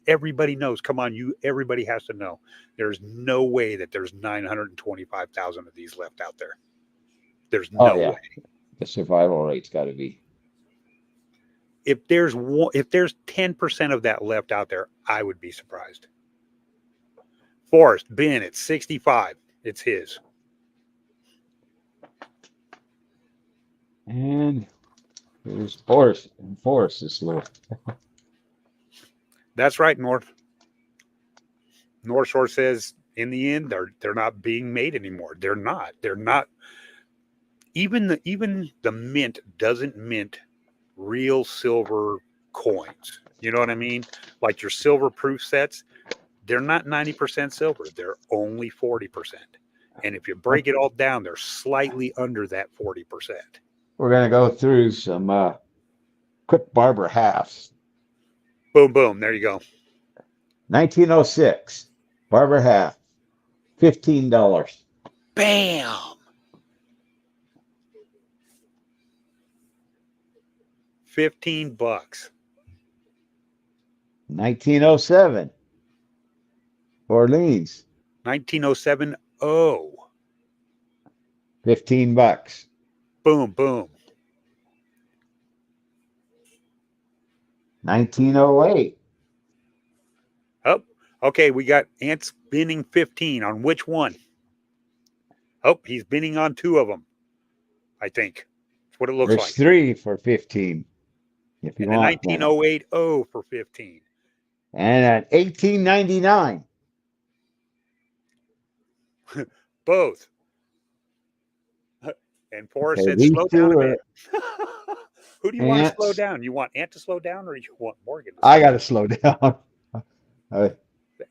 everybody knows. Come on, everybody has to know. There's no way that there's 925,000 of these left out there. There's Oh no yeah, way. the survival rate's got to be. If there's 10% of that left out there, I would be surprised. Forrest Ben at 65. It's his. And there's Forrest. And Forrest is little. That's right, North. North Shore says in the end they're not being made anymore. They're not. They're not. Even the mint doesn't mint real silver coins. You know what I mean? Like your silver proof sets, they're not 90% silver. They're only 40%. And if you break it all down, they're slightly under that 40%. We're gonna go through some quick barber halves. Boom, boom. There you go. 1906 barber half, $15. Bam. $15. 1907 Orleans, 1907. Oh. $15. Boom, boom. 1908. Oh, okay. We got Ant spinning 15 on which one? Oh, he's binning on two of them. I think that's what it looks There's like. three for 15. If you And a want 1908 O for 15. And at 1899. Both. And Forrest Okay, said, these slow two down a are bit. Who do you want to slow Ants. down? You want Ant to slow down or you want Morgan to I slow got to slow down. The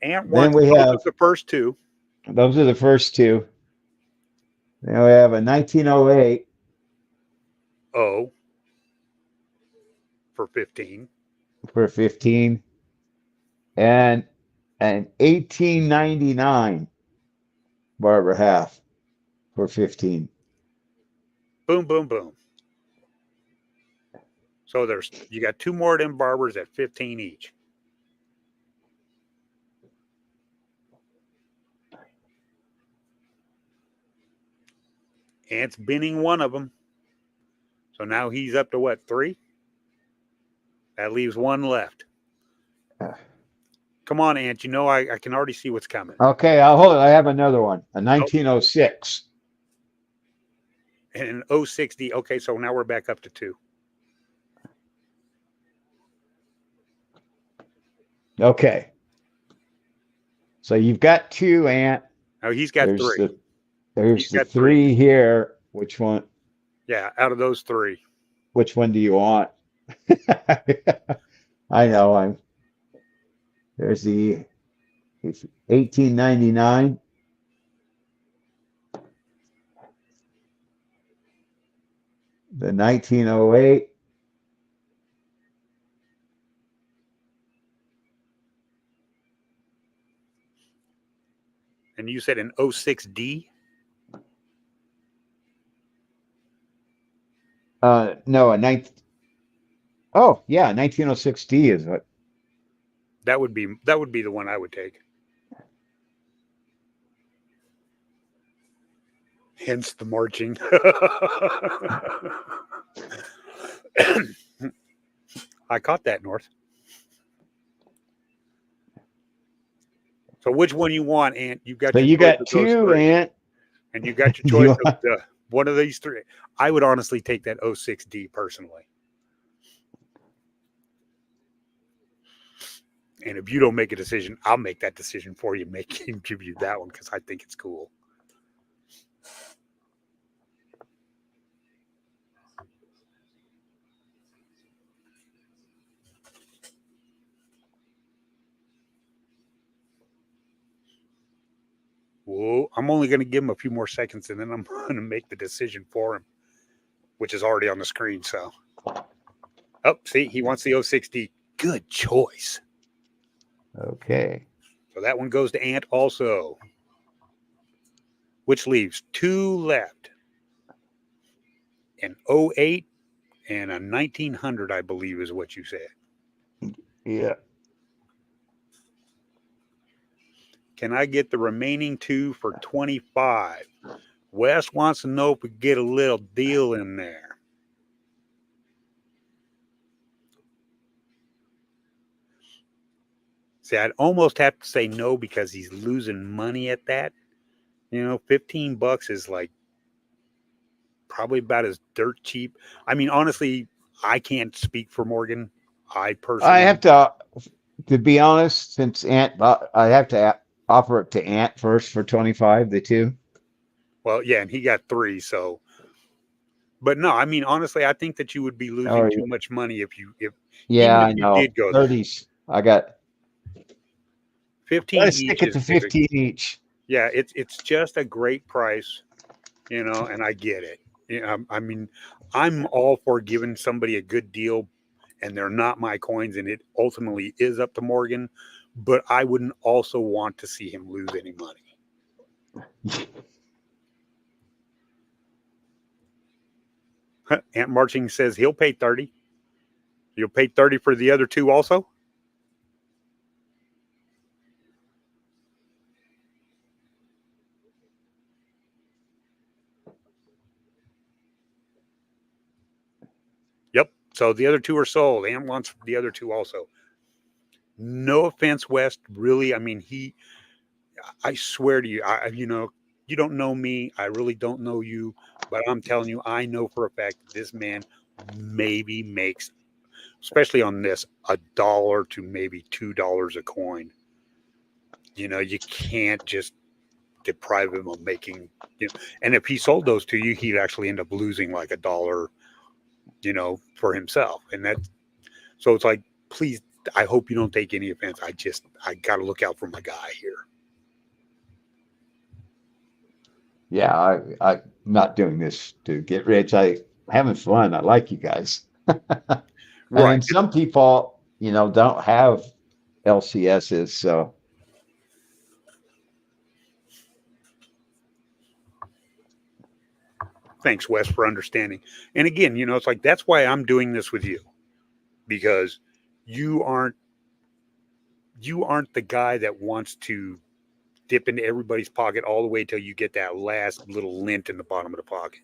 Ant Then wants we both have of the first two. those are the first two. Then we have a 1908 O for 15. for 15 and an 1899 barber half for 15. Boom, boom, boom. So you got two more of them barbers at 15 each. Ant's binning one of them. So now he's up to what, 3? That leaves one left. Come on, Ant. You know I can already see what's coming. Okay, I'll hold it. I have another one. A 1906. And an 060. Okay, so now we're back up to 2. Okay. So you've got 2, Ant. Oh, he's got 3. There's the 3 here. Which one? Yeah, out of those 3. Which one do you want? I know. There's the 1899. The 1908. And you said an 06D? No, Oh, yeah, 1906D is what. That would be the one I would take. Hence the marching. I caught that, North. So which one you want, Ant? You got. So your you choice got of those 2, 3. Ant. And you got your choice of one of these 3. I would honestly take that 06D personally. And if you don't make a decision, I'll make that decision for you. Give you that one because I think it's cool. Whoa, I'm only going to give him a few more seconds and then I'm going to make the decision for him, which is already on the screen. So, oh, see, he wants the 06D. Good choice. Okay. So that one goes to Ant also, which leaves 2 left. An 08 and a 1900, I believe is what you said. Yeah. Can I get the remaining 2 for 25? Wes wants to know if we get a little deal in there. See, I'd almost have to say no because he's losing money at that. You know, $15 is like probably about as dirt cheap. I mean, honestly, I can't speak for Morgan. I personally, I have to be honest, since Ant, I have to offer it to Ant first for 25, the 2. well, yeah, and he got 3, so. But no, I mean, honestly, I think that you would be losing Or, too much money if yeah, even if I you know. did go there. 30s. I got, 15 let's stick each it to is 15 each. yeah, it's just a great price, you know, and I get it. Yeah, I mean, I'm all for giving somebody a good deal, and they're not my coins, and it ultimately is up to Morgan. But I wouldn't also want to see him lose any money. Ant Marching says he'll pay 30. You'll pay 30 for the other 2 also. Yep. So the other 2 are sold. Ant wants the other 2 also. No offense, West. Really, I mean, I swear to you, you know, you don't know me. I really don't know you, but I'm telling you, I know for a fact this man maybe makes, especially on this, $1 to maybe $2 a coin. You know, you can't just deprive him of making, you know, and if he sold those to you, he'd actually end up losing like $1, you know, for himself. And that, so it's like, please, I hope you don't take any offense. I got to look out for my guy here. Yeah, I'm not doing this to get rich. I'm having fun. I like you guys. I Right. mean, some people, don't have LCSs, so Thanks, Wes, for understanding. And again, you know, it's like that's why I'm doing this with you, because you aren't the guy that wants to dip into everybody's pocket all the way till you get that last little lint in the bottom of the pocket.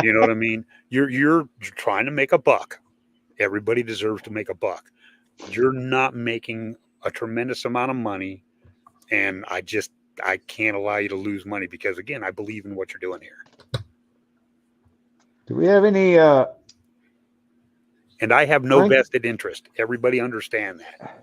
You know what I mean? You're trying to make a buck. Everybody deserves to make a buck. You're not making a tremendous amount of money, and I can't allow you to lose money because again, I believe in what you're doing here. do we have any And I have no Frank? vested interest. Everybody understand that.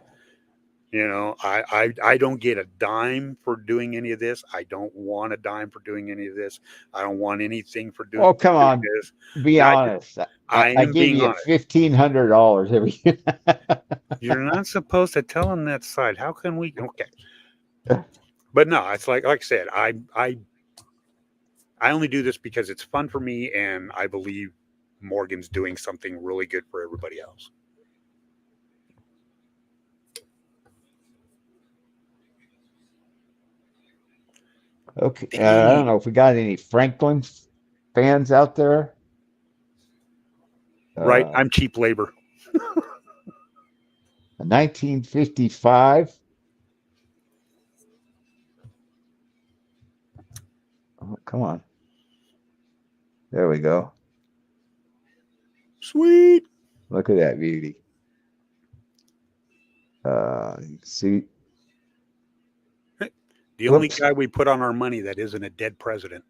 You know, I don't get a dime for doing any of this. I don't want a dime for doing any of this. I don't want anything for Oh, come doing on, this. be honest. I, I I am give being you honest. $1,500 every year. You're not supposed to tell them that side. How can we? Okay, but no, it's like I said, I only do this because it's fun for me, and I believe Morgan's doing something really good for everybody else. Okay, I don't know if we got any Franklin fans out there. Right, I'm cheap labor. 1955. Oh, come on. There we go. Sweet. Look at that beauty. You can see. The only Whoops. guy we put on our money that isn't a dead president.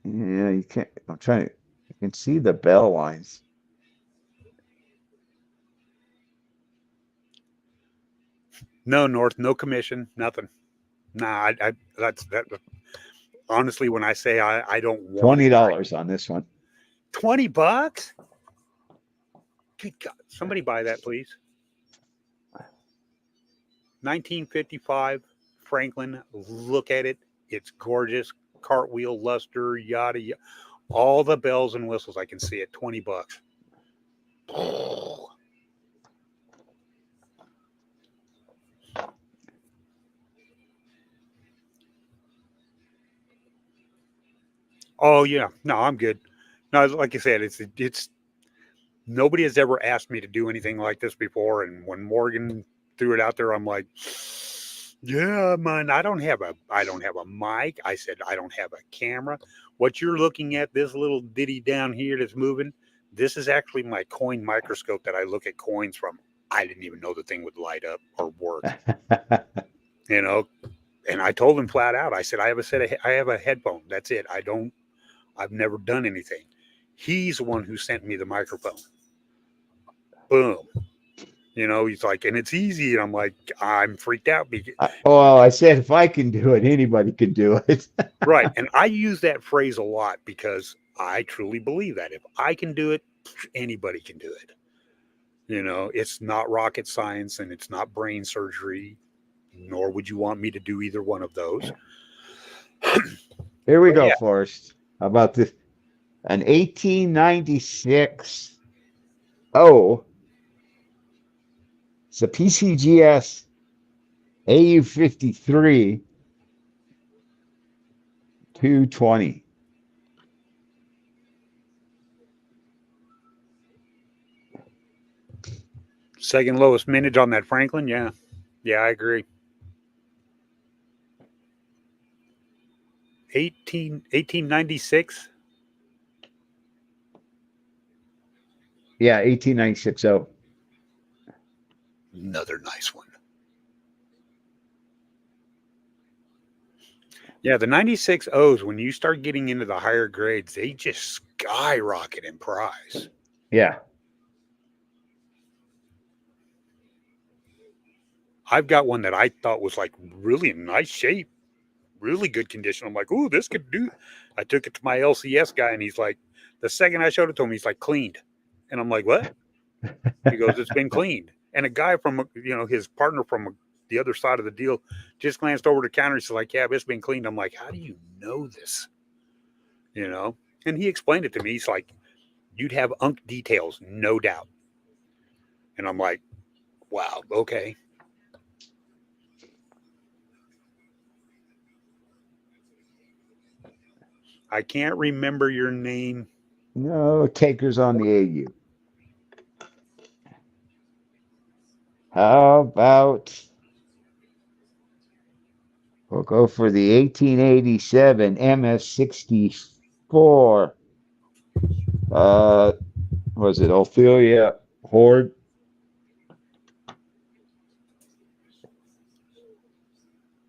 Yeah, you can't. I'm trying to. You can see the bell lines. No North, no commission, nothing. Nah, that's that. Honestly, when I say I don't want it, $20 on this one. $20. Good God, somebody buy that, please. 1955 Franklin. Look at it. It's gorgeous. Cartwheel, luster, yada, yada. All the bells and whistles. I can see it. $20. Oh yeah, no, I'm good. No, like I said, it's nobody has ever asked me to do anything like this before, and when Morgan threw it out there, I'm like, yeah, man, I don't have a mic. I said I don't have a camera. What you're looking at, this little ditty down here that's moving, this is actually my coin microscope that I look at coins from. I didn't even know the thing would light up or work, you know. And I told him flat out, I said I have a headphone. That's it. I've never done anything. He's the one who sent me the microphone. Boom. He's like, and it's easy. And I'm like, I'm freaked out. Well, I said if I can do it, anybody can do it. Right. And I use that phrase a lot because I truly believe that if I can do it, anybody can do it. It's not rocket science and it's not brain surgery, nor would you want me to do either one of those. Here we go, Yeah. Forrest. How about this? An 1896 O. It's a PCGS AU53 220. Second lowest mintage on that Franklin. Yeah. Yeah, I agree. 1896. Yeah, 1896 O. Another nice one. Yeah, the 96 O's, when you start getting into the higher grades, they just skyrocket in price. Yeah. I've got one that I thought was like really in nice shape, really good condition. I'm like, ooh, this could do. I took it to my LCS guy, and he's like, the second I showed it to him, he's like, cleaned. And I'm like, what? He goes, it's been cleaned. And a guy from, his partner from the other side of the deal just glanced over the counter. He's like, yeah, but it's been cleaned. I'm like, how do you know this? And he explained it to me. He's like, you'd have unk details, no doubt. And I'm like, wow, okay. I can't remember your name. No takers on the AU. How about we'll go for the 1887 MS64. Was it Ophelia Horde?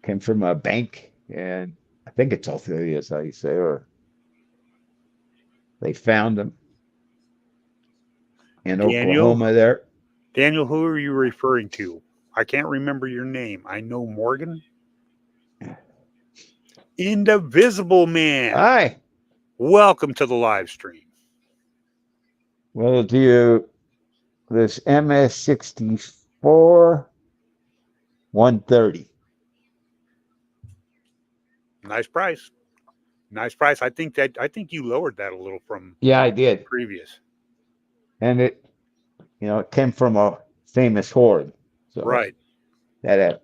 Came from a bank, and I think it's Ophelia is how you say, or they found them in Oklahoma there. Daniel, who are you referring to? I can't remember your name. I know Morgan. Indivisible Man. Hi. Welcome to the live stream. We'll do this MS64 130. Nice price. Nice price. I think you lowered that a little from I did. Previous. And it came from a famous horde. So right. That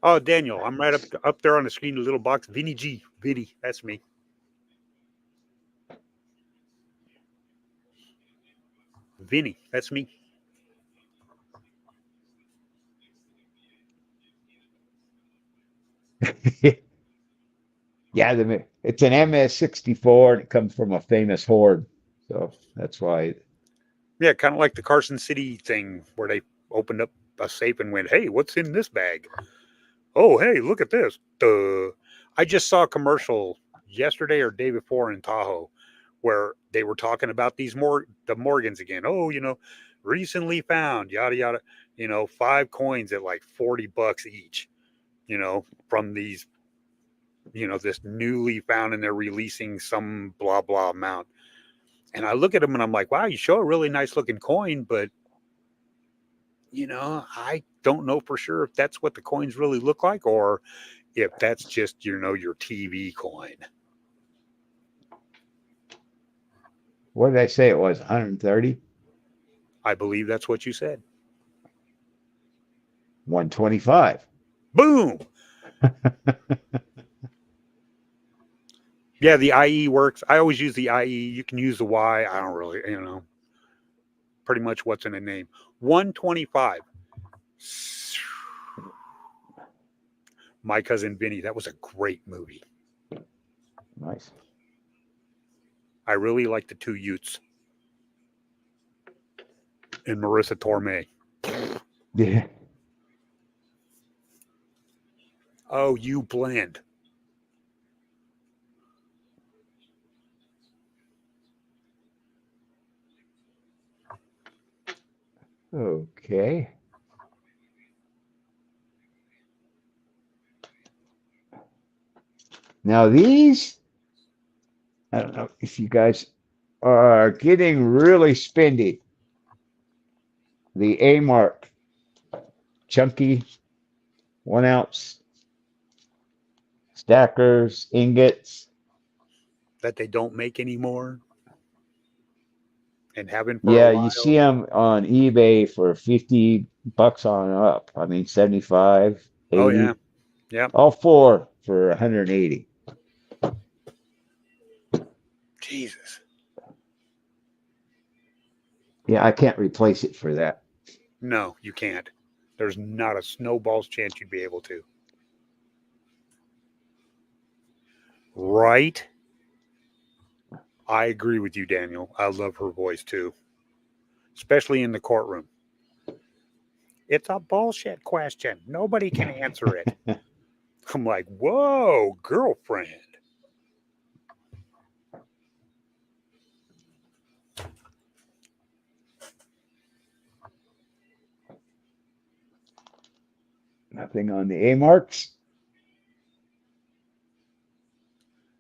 Oh, Daniel, I'm right up there on the screen, a little box. Vinny G. Vinny, that's me. Vinny, that's me. Yeah, it's an MS64 and it comes from a famous horde. So that's why. Yeah, kind of like the Carson City thing where they opened up a safe and went, hey, what's in this bag? Oh, hey, look at this. I just saw a commercial yesterday or day before in Tahoe where they were talking about the Morgans again. Oh, recently found, yada, yada, 5 coins at like $40 each, from these, this newly found, and they're releasing some blah, blah amount. And I look at them and I'm like, wow, you show a really nice looking coin, but I don't know for sure if that's what the coins really look like or if that's just, your TV coin. What did I say it was? 130? I believe that's what you said. 125. Boom. Yeah, the IE works. I always use the IE. You can use the Y. I don't really, pretty much what's in the name. 125. My Cousin Vinny. That was a great movie. Nice. I really like the two Utes. And Marissa Tomei. Yeah. Oh, you blend. Okay. Now these, I don't know if you guys are getting really spendy. The A Mark, chunky, 1 ounce stackers, ingots. That they don't make anymore. And haven't for a Yeah, while. you see them on eBay for $50 on up. I mean, 75, 80. Oh, yeah. Yeah. All four for 180. Jesus. Yeah, I can't replace it for that. No, you can't. There's not a snowball's chance you'd be able to. Right? I agree with you, Daniel. I love her voice too, especially in the courtroom. It's a bullshit question. Nobody can answer it. I'm like, whoa, girlfriend. Nothing on the A Marks.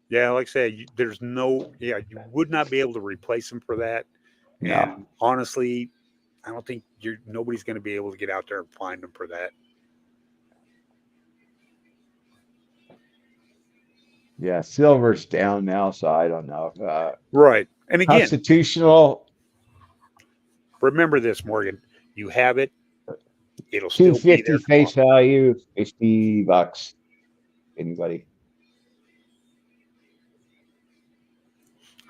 Yeah, like I said, there's you would not be able to replace them for that. No. And honestly, I don't think nobody's going to be able to get out there and find them for that. Yeah, silver's down now, so I don't know. Right. And again, constitutional, remember this, Morgan. You have it. It'll still be 250 there face tomorrow. value, $50. Anybody?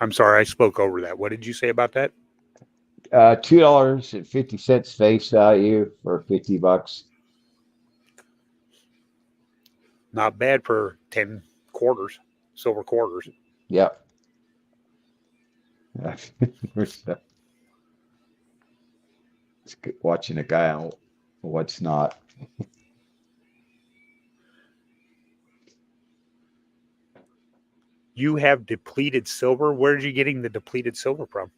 I'm sorry, I spoke over that. What did you say about that? $2.50 face value for $50. Not bad for 10 quarters, silver quarters. Yep. It's good watching a guy on what's not. You have depleted silver. Where are you getting the depleted silver from?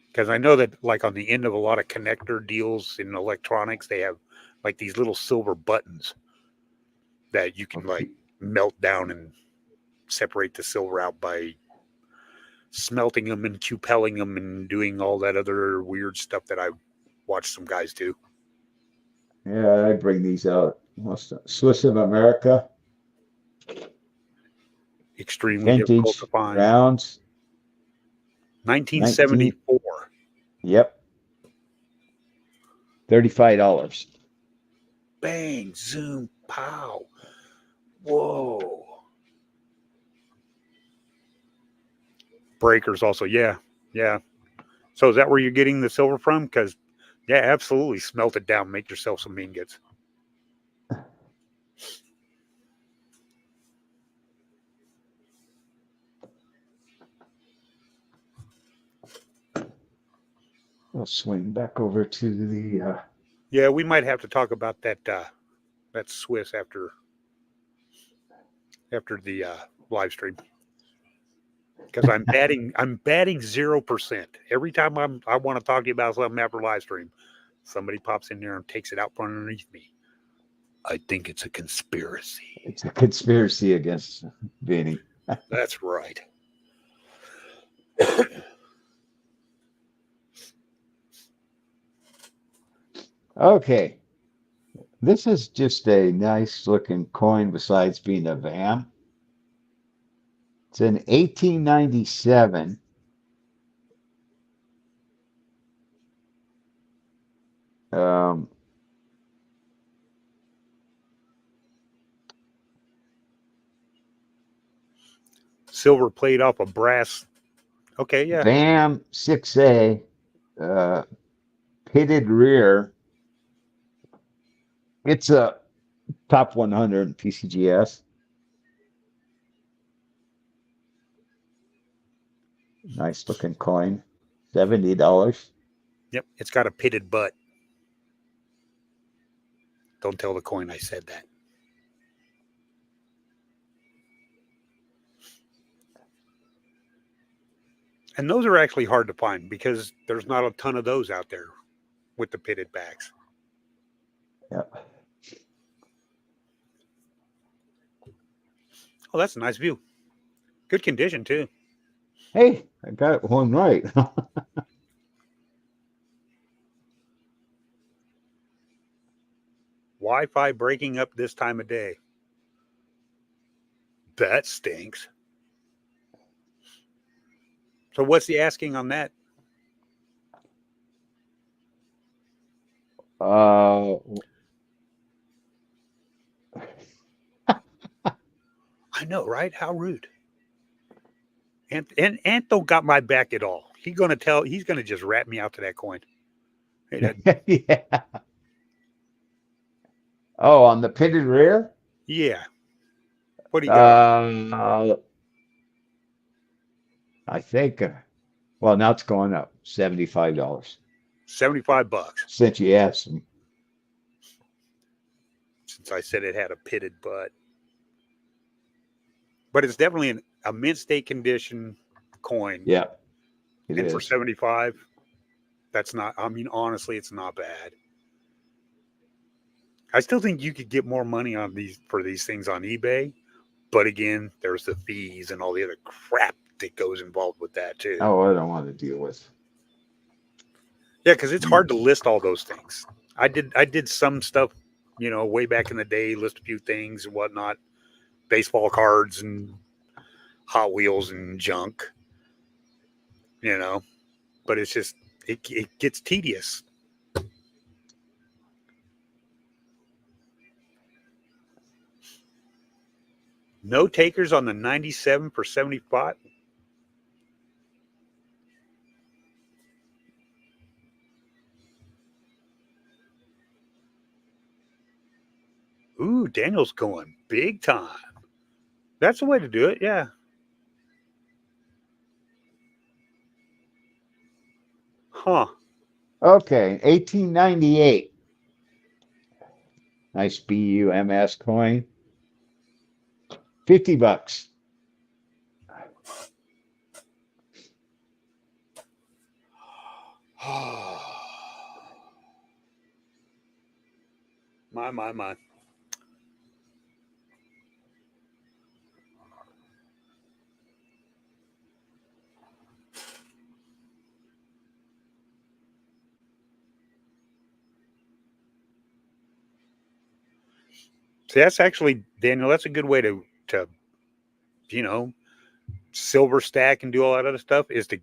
Because I know that, like, on the end of a lot of connector deals in electronics, they have like these little silver buttons that you can like melt down and separate the silver out by smelting them and cupelling them and doing all that other weird stuff that I watched some guys do. Yeah, I bring these out. Swiss of America. Extremely difficult to find. Rounds. 1974. Yep. $35. Bang, zoom, pow. Whoa. Breakers also. Yeah. Yeah. So is that where you're getting the silver from? Because, yeah, absolutely. Smelt it down. Make yourself some ingots. I'll swing back over to the. Yeah, we might have to talk about that Swiss after the live stream, because I'm batting 0%. Every time I want to talk to you about something after live stream, somebody pops in there and takes it out from underneath me. I think it's a conspiracy. It's a conspiracy against Vinny. That's right. Okay. This is just a nice looking coin besides being a VAM. It's in 1897. Um, Silver plate off a brass. Okay, yeah. VAM 6A, uh, pitted rear. It's a top 100 in PCGS. Nice looking coin. $70. Yep. It's got a pitted butt. Don't tell the coin I said that. And those are actually hard to find because there's not a ton of those out there with the pitted backs. Yep. Oh, that's a nice view. Good condition too. Hey, I got one right. Wi-Fi breaking up this time of day. That stinks. So what's the asking on that? Uh, I know, right? How rude. And Anto got my back at all. He's gonna just rat me out to that coin. Hey, that, yeah. Oh, on the pitted rear? yeah. What do you got? I think, well, now it's going up $75 $75 since you asked me. since I said it had a pitted butt. But it's definitely a mint state condition coin. Yeah, it And for is. 75, that's not, I mean, honestly, it's not bad. I still think you could get more money on these things on eBay. But again, there's the fees and all the other crap that goes involved with that too. Oh, I don't want to deal with. Yeah, because it's hard to list all those things. I did some stuff, way back in the day, list a few things and whatnot, baseball cards and Hot Wheels and junk, but it's just it gets tedious. No takers on the 97 for 75. Ooh, Daniel's going big time. That's the way to do it. Yeah. Huh. Okay, 1898. Nice BUMS coin. $50. My. See, that's actually, Daniel, that's a good way to you know, silver stack and do all that other stuff is to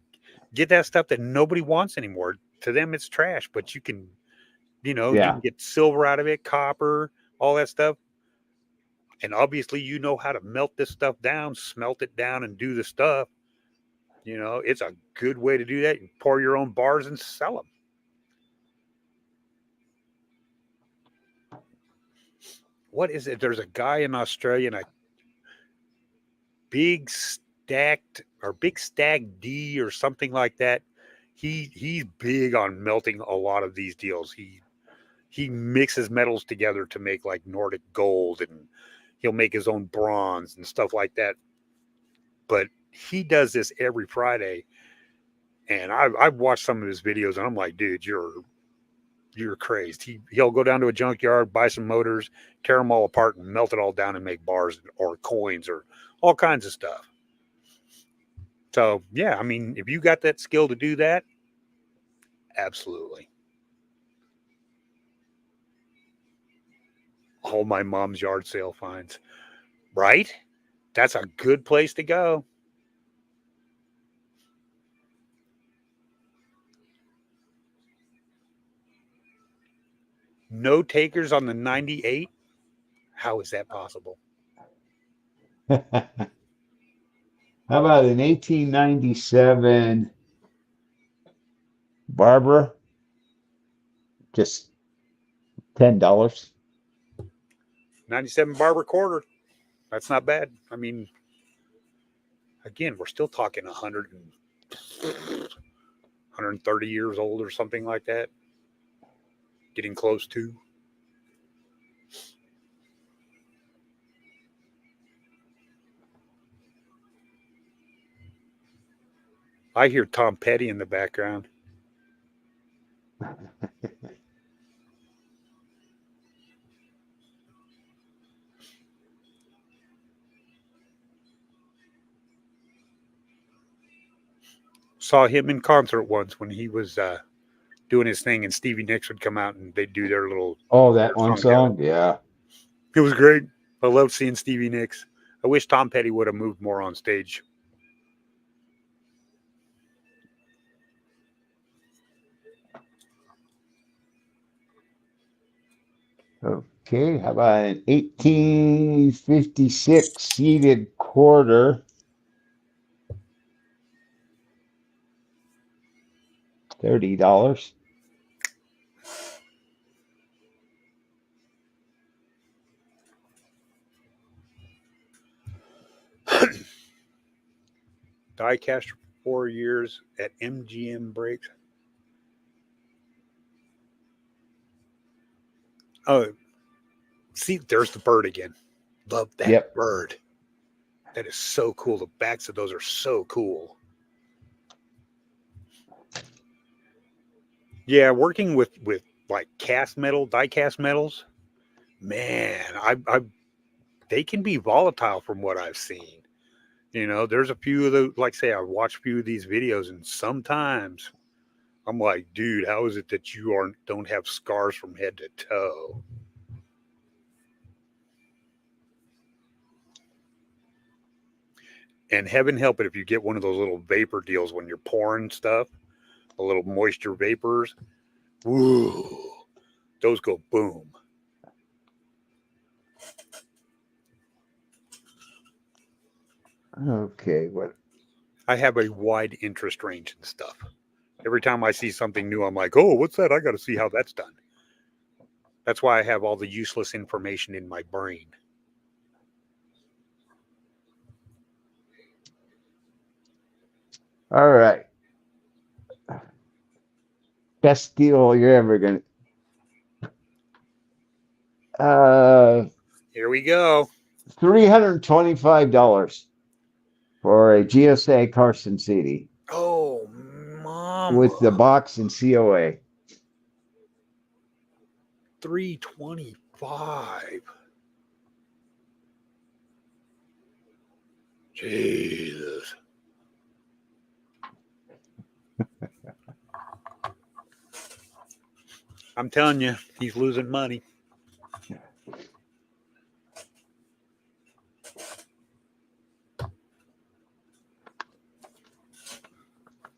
get that stuff that nobody wants anymore. To them, it's trash, but you Yeah, can get silver out of it, copper, all that stuff. And obviously, you know how to melt this stuff down, smelt it down, and do the stuff. It's a good way to do that. You pour your own bars and sell them. What is it? There's a guy in Australia, and a big stag D or something like that. He's big on melting a lot of these deals. He mixes metals together to make like Nordic gold, and he'll make his own bronze and stuff like that. But he does this every Friday, and I've watched some of his videos, and I'm like, dude, you're crazed. He'll go down to a junkyard, buy some motors, tear them all apart, and melt it all down and make bars or coins or all kinds of stuff. So yeah, I mean, if you got that skill to do that, absolutely. All my mom's yard sale finds. Right? That's a good place to go. No takers on the 98? How is that possible? How about an 1897 Barbara? Just $10. 97 Barber quarter. That's not bad. I mean, again, we're still talking 130 years old or something like that. Getting close to. I hear Tom Petty in the background. Saw him in concert once when he was doing his thing, and Stevie Nicks would come out and they'd do their little. Oh, that one song? Yeah. It was great. I loved seeing Stevie Nicks. I wish Tom Petty would have moved more on stage. Okay, how about an 1856 seated quarter? $30. Die cast for 4 years at MGM Breaks. Oh, see, there's the bird again. Love that bird. That is so cool. The backs of those are so cool. Yeah, working with like cast metal, die cast metals, man, I they can be volatile from what I've seen. You know, there's a few of the, like say I watch a few of these videos, and sometimes I'm like, dude, how is it that you don't have scars from head to toe? And heaven help it if you get one of those little vapor deals when you're pouring stuff, the little moisture vapors. Woo, those go boom. Okay, what? I have a wide interest range in stuff. Every time I see something new, I'm like, oh, what's that? I got to see how that's done. That's why I have all the useless information in my brain. All right. Best deal you're ever gonna. Here we go. $325 for a GSA Carson CD. Oh, mama. With the box and COA. $325. Jesus. I'm telling you, he's losing money.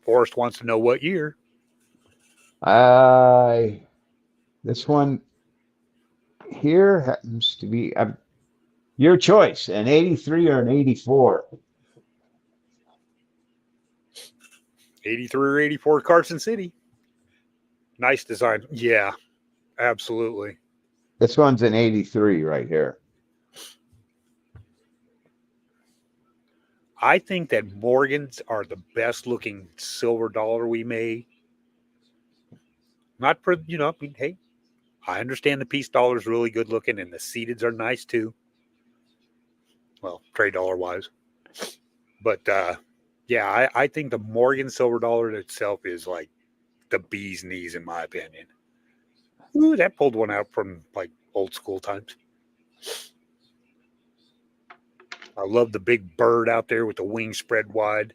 Forrest wants to know what year. This one here happens to be your choice, an 83 or an 84. 83 or 84 Carson City. Nice design. Yeah, absolutely. This one's an 83 right here. I think that Morgans are the best looking silver dollar we made. Not for, you know, I mean, hey, I understand the piece dollar is really good looking and the seededs are nice too. Well, trade dollar wise. But yeah, I think the Morgan silver dollar itself is like the bee's knees, in my opinion. Ooh, that pulled one out from like old school times. I love the big bird out there with the wings spread wide.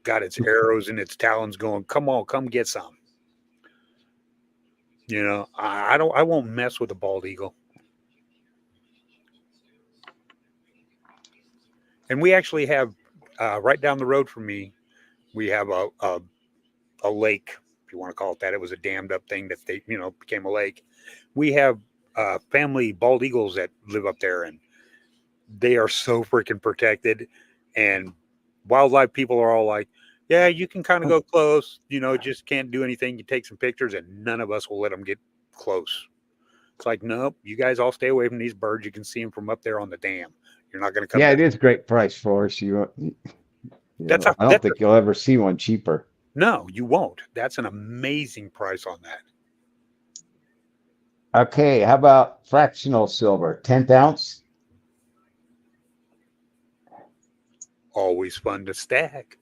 Got its arrows and its talons going, come on, come get some. You know, I won't mess with a bald eagle. And we actually have right down the road from me, we have a lake, if you want to call it that. It was a dammed up thing that they, became a lake. We have family bald eagles that live up there, and they are so freaking protected. And wildlife people are all like, yeah, you can kind of go close, just can't do anything. You take some pictures, and none of us will let them get close. It's like, nope, you guys all stay away from these birds. You can see them from up there on the dam. You're not going to come Yeah, down. it is great price for us. That's a, I don't that's a, think you'll ever see one cheaper. no, you won't. That's an amazing price on that. Okay, how about fractional silver, 10th ounce? Always fun to stack,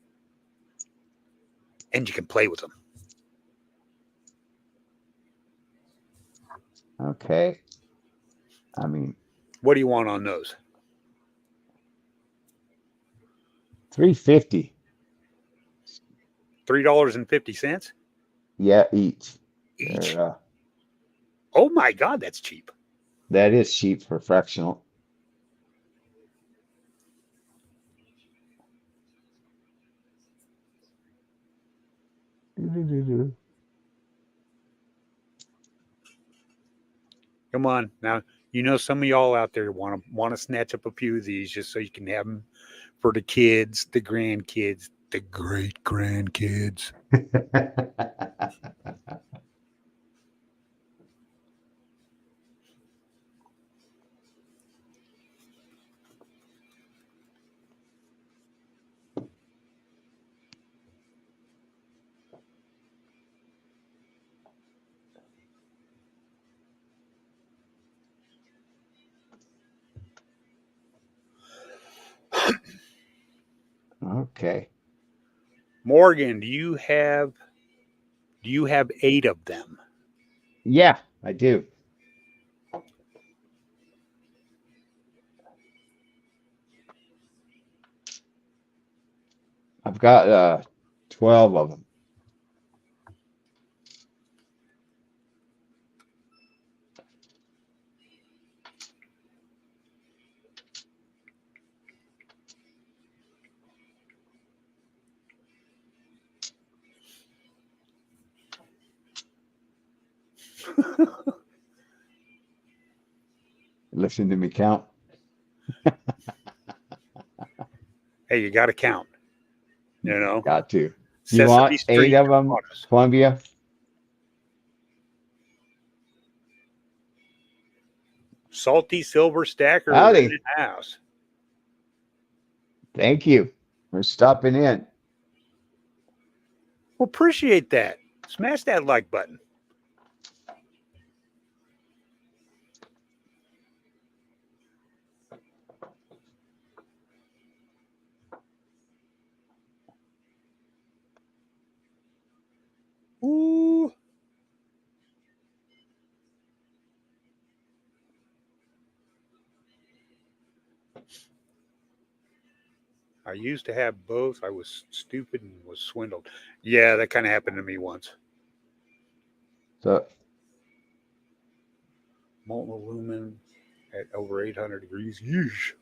and you can play with them. Okay. I mean, What do you want on those? $3.50. $3.50 Yeah, each. each. They're, Oh my God, that's cheap. that is cheap for fractional. Come on now. Some of y'all out there want to snatch up a few of these just so you can have them for the kids, the grandkids, the great grandkids. Okay. Morgan, do you have 8 of them? Yeah, I do. I've got 12 of them. Listen to me count. Hey, you got to count. Got to. You want Sesame 8 Street of them, taught us. Columbia? Salty Silver Stacker in Howdy. the house. Thank you for stopping in. Well, appreciate that. Smash that like button. Ooh. I used to have both. I was stupid and was swindled. Yeah, that kind of happened to me once. So, Molten aluminum at over 800 degrees. Yeesh.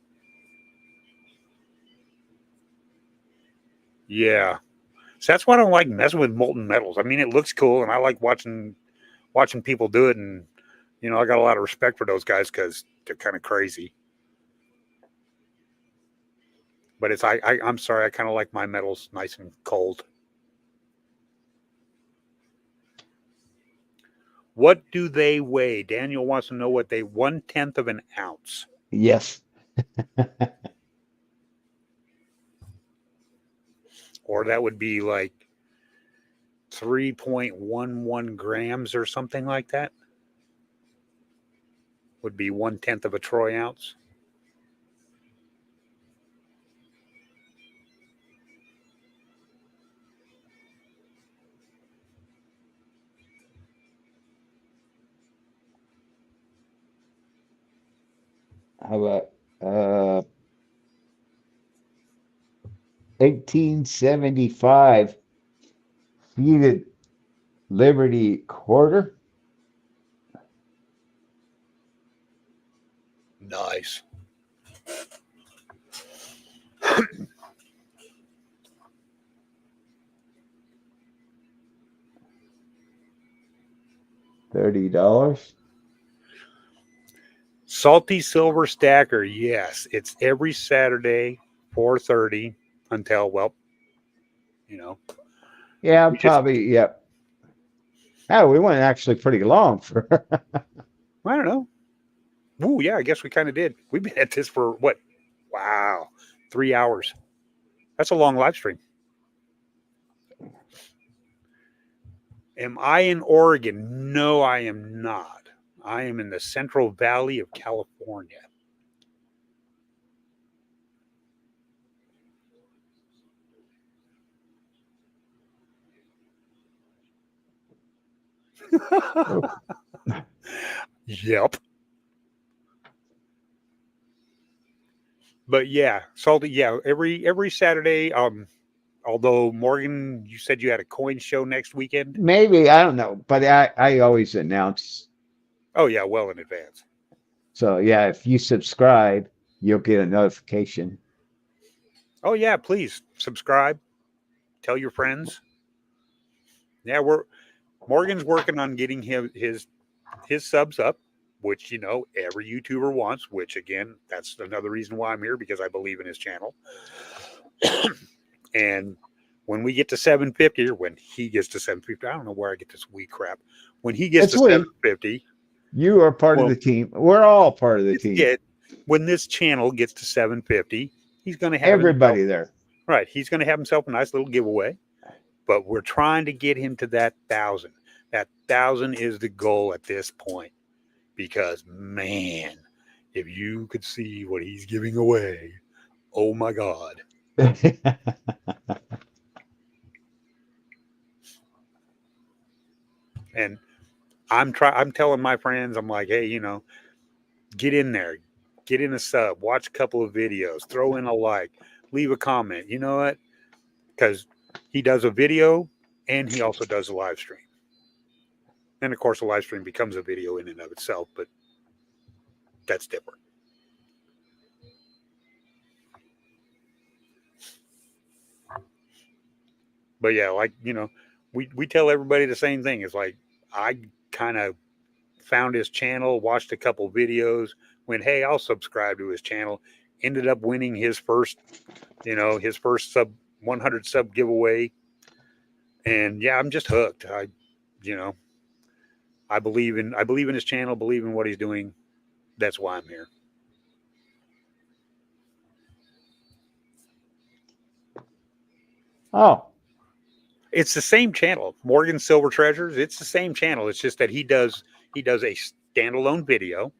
Yeah. So that's why I don't like messing with molten metals. I mean, it looks cool, and I like watching people do it, and I got a lot of respect for those guys because they're kind of crazy. But I'm sorry, I kind of like my metals nice and cold. What do they weigh? Daniel wants to know what they 1/10 of an ounce. yes. Or that would be like 3.11 grams or something like that. Would be 1/10 of a troy ounce. How about 1875 Seated Liberty quarter? Nice. $30. Salty Silver Stacker. Yes, it's every Saturday, 4:30 until, well, you know, Yeah, we just, probably. Yep. Oh, we went actually pretty long for. I don't know. Ooh, yeah, I guess we kind of did. We've been at this for what? Wow, 3 hours. That's a long live stream. Am I in Oregon? No, I am not. I am in the Central Valley of California. Yep. But yeah, salty. Yeah, every Saturday. Although Morgan, you said you had a coin show next weekend. Maybe, I don't know, but I always announce. Oh yeah, well in advance. So yeah, if you subscribe, you'll get a notification. Oh yeah, please subscribe. Tell your friends. Yeah, Morgan's working on getting his subs up, which every YouTuber wants. Which again, that's another reason why I'm here, because I believe in his channel. And when we get to 750, or when he gets to 750, I don't know where I get this wee crap. When he gets It's to we. 750, You are part of well, the team. We're all part of the team. when this channel gets to 750, he's going to have Everybody there. Right, he's going to have himself a nice little giveaway. But we're trying to get him to that 1,000. That 1,000 is the goal at this point. Because man, if you could see what he's giving away, oh my God. And I'm telling my friends, I'm like, hey, get in there, get in a sub, watch a couple of videos, throw in a like, leave a comment. You know what? Because he does a video and he also does a live stream. And of course, a live stream becomes a video in and of itself, but that's different. But yeah, like, we tell everybody the same thing. It's like, I kind of found his channel, watched a couple videos, went, hey, I'll subscribe to his channel, ended up winning his first sub 100 sub giveaway. And yeah, I'm just hooked. I believe in his channel, believe in what he's doing. That's why I'm here. Oh, it's the same channel, Morgan Silver Treasures. It's the same channel. It's just that he does a standalone video,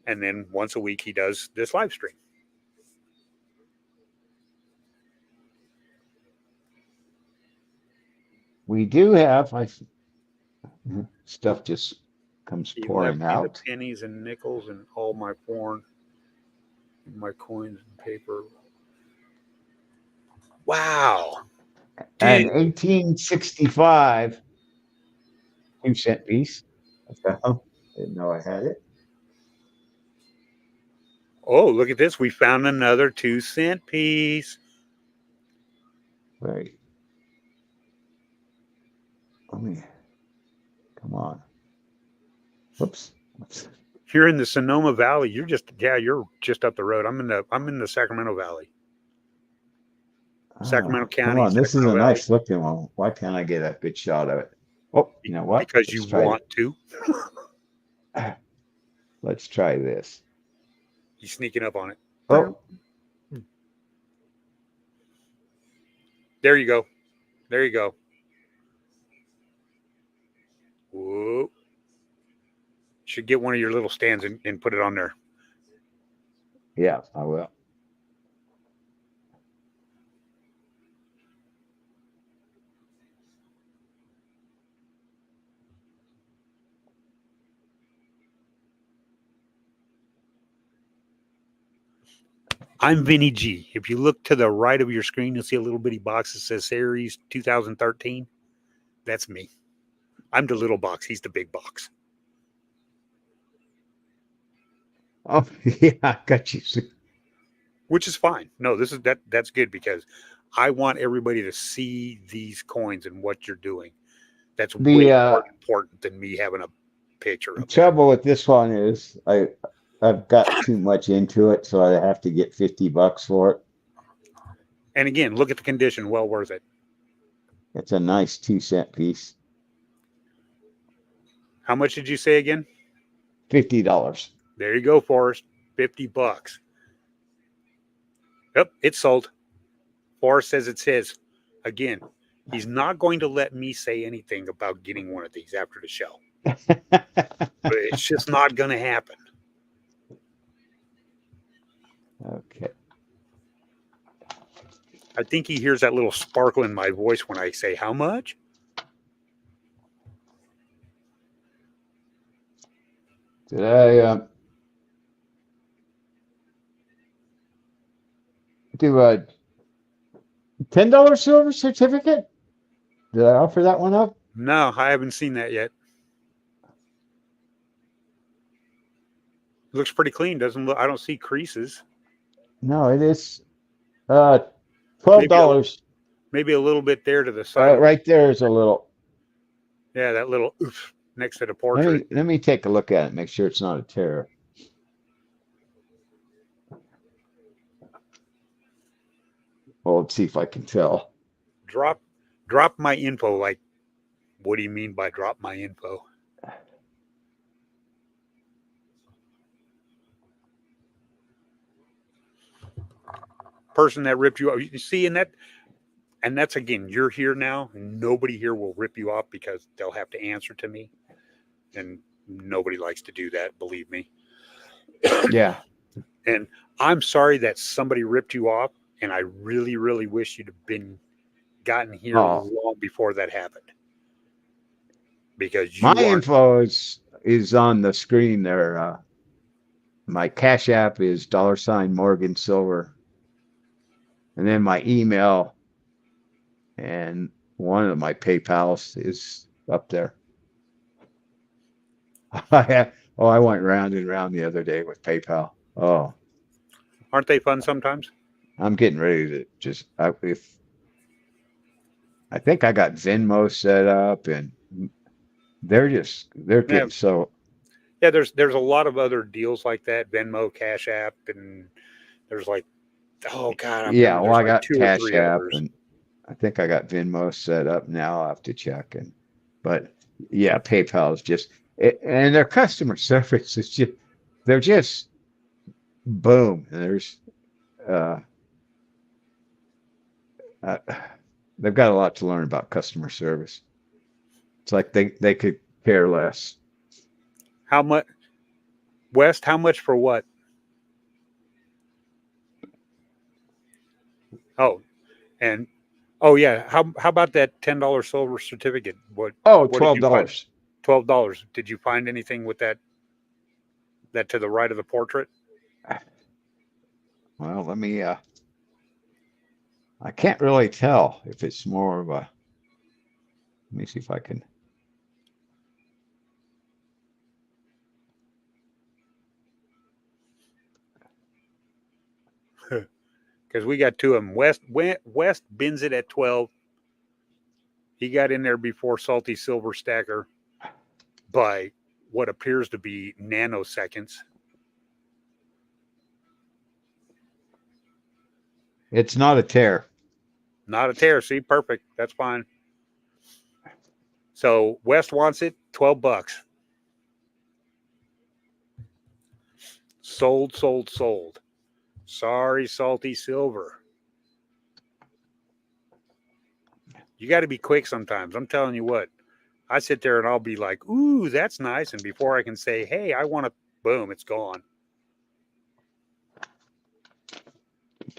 and then once a week he does this live stream. we do have. Stuff just comes He pouring left me the out. pennies and nickels and all my my coins and paper. Wow. An Dude. 1865 2-cent piece. What the hell? Didn't know I had it. Oh, look at this. We found another 2-cent piece. Right. Let me. Come on. Whoops. You're in the Sonoma Valley. You're just up the road. I'm in the Sacramento Valley. Sacramento County. Come on, this is a Valley. nice looking one. Why can't I get a good shot of it? Oh, you know what? Because you want to. Let's try this. He's sneaking up on it. Oh. There you go. There you go. Whoa. Should get one of your little stands and put it on there. Yeah, I will. I'm Vinny G. If you look to the right of your screen, you'll see a little bitty box that says Series 2013. That's me. I'm the little box. He's the big box. Oh, yeah, I got you. Which is fine. No, that's good, because I want everybody to see these coins and what you're doing. That's way more important than me having a picture The of that. trouble with this one is I've got too much into it, so I have to get $50 for it. And again, look at the condition. Well worth it. It's a nice 2-cent piece. How much did you say again? $50. There you go, Forrest. $50. Yep, it's sold. Forrest says it's his. Again, he's not going to let me say anything about getting one of these after the show. But it's just not going to happen. Okay. I think he hears that little sparkle in my voice when I say, how much? Did I do a $10 silver certificate? Did I offer that one up? No, I haven't seen that yet. Looks pretty clean, doesn't look? I don't see creases. No, it is $12. Maybe a little bit there to the side. Right there is a little. Yeah, that little oof next to the portrait. Let me take a look at it, make sure it's not a tear. Well, let's see if I can tell. Drop my info. Like, what do you mean by drop my info? Person that ripped you off. You see, and that's again, you're here now, and nobody here will rip you off because they'll have to answer to me. And nobody likes to do that, believe me. Yeah. And I'm sorry that somebody ripped you off, and I really, really wish you'd have gotten here long before that happened. Because my info is on the screen there. My Cash App is $Morgan Silver. And then my email and one of my PayPals is up there. I went round and round the other day with PayPal. Oh, aren't they fun sometimes? I'm getting ready to just I think I got Venmo set up, and they're getting so. Yeah, there's a lot of other deals like that, Venmo, Cash App, and there's like, oh God, I got Cash App, and I think I got Venmo set up now. I'll have to check, but yeah, PayPal is just, and their customer service is just, they're just boom. And there's they've got a lot to learn about customer service. It's like they could care less. How much, West? How much for what? Oh, and yeah. How about that $10 silver certificate? What? Oh, $12. $12. Did you find anything with that to the right of the portrait? Well, let me. I can't really tell if it's more of a. Let me see if I can. Because we got two of them. West bins it at 12. He got in there before Salty Silver Stacker by what appears to be nanoseconds. It's not a tear. Not a tear. See, perfect. That's fine. So West wants it, $12. Sold. Sorry, Salty Silver. You got to be quick sometimes. I'm telling you what. I sit there and I'll be like, ooh, that's nice. And before I can say, hey, I want to, boom, it's gone.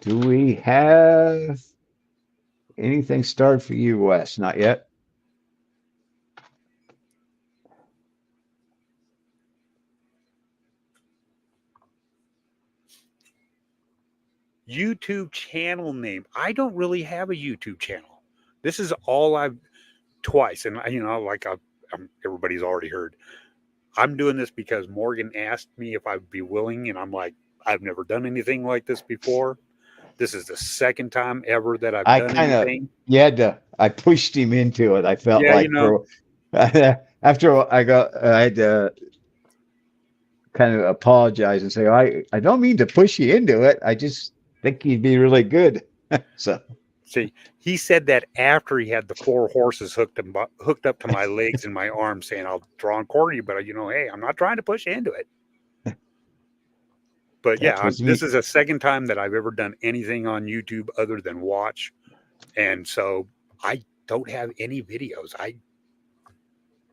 Do we have anything started for you, Wes? Not yet. YouTube channel name. I don't really have a YouTube channel. This is all I've twice. And, like everybody's already heard. I'm doing this because Morgan asked me if I'd be willing. And I'm like, I've never done anything like this before. This is the second time ever that I've done anything. I pushed him into it. I felt like after I had to kind of apologize and say, I don't mean to push you into it. I just think you'd be really good. So See, he said that after he had the 4 horses hooked up to my legs and my arms, saying, "I'll draw and quarter you, but hey, I'm not trying to push you into it." But that yeah, was this me. is the second time that I've ever done anything on YouTube other than watch, and so I don't have any videos.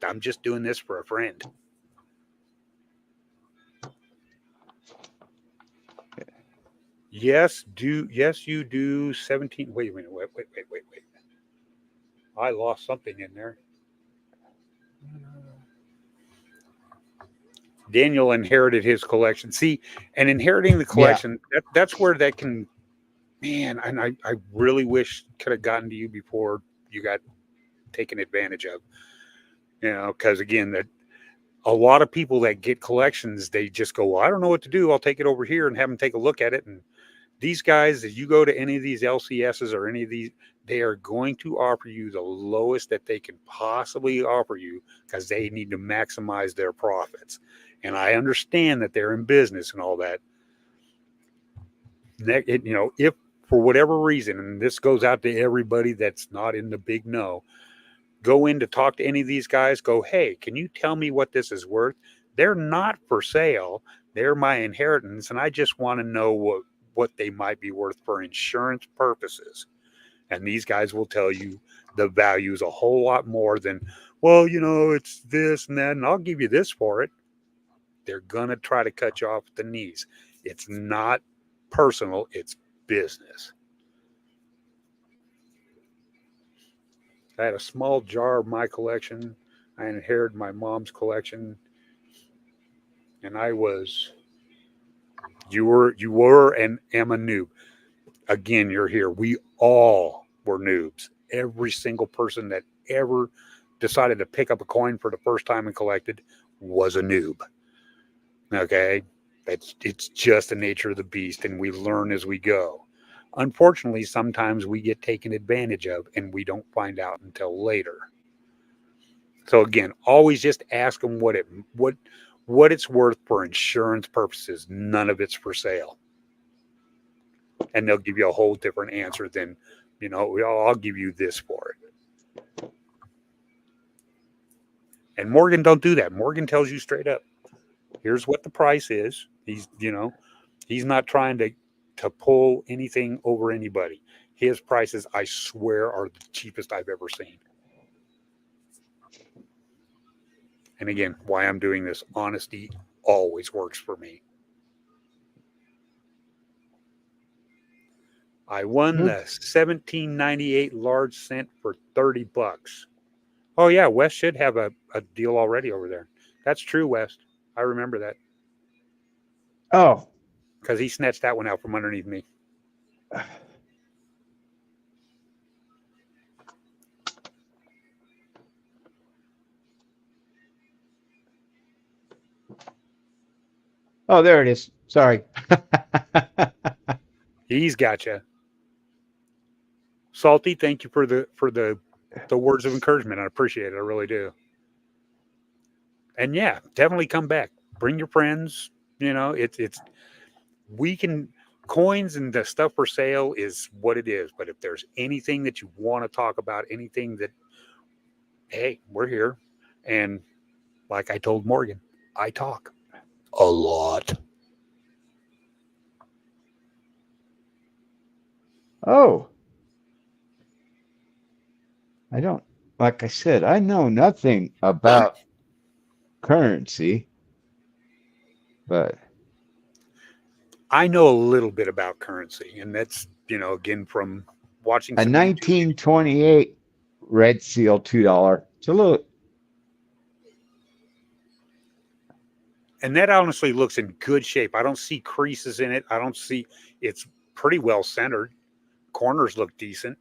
I'm just doing this for a friend. Yes, you do 17. Wait a minute. Wait. I lost something in there. Daniel inherited his collection. See, and inheriting the Yeah. collection, that's where that can, man, and I really wish could have gotten to you before you got taken advantage of. Because again, that a lot of people that get collections, they just go, well, I don't know what to do. I'll take it over here and have them take a look at it. And these guys, if you go to any of these LCSs or any of these, they are going to offer you the lowest that they can possibly offer you because they need to maximize their profits. And I understand that they're in business and all that. If for whatever reason, and this goes out to everybody that's not in the big no, go in to talk to any of these guys, go, hey, can you tell me what this is worth? They're not for sale. They're my inheritance. And I just want to know what they might be worth for insurance purposes. And these guys will tell you the value is a whole lot more than, well, it's this and that, and I'll give you this for it. They're going to try to cut you off at the knees. It's not personal, it's business. I had a small jar of my collection. I inherited my mom's collection, and you were and am a noob. Again, you're here. We all were noobs. Every single person that ever decided to pick up a coin for the first time and collected was a noob. Okay, it's just the nature of the beast, and we learn as we go. Unfortunately, sometimes we get taken advantage of, and we don't find out until later. So again, always just ask them what it's worth for insurance purposes. None of it's for sale, and they'll give you a whole different answer than, I'll give you this for it. And Morgan don't do that. Morgan tells you straight up, here's what the price is. He's not trying to pull anything over anybody. His prices, I swear, are the cheapest I've ever seen. And again, why I'm doing this, honesty always works for me. I won the 1798 large cent for $30. Oh yeah, West should have a deal already over there. That's true, West. I remember that. Oh. Because he snatched that one out from underneath me. Oh, there it is. Sorry. He's got you. Salty, thank you for the words of encouragement. I appreciate it. I really do. And yeah, definitely come back. Bring your friends. It's we can coins and the stuff for sale is what it is. But if there's anything that you want to talk about, anything that, hey, we're here. And like I told Morgan, I talk a lot. Oh. I don't, like I said, I know nothing about currency, but I know a little bit about currency, and that's, again, from watching a some YouTube. 1928 Red Seal $2. It's a little. And that honestly looks in good shape. I don't see creases in it. It's pretty well centered. Corners look decent.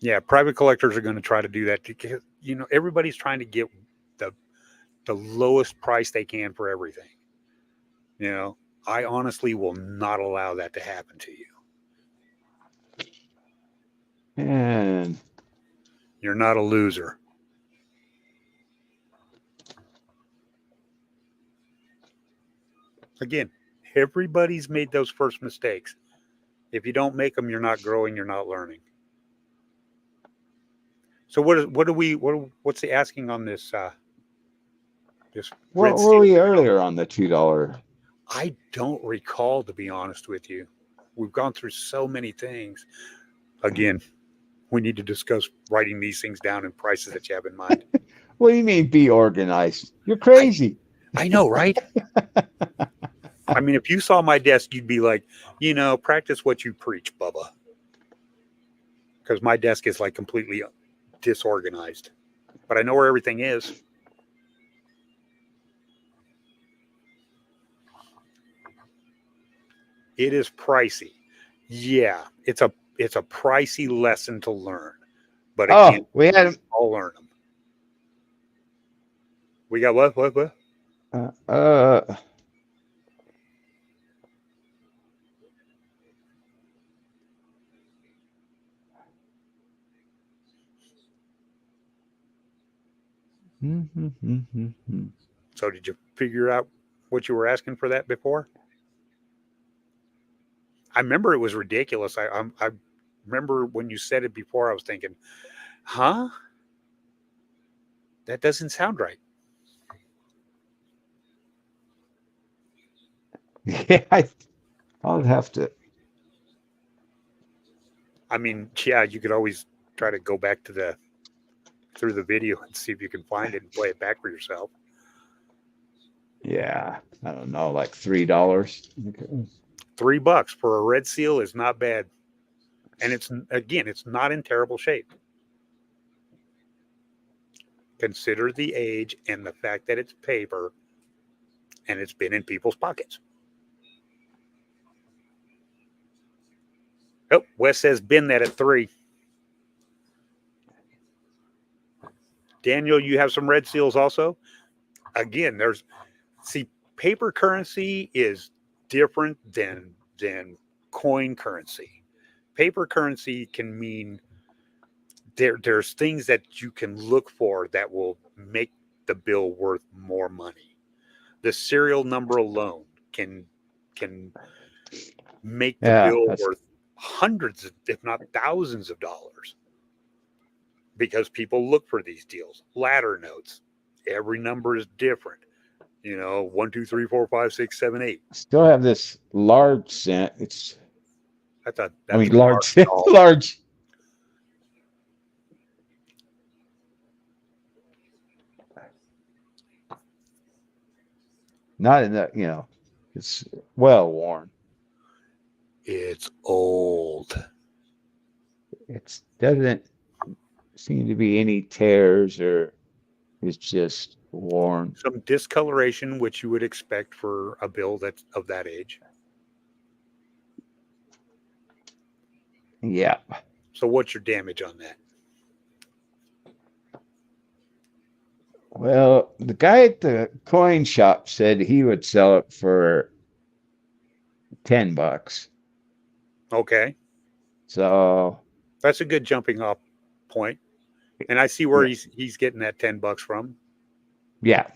Yeah, private collectors are going to try to do that because, everybody's trying to get the lowest price they can for everything. You know, I honestly will not allow that to happen to you. And You're not a loser. Again, everybody's made those first mistakes. If you don't make them, you're not growing, you're not learning. So what's the asking on this this what red were seal? we earlier on the $2? I don't recall, to be honest with you. We've gone through so many things. Again, we need to discuss writing these things down and prices that you have in mind. What do you mean be organized? You're I, crazy. I know, right? I mean, if you saw my desk, you'd be like, practice what you preach, Bubba. Because my desk is like completely disorganized. But I know where everything is. It is pricey. Yeah, it's a pricey lesson to learn. But again, We had I'll learn them. We got what? So did you figure out what you were asking for that before? I remember it was ridiculous. I remember when you said it before, I was thinking, huh? That doesn't sound right. Yeah, I'll have to. I mean, yeah, you could always try to go back to through the video and see if you can find it and play it back for yourself. Yeah, I don't know, like $3. $3 for a red seal is not bad. And it's not in terrible shape. Consider the age and the fact that it's paper and it's been in people's pockets. Oh, Wes says bin that at 3. Daniel, you have some red seals also. Again, paper currency is different than coin currency. Paper currency can mean there's things that you can look for that will make the bill worth more money. The serial number alone can make the bill worth hundreds, if not thousands of dollars, because people look for these deals. Ladder notes, every number is different. 1, 2, 3, 4, 5, 6, 7, 8. Still have this large cent. It's Large. large. Not in the, it's well worn. It's old. It doesn't seem to be any tears, or it's just worn. Some discoloration, which you would expect for a bill that's of that age. Yeah. So what's your damage on that? Well, the guy at the coin shop said he would sell it for $10. Okay. So that's a good jumping off point. And I see where he's getting that $10 from. Yeah.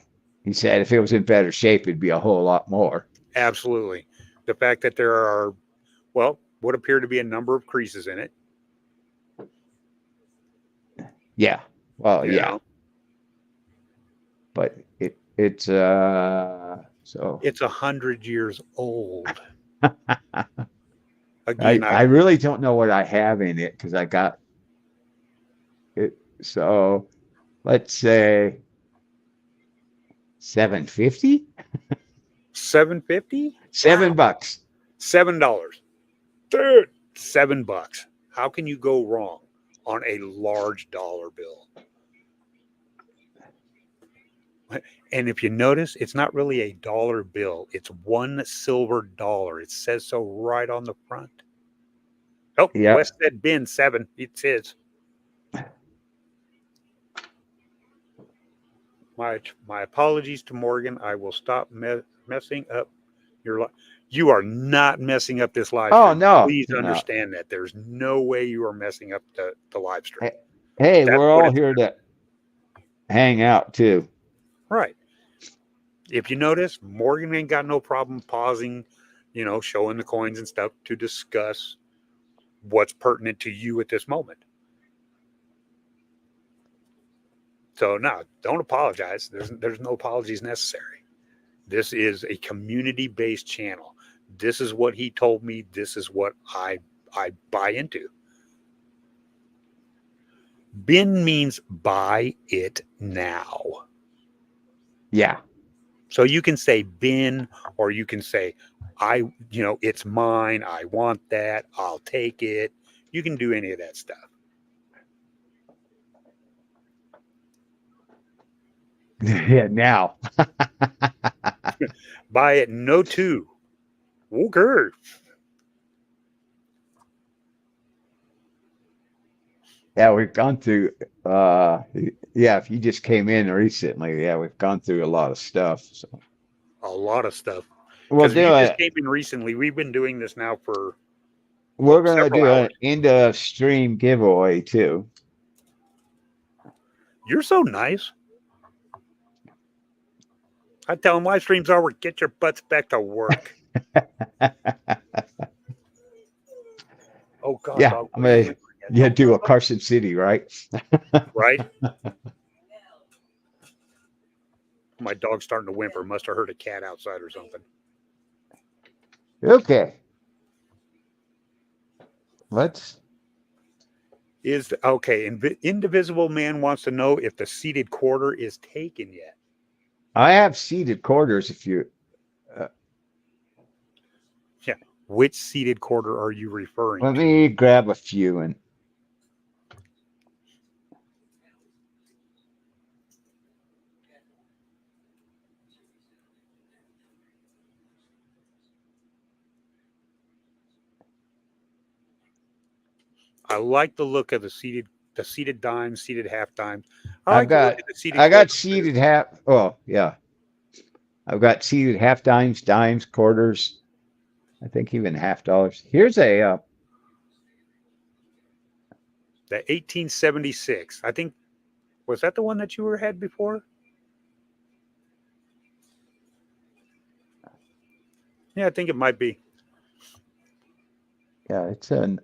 He said if it was in better shape, it'd be a whole lot more. Absolutely. The fact that there are, what appear to be a number of creases in it. Yeah. Well, you know? But it's so it's 100 years old. Again, I really don't know what I have in it because I got it. So let's say $7.50. $7.50? $7. $7. Dude, $7. How can you go wrong on a large dollar bill? And if you notice, it's not really a dollar bill. It's $1 silver dollar. It says so right on the front. Oh, yeah. Wes said bin 7. It's his. My apologies to Morgan. I will stop messing up your life. You are not messing up this live Oh stream. no, Please no. understand that. There's no way you are messing up the live stream. Hey, That's we're what all it's here to hang out too. right. If you notice, Morgan ain't got no problem pausing, showing the coins and stuff to discuss what's pertinent to you at this moment. So no, don't apologize. There's no apologies necessary. This is a community-based channel. This is what he told me. This is what I buy into. Bin means buy it now. Yeah. So you can say bin, or you can say it's mine. I want that. I'll take it. You can do any of that stuff. Yeah, now. Buy it no two. Okay. Yeah, we've gone through if you just came in recently, yeah, we've gone through a lot of stuff. So A lot of stuff. we'll Because if do you just it. came in recently, we've been doing this now for We're gonna several do an hours. end of stream giveaway too. You're so nice. I tell them live streams over. Get your butts back to work. Oh God, Yeah, dog. I'm gonna do a Carson City, right? Right. My dog's starting to whimper. Must have heard a cat outside or something. Okay. Let's. Indivisible Man wants to know if the seated quarter is taken yet. I have seated quarters. If you. Yeah. Which seated quarter are you referring Let to? me grab a few and. I like the look of the seated dimes, seated half dimes. I I've like the look got. of the seated I got quarters too. seated half. Oh yeah. I've got seated half dimes, dimes, quarters. I think even $half. Here's a. The 1876. I think, was that the one that you had before? Yeah, I think it might be. Yeah, it's an.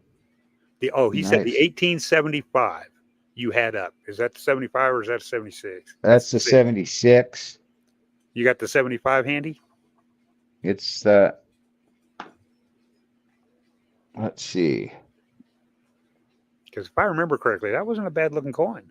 He said the Nice. 1875 you had up. Is that the 75 or is that the 76? That's the 76. You got the 75 handy? It's let's see. Because if I remember correctly, that wasn't a bad looking coin.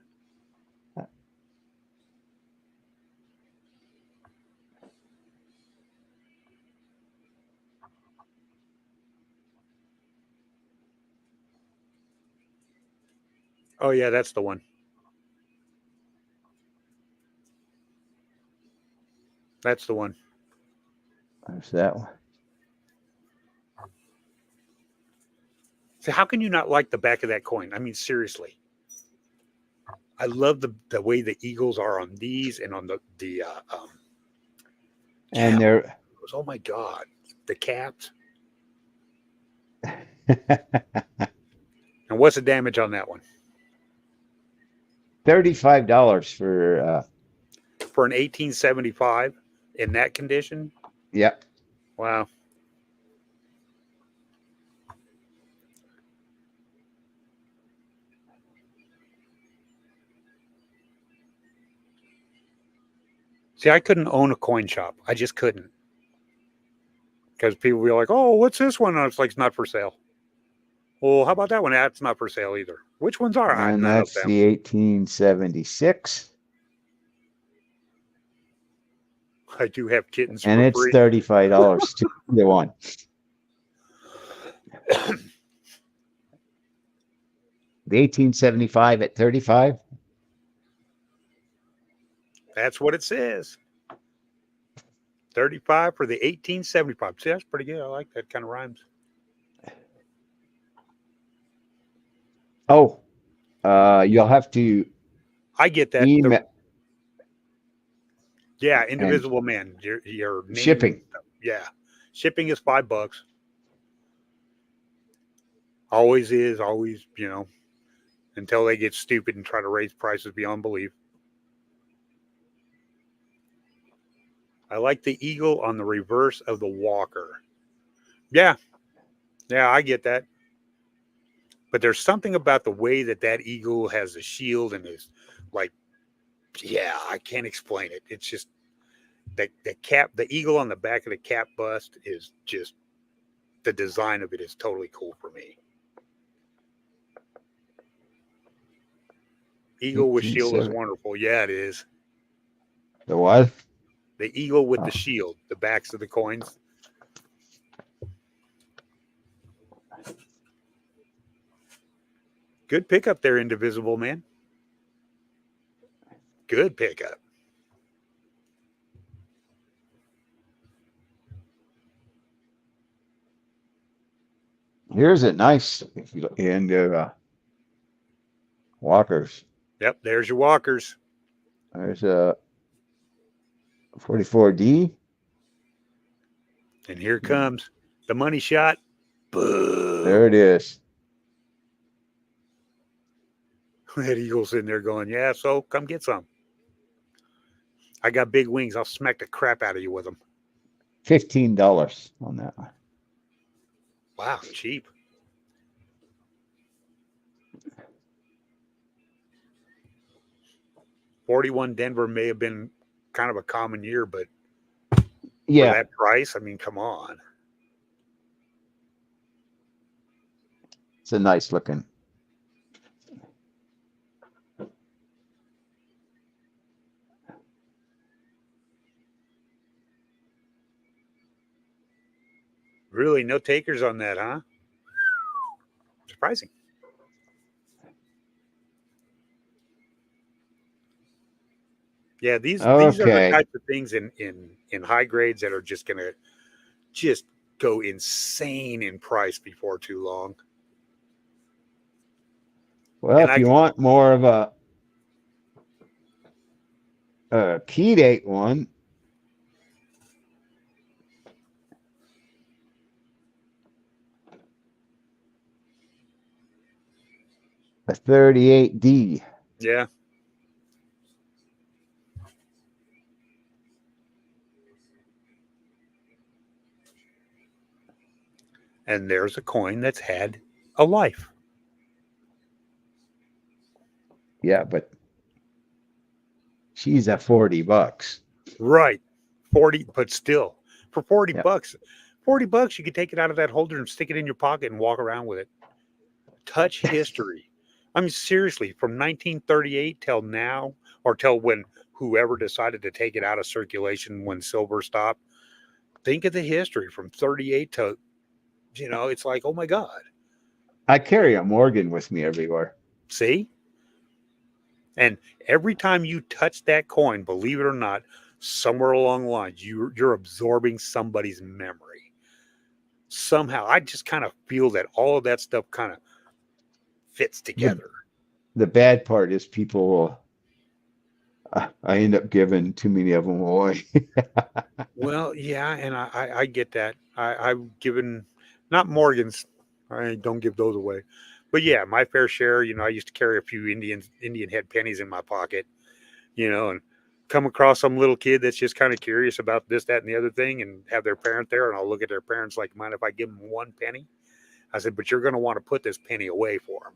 Oh, yeah, that's the one. That's the one. There's that one. So how can you not like the back of that coin? I mean, seriously. I love the way the eagles are on these and on And they're oh my God, the caps. And what's the damage on that one? $35 For an 1875 in that condition? Yep. Wow. See, I couldn't own a coin shop. I just couldn't. Because people will be like, oh, what's this one? And it's like, it's not for sale. Well, how about that one? That's not for sale either. Which ones are? And None of that's them. the 1876. I do have kittens And for it's free. $35 to the one. The 1875 at 35. That's what it says. 35 for the 1875. See, that's pretty good. I like that. Kind of rhymes. Oh, you'll have to I get that. email. Yeah, and Indivisible Man. Your name and shipping. stuff. Yeah, shipping is $5. Always is. Always, until they get stupid and try to raise prices beyond belief. I like the eagle on the reverse of the walker. Yeah, yeah, I get that. But there's something about the way that eagle has a shield and is like, yeah, I can't explain it. It's just the cap, the eagle on the back of the cap bust is just the design of it is totally cool for me. Eagle with shield is 1870. wonderful. Yeah, it is. The what? The eagle with the Oh, shield, the backs of the coins. Good pickup there, Indivisible Man. Good pickup. here's a nice if you look into Walkers. Yep, there's your walkers. There's a 44D. And here comes the money shot. There it Boom. is. That eagle's in there going, yeah, so come get some. I got big wings. I'll smack the crap out of you with them. $15 on that one. Wow, cheap. '41 Denver may have been kind of a common year, but for Yeah, that price, I mean, come on. it's a nice looking. Really, no takers on that, huh? Surprising. Yeah, these are the Okay. types of things in high grades that are just gonna just go insane in price before too long. Well, And if you want more of a key date one, a 38D. yeah, and there's a coin that's had a life. Yeah, but she's at $40. Right. 40, but still, for 40 Yeah. bucks, 40 bucks, you could take it out of that holder and stick it in your pocket and walk around with it. Touch history. I mean, seriously, from 1938 till now, or till when whoever decided to take it out of circulation when silver stopped, think of the history from 38 to, it's like, oh my God. I carry a Morgan with me everywhere. See? And every time you touch that coin, believe it or not, somewhere along the lines, you're absorbing somebody's memory. Somehow, I just kind of feel that all of that stuff kind of fits The together. the bad part is people will I end up giving too many of them away. Well, yeah, and I get that. I've given not Morgans. I don't give those away. But yeah, my fair share, I used to carry a few Indian head pennies in my pocket, and come across some little kid that's just kind of curious about this, that, and the other thing, and have their parent there, and I'll look at their parents like, mind if I give them 1 penny? I said, but you're going to want to put this penny away for them.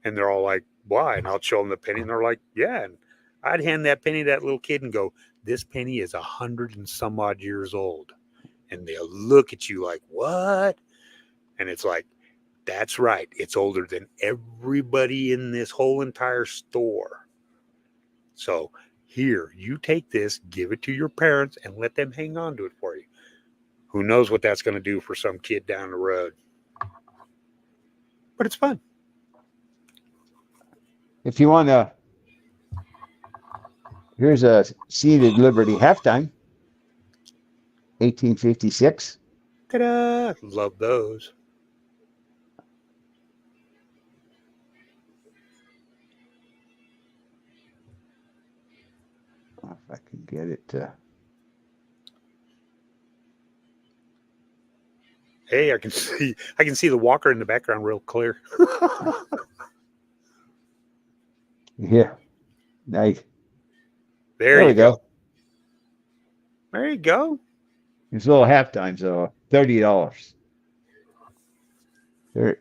And they're all like, why? And I'll show them the penny, and they're like, yeah. And I'd hand that penny to that little kid and go, this penny is 100 and some odd years old. And they'll look at you like, what? And it's like, that's right. It's older than everybody in this whole entire store. So here, you take this, give it to your parents, and let them hang on to it for you. Who knows what that's going to do for some kid down the road? But it's fun. If you want to, here's a Seated Liberty halftime, 1856. Ta-da! Love those. If I can get it to. Hey, I can see the walker in the background real clear. Yeah. Nice. There we you go. There you go. It's a little halftime, so $30. There.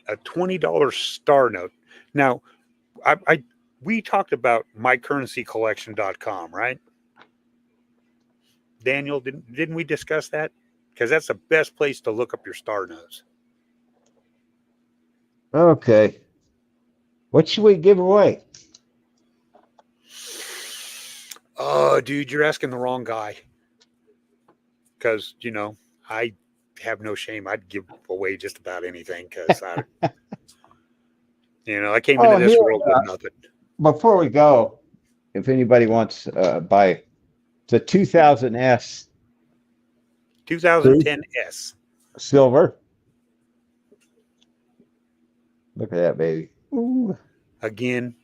A $20 star note. Now, we talked about mycurrencycollection.com, right? Daniel, didn't we discuss that? Because that's the best place to look up your star notes. Okay. What should we give away? Oh, dude, you're asking the wrong guy. Because, I have no shame. I'd give away just about anything because I came into this world with nothing. Before we go, if anybody wants buy the 2000S 2010S silver. Look at that, baby. Ooh. Again,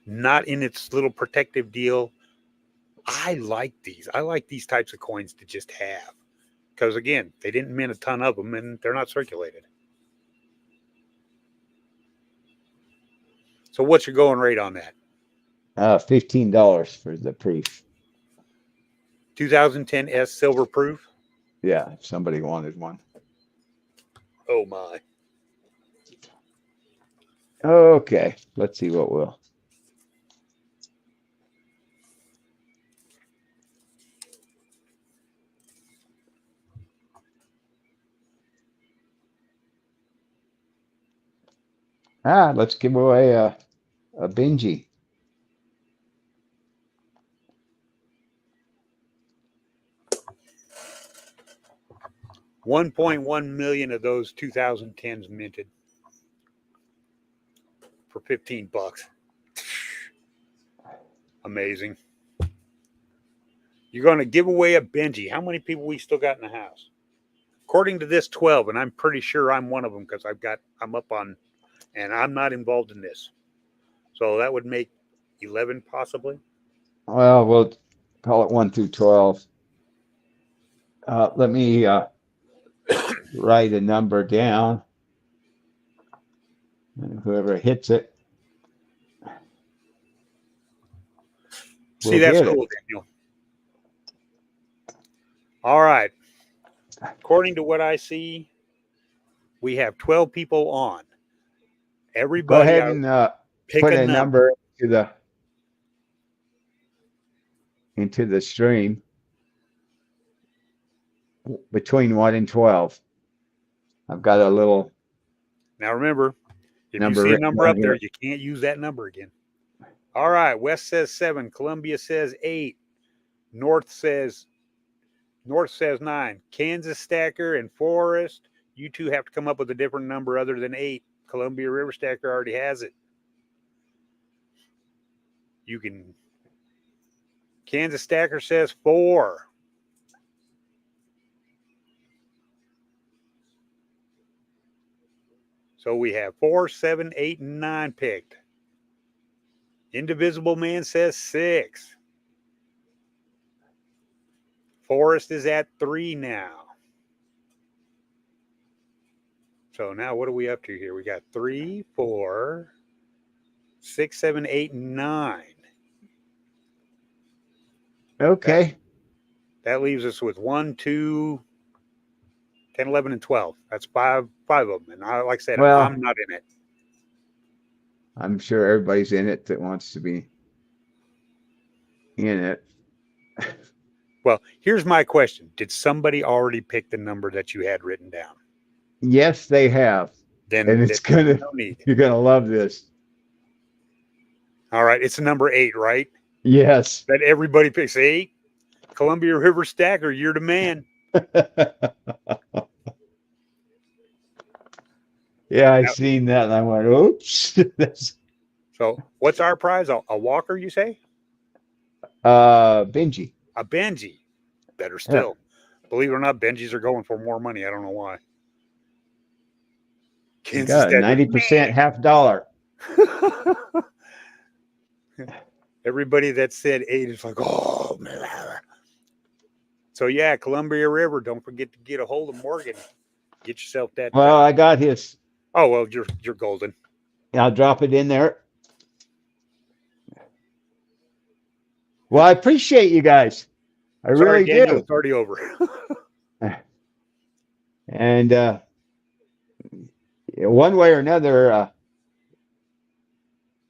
not in its little protective deal. I like these. I like these types of coins to just have. Because, again, they didn't mint a ton of them, and they're not circulated. So what's your going rate on that? $15 for the proof. 2010S silver proof? Yeah, if somebody wanted one. Oh, my. Okay, let's see what will. Let's give away a Benji. $1.1 million of those 2010s minted for $15. Amazing. You're going to give away a Benji. How many people we still got in the house? According to this, 12, and I'm pretty sure I'm one of them because I'm up on, and I'm not involved in this. So that would make 11 possibly. Well, we'll call it 1 through 12. Let me write a number down. And whoever hits it. See, that's cool, Daniel. All right. According to what I see, we have 12 people on. Everybody, go ahead and put a number into the stream between 1 and 12. I've got a little. Now remember, if you see a number up there, you can't use that number again. All right. West says 7. Columbia says 8. North says 9. Kansas Stacker and Forest, you two have to come up with a different number other than 8. Columbia River Stacker already has it. Kansas Stacker says 4. So we have 4, 7, 8, and 9 picked. Indivisible Man says 6. Forest is at 3 now. So now what are we up to here? We got 3, 4, 6, 7, 8, 9. Okay. That leaves us with 1, 2, 10, 11, and 12. That's five of them. And like I said, I'm not in it. I'm sure everybody's in it that wants to be in it. Well, here's my question. Did somebody already pick the number that you had written down? Yes, they have. Then and it's gonna you're gonna love this. All right, it's number 8, right? Yes. That everybody picks 8. Columbia River Stacker, you're the man. Yeah, I seen that and I went, oops. So what's our prize? A walker, you say? Benji. A Benji. Better still. Yeah. Believe it or not, Benjis are going for more money. I don't know why. Kansas 90% $50. Everybody that said 8 is like, oh, man. So yeah, Columbia River. Don't forget to get a hold of Morgan. Get yourself that. Well, I got his. Oh well, you're golden. I'll drop it in there. Well, I appreciate you guys. I Sorry, really Daniel, do. it's already over. And one way or another,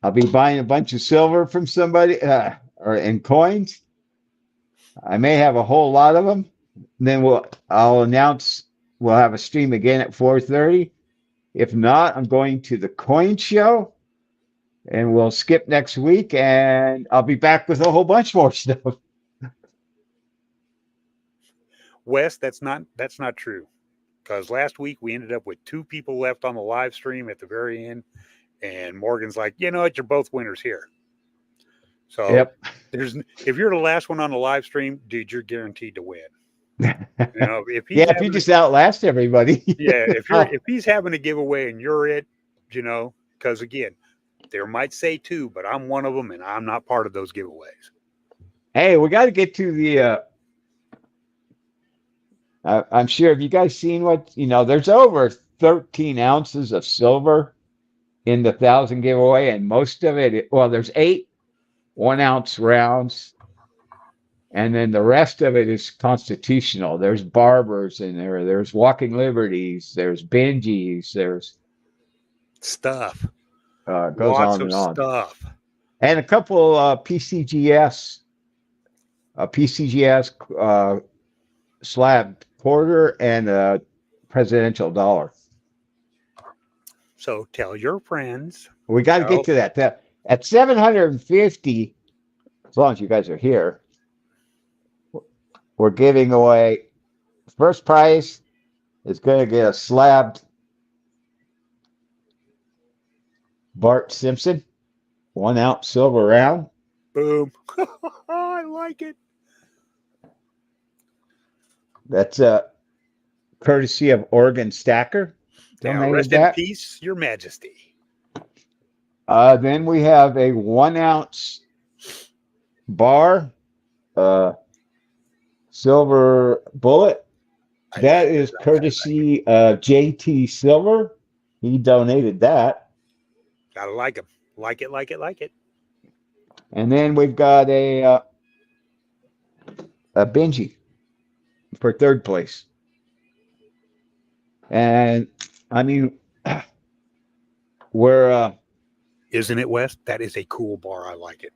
I'll be buying a bunch of silver from somebody or in coins. I may have a whole lot of them. Then I'll announce we'll have a stream again at 4:30. If not, I'm going to the coin show and we'll skip next week and I'll be back with a whole bunch more stuff. Wes, that's not true. Because last week we ended up with 2 people left on the live stream at the very end, and Morgan's like, you know what, you're both winners here. So Yep. if you're the last one on the live stream, dude, you're guaranteed to win. If you just outlast everybody. if he's having a giveaway and you're it, because again, there might say 2, but I'm one of them, and I'm not part of those giveaways. Hey, we got to get to the. I'm sure. Have you guys seen what There's over 13 ounces of silver in the 1,000 giveaway, and most of it. Well, there's 8 1-ounce rounds, and then the rest of it is constitutional. There's Barbers in there. There's Walking Liberties. There's Benjis. There's stuff. Goes Lots on of and on. Stuff. And a couple PCGS. Slab quarter and a presidential dollar. So tell your friends. We got to get to that. At 750, as long as you guys are here, we're giving away. First prize is going to get a slabbed Bart Simpson 1-ounce silver round. Boom. I like it. That's courtesy of Oregon Stacker. Now, rest in peace, Your Majesty. Then we have a 1-ounce bar, silver bullet. That is courtesy of JT Silver. He donated that. Gotta like him. Like it. And then we've got a Benji for 3rd place. And I mean, we're isn't it, Wes? That is a cool bar. I like it.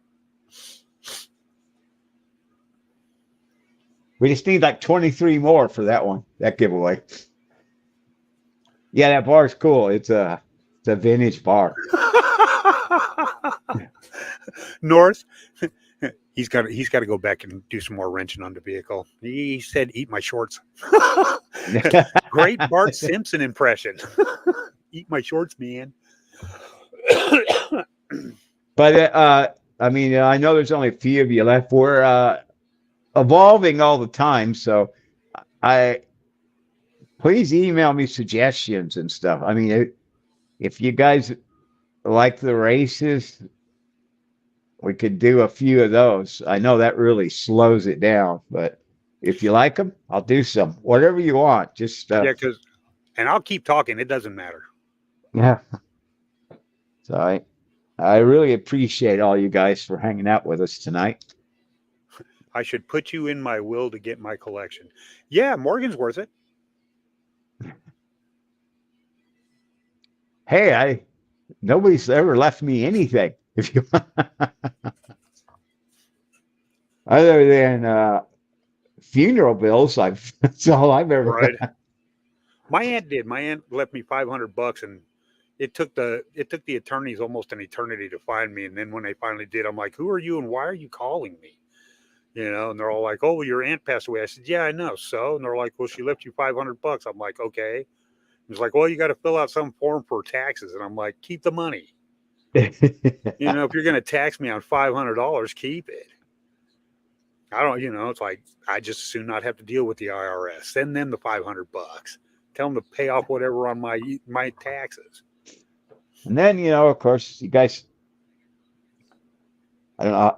We just need like 23 more for that giveaway. Yeah, that bar is cool. It's a vintage bar. North, he's got to go back and do some more wrenching on the vehicle. He said, "Eat my shorts." Great Bart Simpson impression. Eat my shorts, man. But I mean, I know there's only a few of you left. We're evolving all the time, so please email me suggestions and stuff. I mean, if you guys like the races, we could do a few of those. I know that really slows it down, but if you like them, I'll do some. Whatever you want. Just and I'll keep talking. It doesn't matter. Yeah. So I really appreciate all you guys for hanging out with us tonight. I should put you in my will to get my collection. Yeah, Morgan's worth it. Hey, nobody's ever left me anything. If you other than funeral bills, that's all I've ever had. My aunt did. My aunt left me $500, and it took the attorneys almost an eternity to find me. And then when they finally did, I'm like, "Who are you, and why are you calling me?" And they're all like, "Oh, well, your aunt passed away." I said, "Yeah, I know." So, and they're like, "Well, she left you $500." I'm like, "Okay." It's like, "Well, you got to fill out some form for taxes," and I'm like, "Keep the money." If you're going to tax me on $500, keep it. I don't, it's like, I just soon not have to deal with the IRS. Send them the $500. Tell them to pay off whatever on my taxes. And then, of course, you guys, I don't know,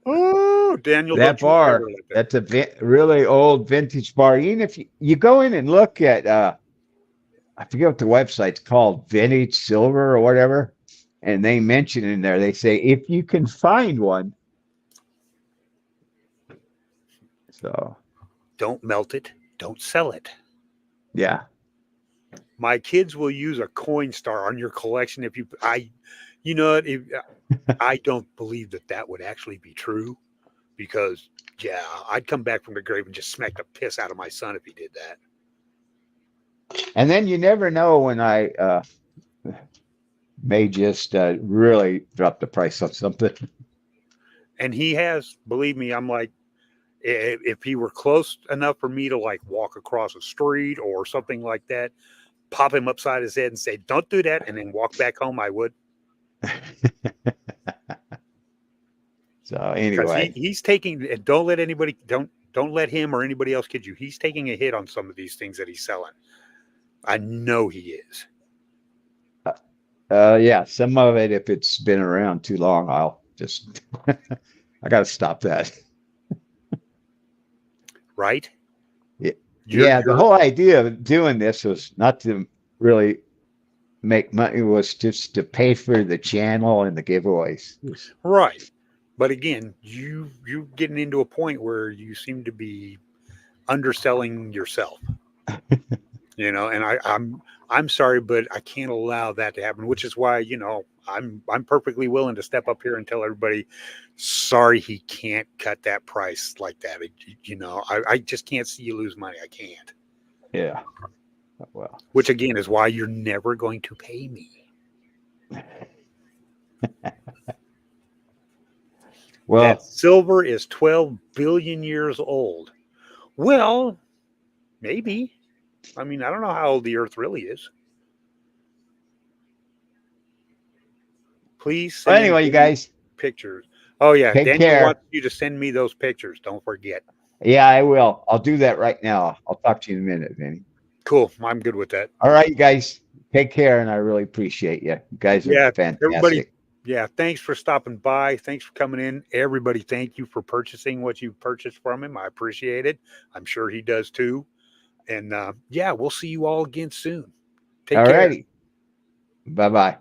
Oh, Daniel, that don't you ever bar, let that. that's a really old vintage bar. Even if you go in and look at, I forget what the website's called, Vintage Silver or whatever, and they mention in there, they say, if you can find one. So, Don't melt it. Don't sell it. yeah. My kids will use a Coinstar on your collection if you know what? I don't believe that would actually be true because, yeah, I'd come back from the grave and just smack the piss out of my son if he did that. And then you never know when I may just really drop the price on something. And he has, believe me, I'm like, if he were close enough for me to like walk across a street or something like that, pop him upside his head and say, "Don't do that," and then walk back home, I would. So Because anyway, he's taking. Don't let anybody don't let him or anybody else kid you. He's taking a hit on some of these things that he's selling. I know he is. yeah, some of it, if it's been around too long, I'll just, I got to stop that. Right? Yeah, You're yeah. The whole idea of doing this was not to really make money; was just to pay for the channel and the giveaways. right. But again, you getting into a point where you seem to be underselling yourself. And I'm sorry, but I can't allow that to happen. Which is why I'm perfectly willing to step up here and tell everybody, sorry, he can't cut that price like that. I just can't see you lose money. I can't. Yeah. Well, Which again is why you're never going to pay me. That well, silver is 12 billion years old. Well, maybe. I mean, I don't know how old the Earth really is. Please send anyway, you me guys, pictures. Oh yeah, take Daniel wants care. you to send me those pictures. Don't forget. Yeah, I will. I'll do that right now. I'll talk to you in a minute, Vinny. Cool. I'm good with that. All right, you guys, take care, and I really appreciate you. You guys are Yeah, everybody. fantastic. Yeah, thanks for stopping by. Thanks for coming in. Everybody, thank you for purchasing what you purchased from him. I appreciate it. I'm sure he does too. And yeah, we'll see you all again soon. Take All care. righty. Bye bye.